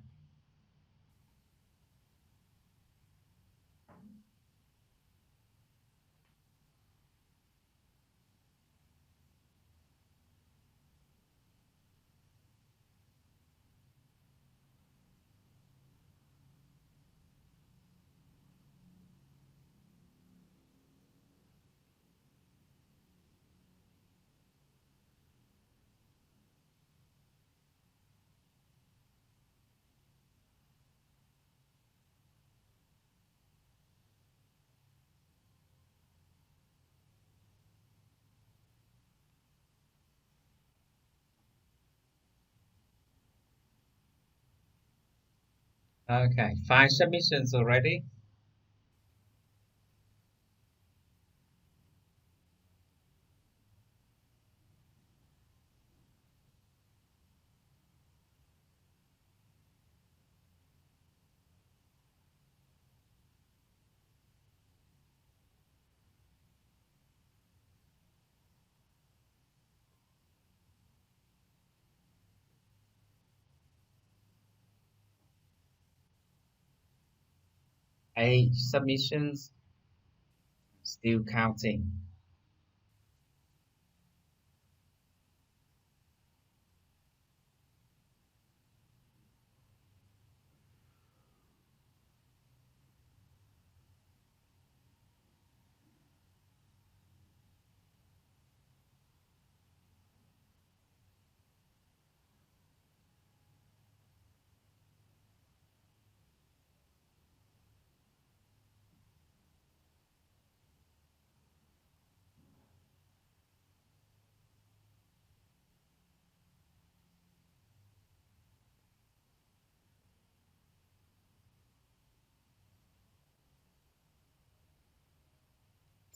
Speaker 1: Okay, 5 submissions already. 8 submissions, still counting.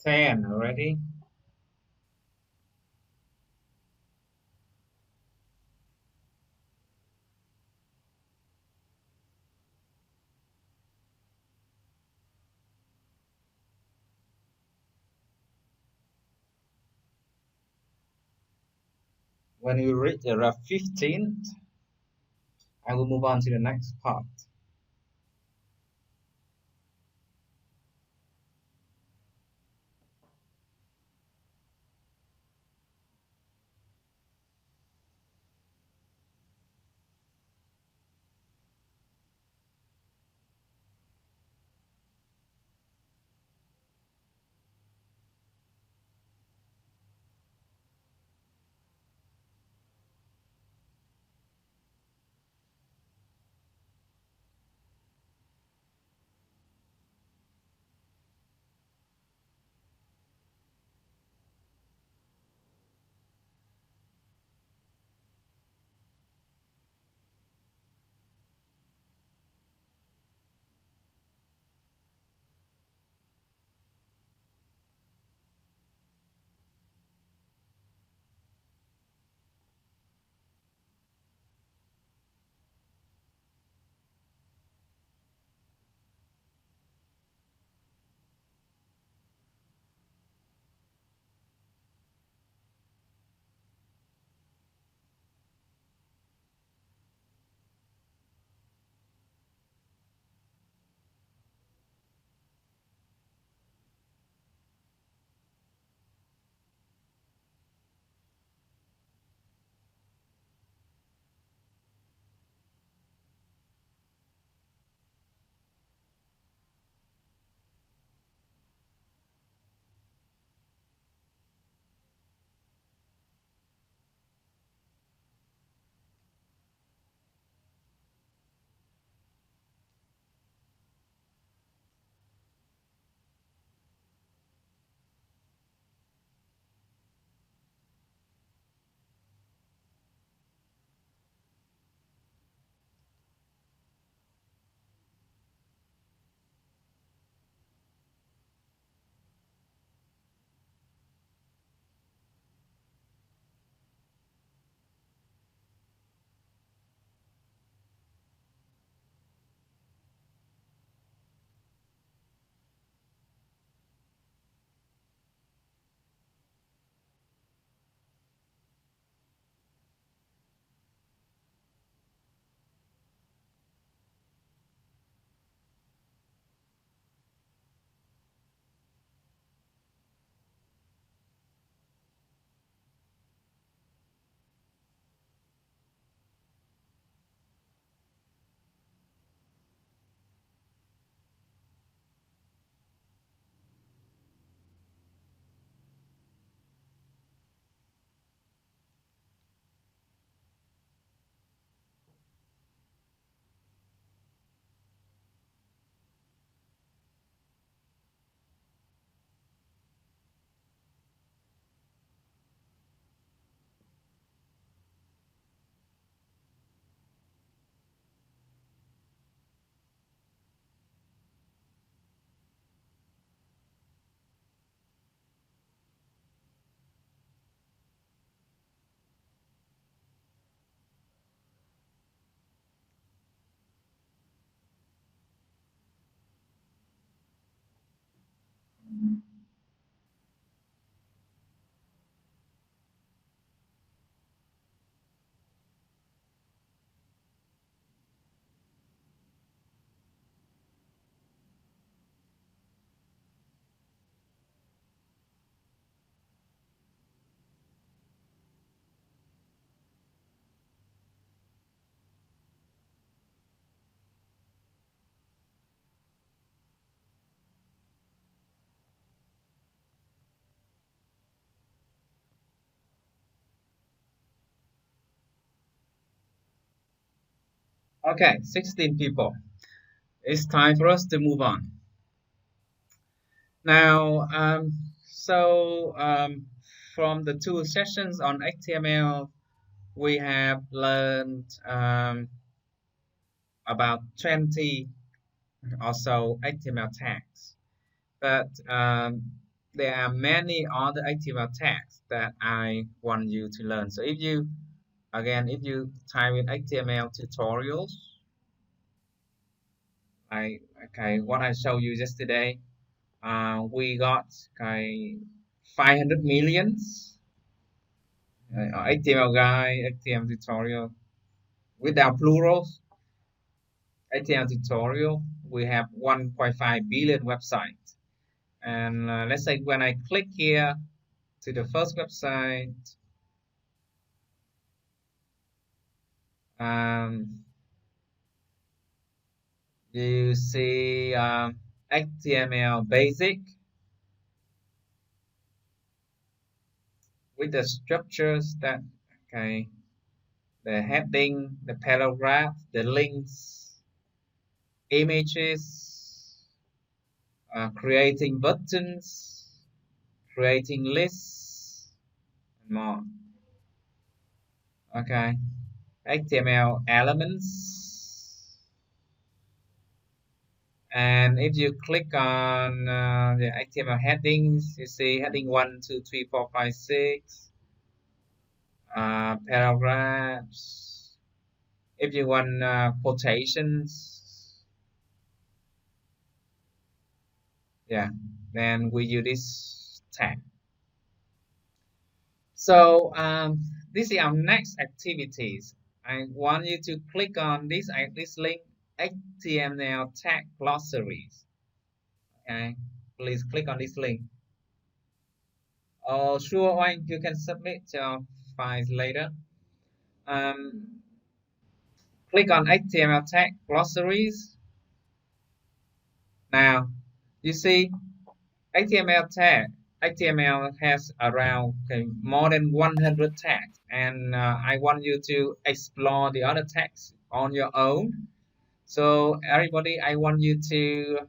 Speaker 1: Ten already. When you reach around 15, I will move on to the next part. Okay, 16 people. It's time for us to move on. Now, from the 2 sessions on HTML, we have learned about 20 or so HTML tags. But there are many other HTML tags that I want you to learn. So if you type in HTML tutorials, what I showed you yesterday, we got 500 millions HTML guide, HTML tutorial without plurals. HTML tutorial, we have 1.5 billion websites. And let's say when I click here to the first website, you see HTML basic with the structures that the heading, the paragraph, the links, images, creating buttons, creating lists, and more. Okay, HTML elements. And if you click on the HTML headings, you see heading 1, 2, 3, 4, 5, 6, paragraphs. If you want quotations, yeah, then we use this tag. So this is our next activities. I want you to click on this link, HTML tag glossaries. Okay, please click on this link. Oh, sure, Owen, you can submit your files later. Click on HTML tag glossaries. Now, you see HTML tag. HTML has around more than 100 tags, and I want you to explore the other tags on your own. So everybody, I want you to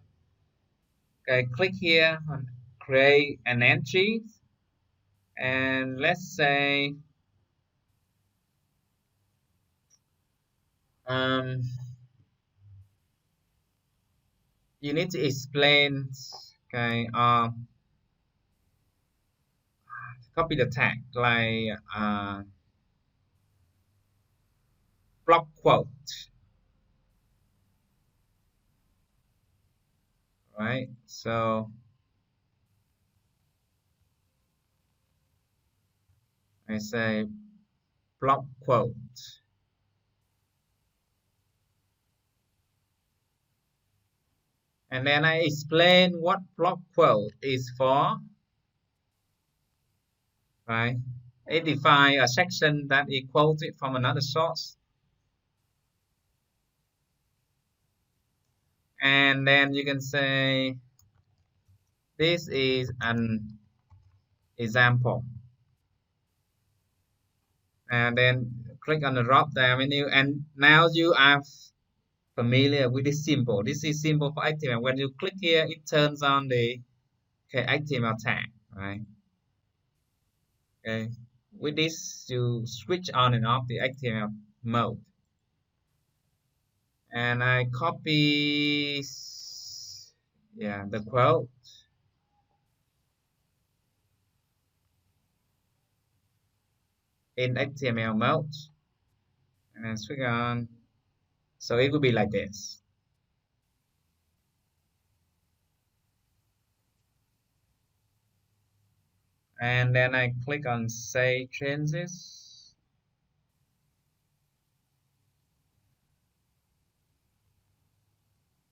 Speaker 1: click here on create an entry, and let's say you need to explain. Okay, copy the tag like block quote, right? So I say block quote, and then I explain what block quote is for, right? It defines a section that is quoted from another source, and then you can say this is an example, and then click on the drop down menu, and now you are familiar with this symbol. This is symbol for HTML. When you click here, it turns on the HTML tag, right? Okay. With this, you switch on and off the HTML mode. And I copy, the quote. In HTML mode. And then switch on. So it will be like this. And then I click on Save Changes.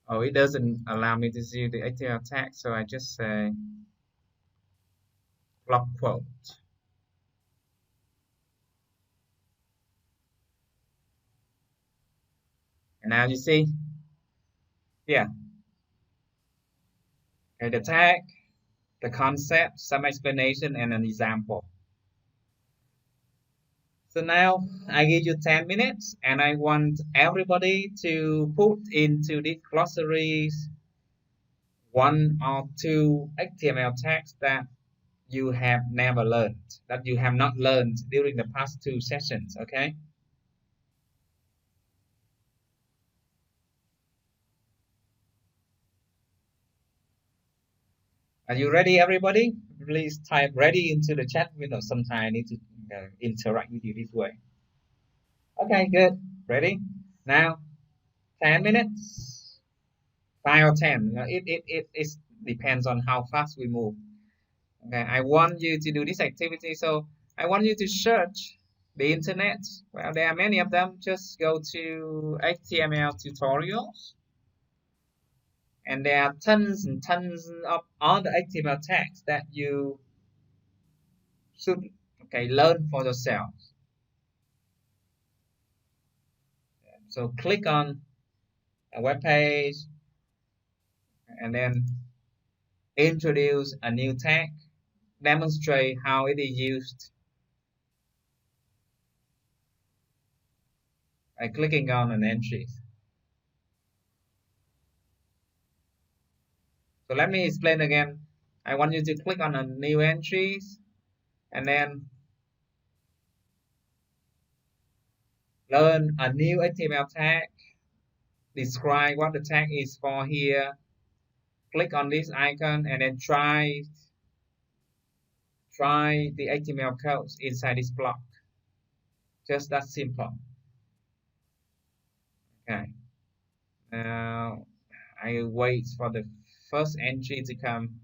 Speaker 1: Oh, it doesn't allow me to see the HTML tag, so I just say block quote. And now you see, yeah, the tag, the concept, some explanation, and an example. So now I give you 10 minutes and I want everybody to put into the glossaries one or two HTML tags that you have never learned, that you have not learned during the past two sessions, okay? Are you ready, everybody? Please type ready into the chat window. Sometimes I need to interact with you this way. Okay, good. Ready? Now, 10 minutes. 5 or 10. It depends on how fast we move. Okay, I want you to do this activity. So I want you to search the internet. Well, there are many of them. Just go to HTML tutorials. And there are tons and tons of other HTML tags that you should learn for yourself. So click on a web page and then introduce a new tag, demonstrate how it is used by clicking on an entry. So let me explain again. I want you to click on a new entries and then learn a new HTML tag, describe what the tag is for here, click on this icon and then try the HTML codes inside this block. Just that simple. Okay. Now I wait for the first entry to come.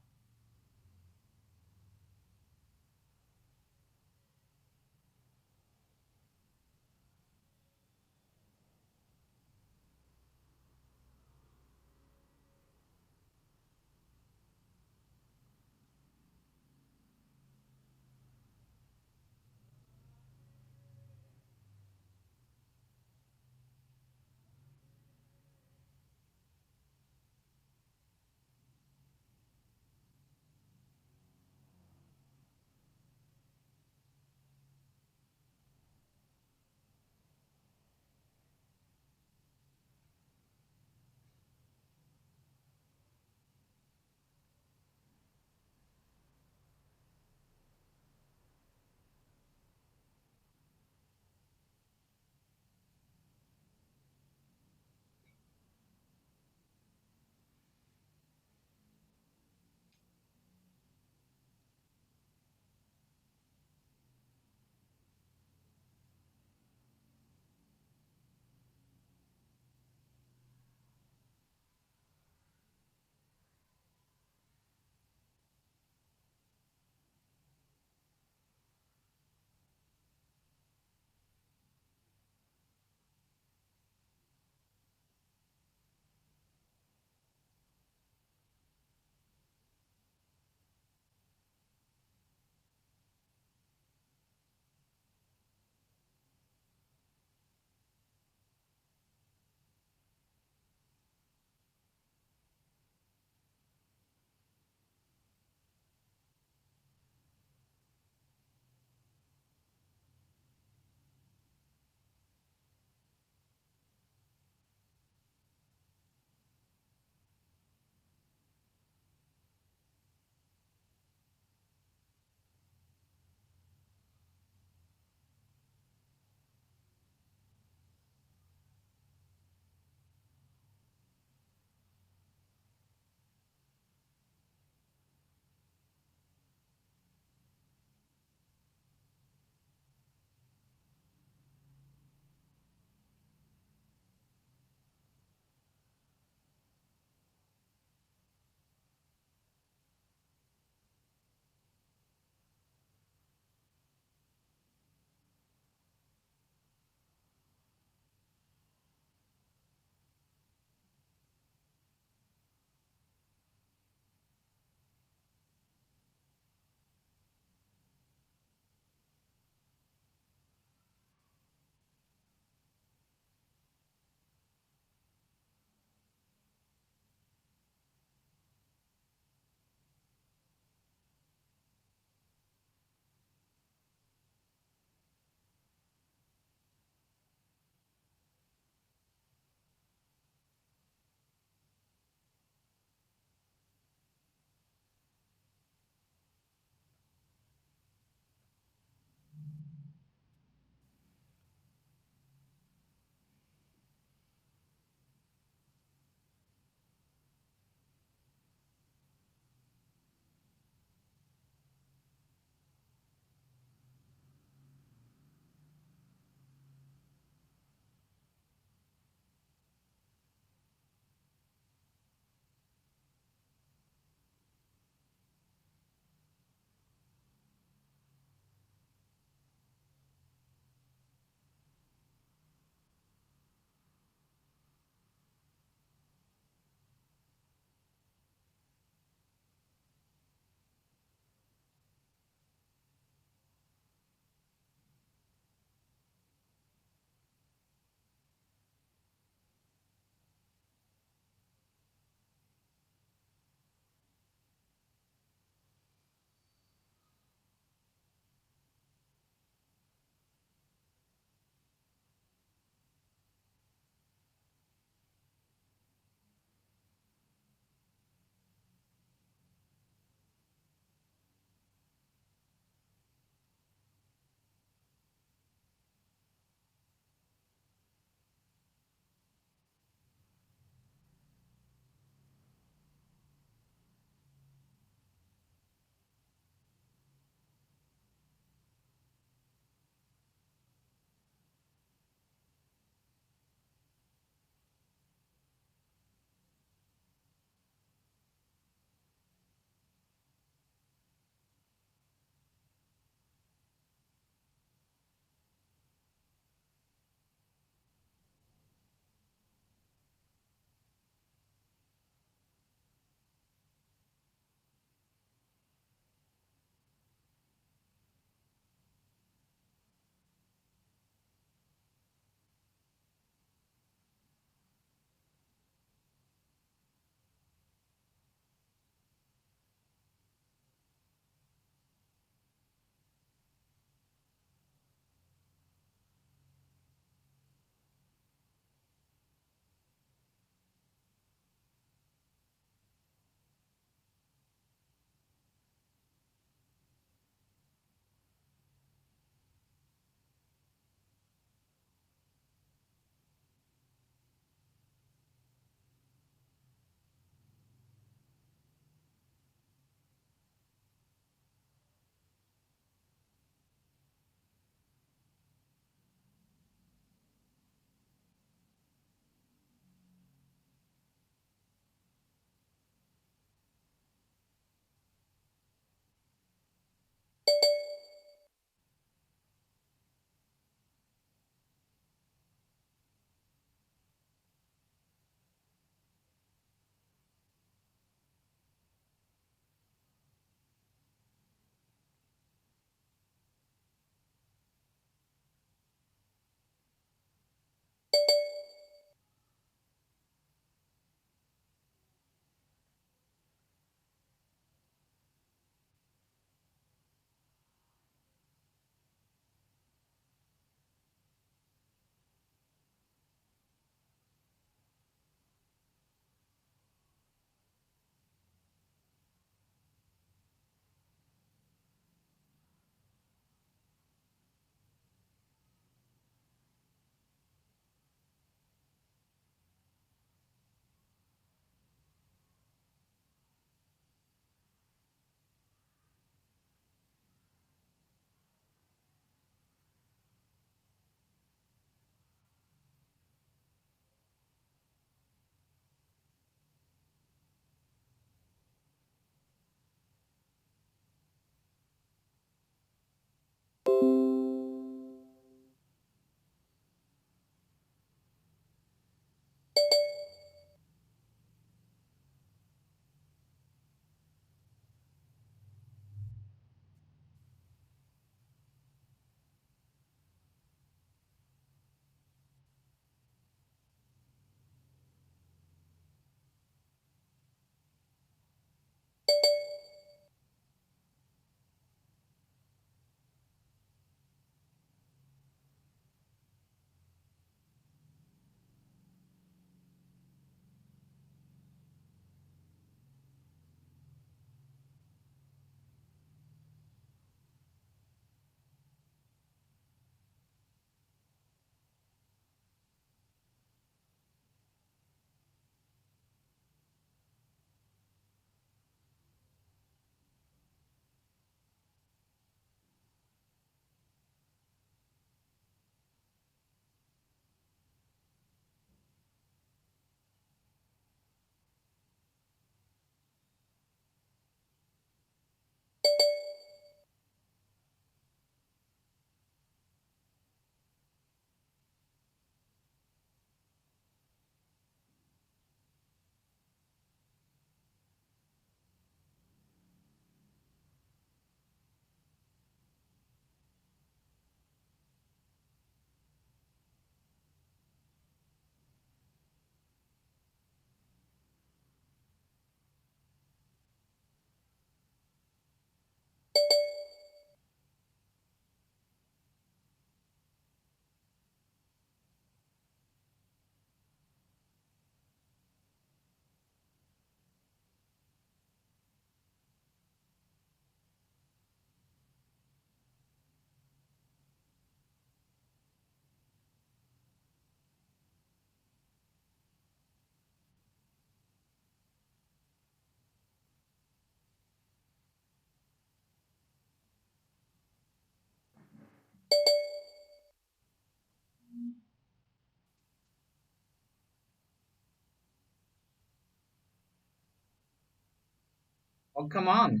Speaker 1: Oh, come on.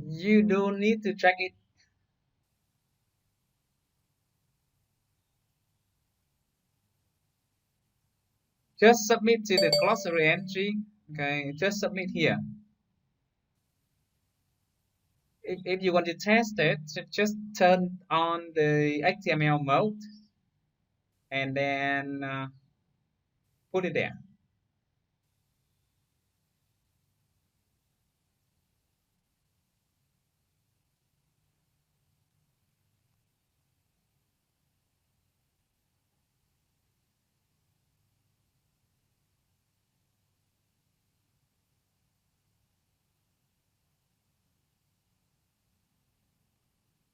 Speaker 1: You don't need to check it. Just submit to the glossary entry. Okay, just submit here. If you want to test it, just turn on the HTML mode and then put it there.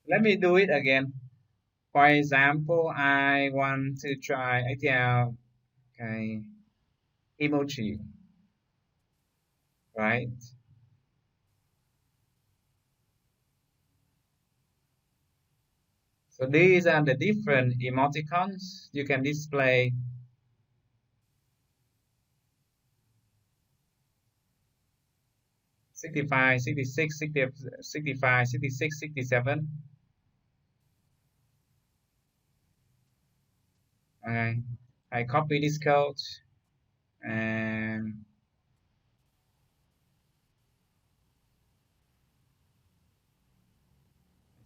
Speaker 1: Let me do it again. For example, I want to try HTML, okay, emoji, right? So these are the different emoticons you can display. 65, 66, 60, 65, 66, 67. Okay, I copy this code and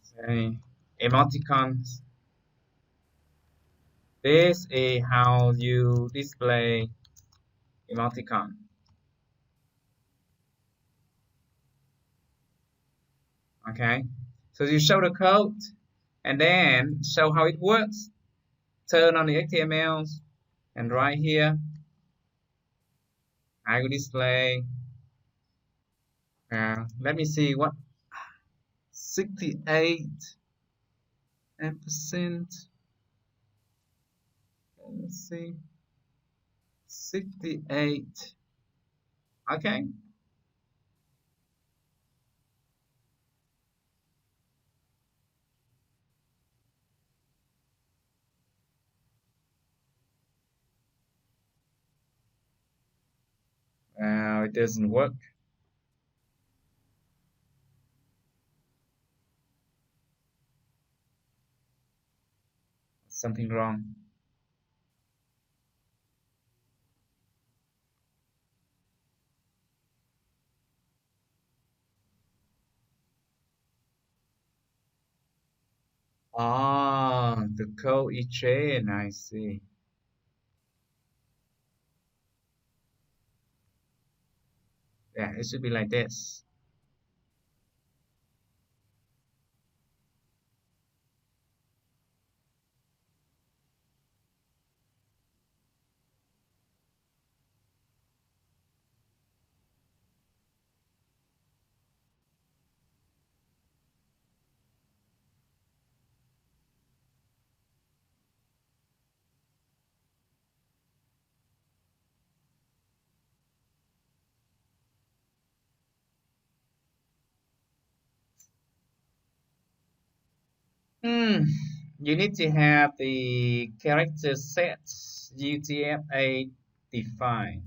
Speaker 1: say emoticons. This is how you display emoticon. Okay, so you show the code and then show how it works. Turn on the HTML and right here I will display. Let me see what 68%. Let's see 68. Okay. It doesn't work. Something wrong. Ah, the code is changed. I see. Yeah, it should be like this. Hmm. You need to have the character set UTF-8 defined.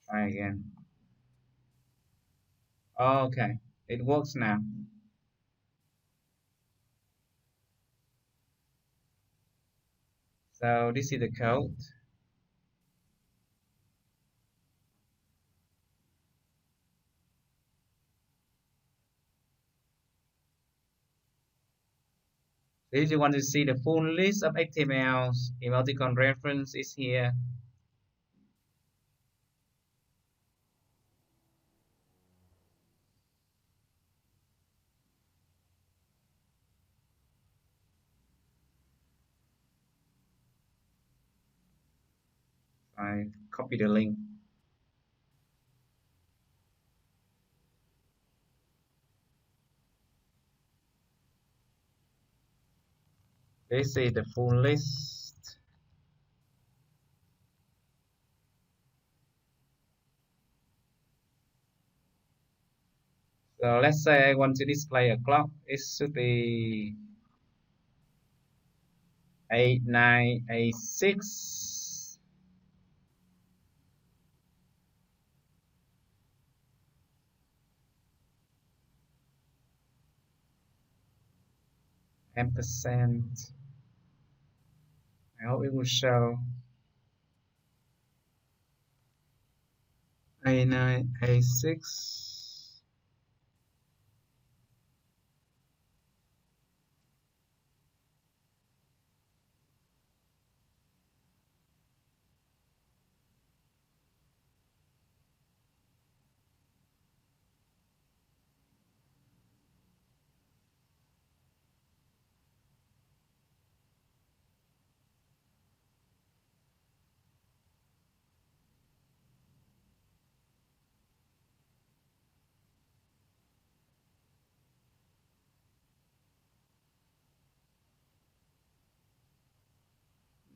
Speaker 1: Try again. Okay, it works now. So this is the code. If you want to see the full list of HTMLs, emoticon reference is here. I copy the link. This is the full list. So let's say I want to display a clock. It should be 8986. Ampersand. I hope it will show 8986.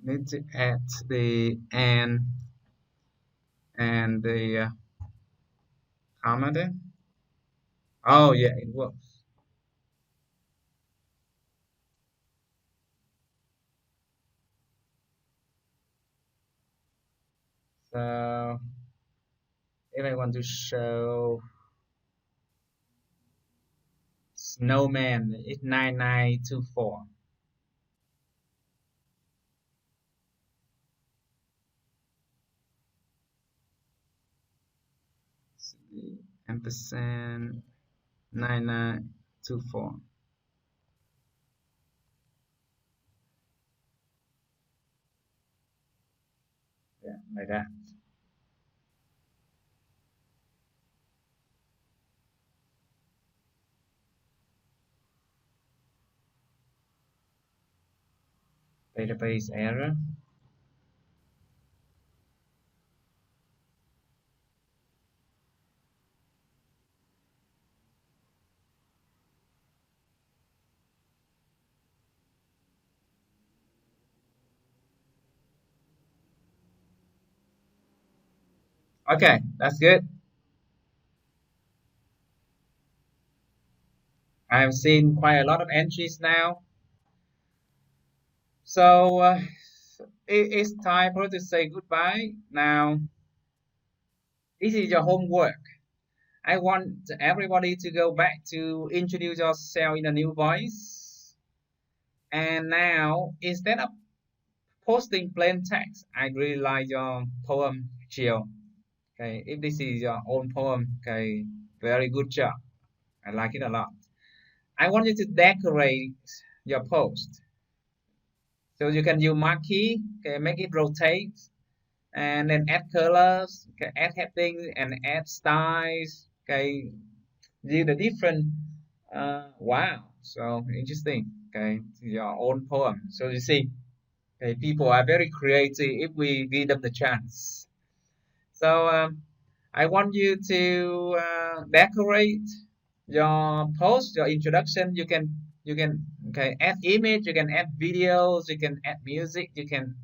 Speaker 1: Need to add the and the comma there. Oh yeah, it works. So if I want to show snowman, it's 9924. Ampersand 9924. Yeah, like that. Database error. Okay, that's good. I've seen quite a lot of entries now. So it's time for us to say goodbye. Now, this is your homework. I want everybody to go back to introduce yourself in a new voice. And now, instead of posting plain text, I really like your poem, Chill. Okay, if this is your own poem, okay, very good job. I like it a lot. I want you to decorate your post. So you can use marquee, okay, make it rotate, and then add colors, okay, add headings, and add styles, okay, do the different. Wow, so interesting. Okay, your own poem. So you see, okay, people are very creative if we give them the chance. So I want you to decorate your post, your introduction. You can okay, add image, you can add videos, you can add music, you can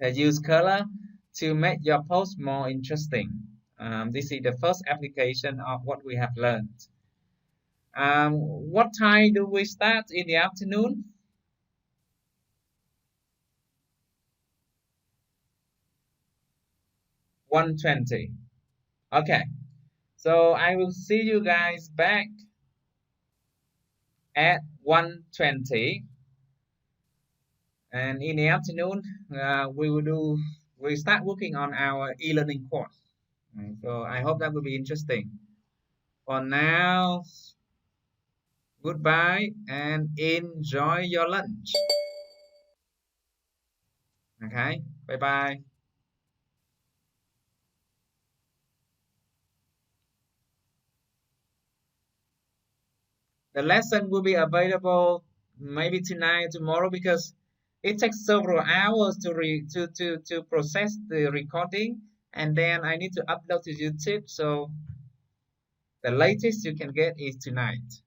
Speaker 1: use color to make your post more interesting. This is the first application of what we have learned. What time do we start in the afternoon? 1:20. Okay, so I will see you guys back at 1:20, and in the afternoon we start working on our e-learning course. So I hope that will be interesting. For now, goodbye and enjoy your lunch. Okay, bye bye. The lesson will be available maybe tonight, tomorrow, because it takes several hours to process the recording, and then I need to upload to YouTube. So the latest you can get is tonight.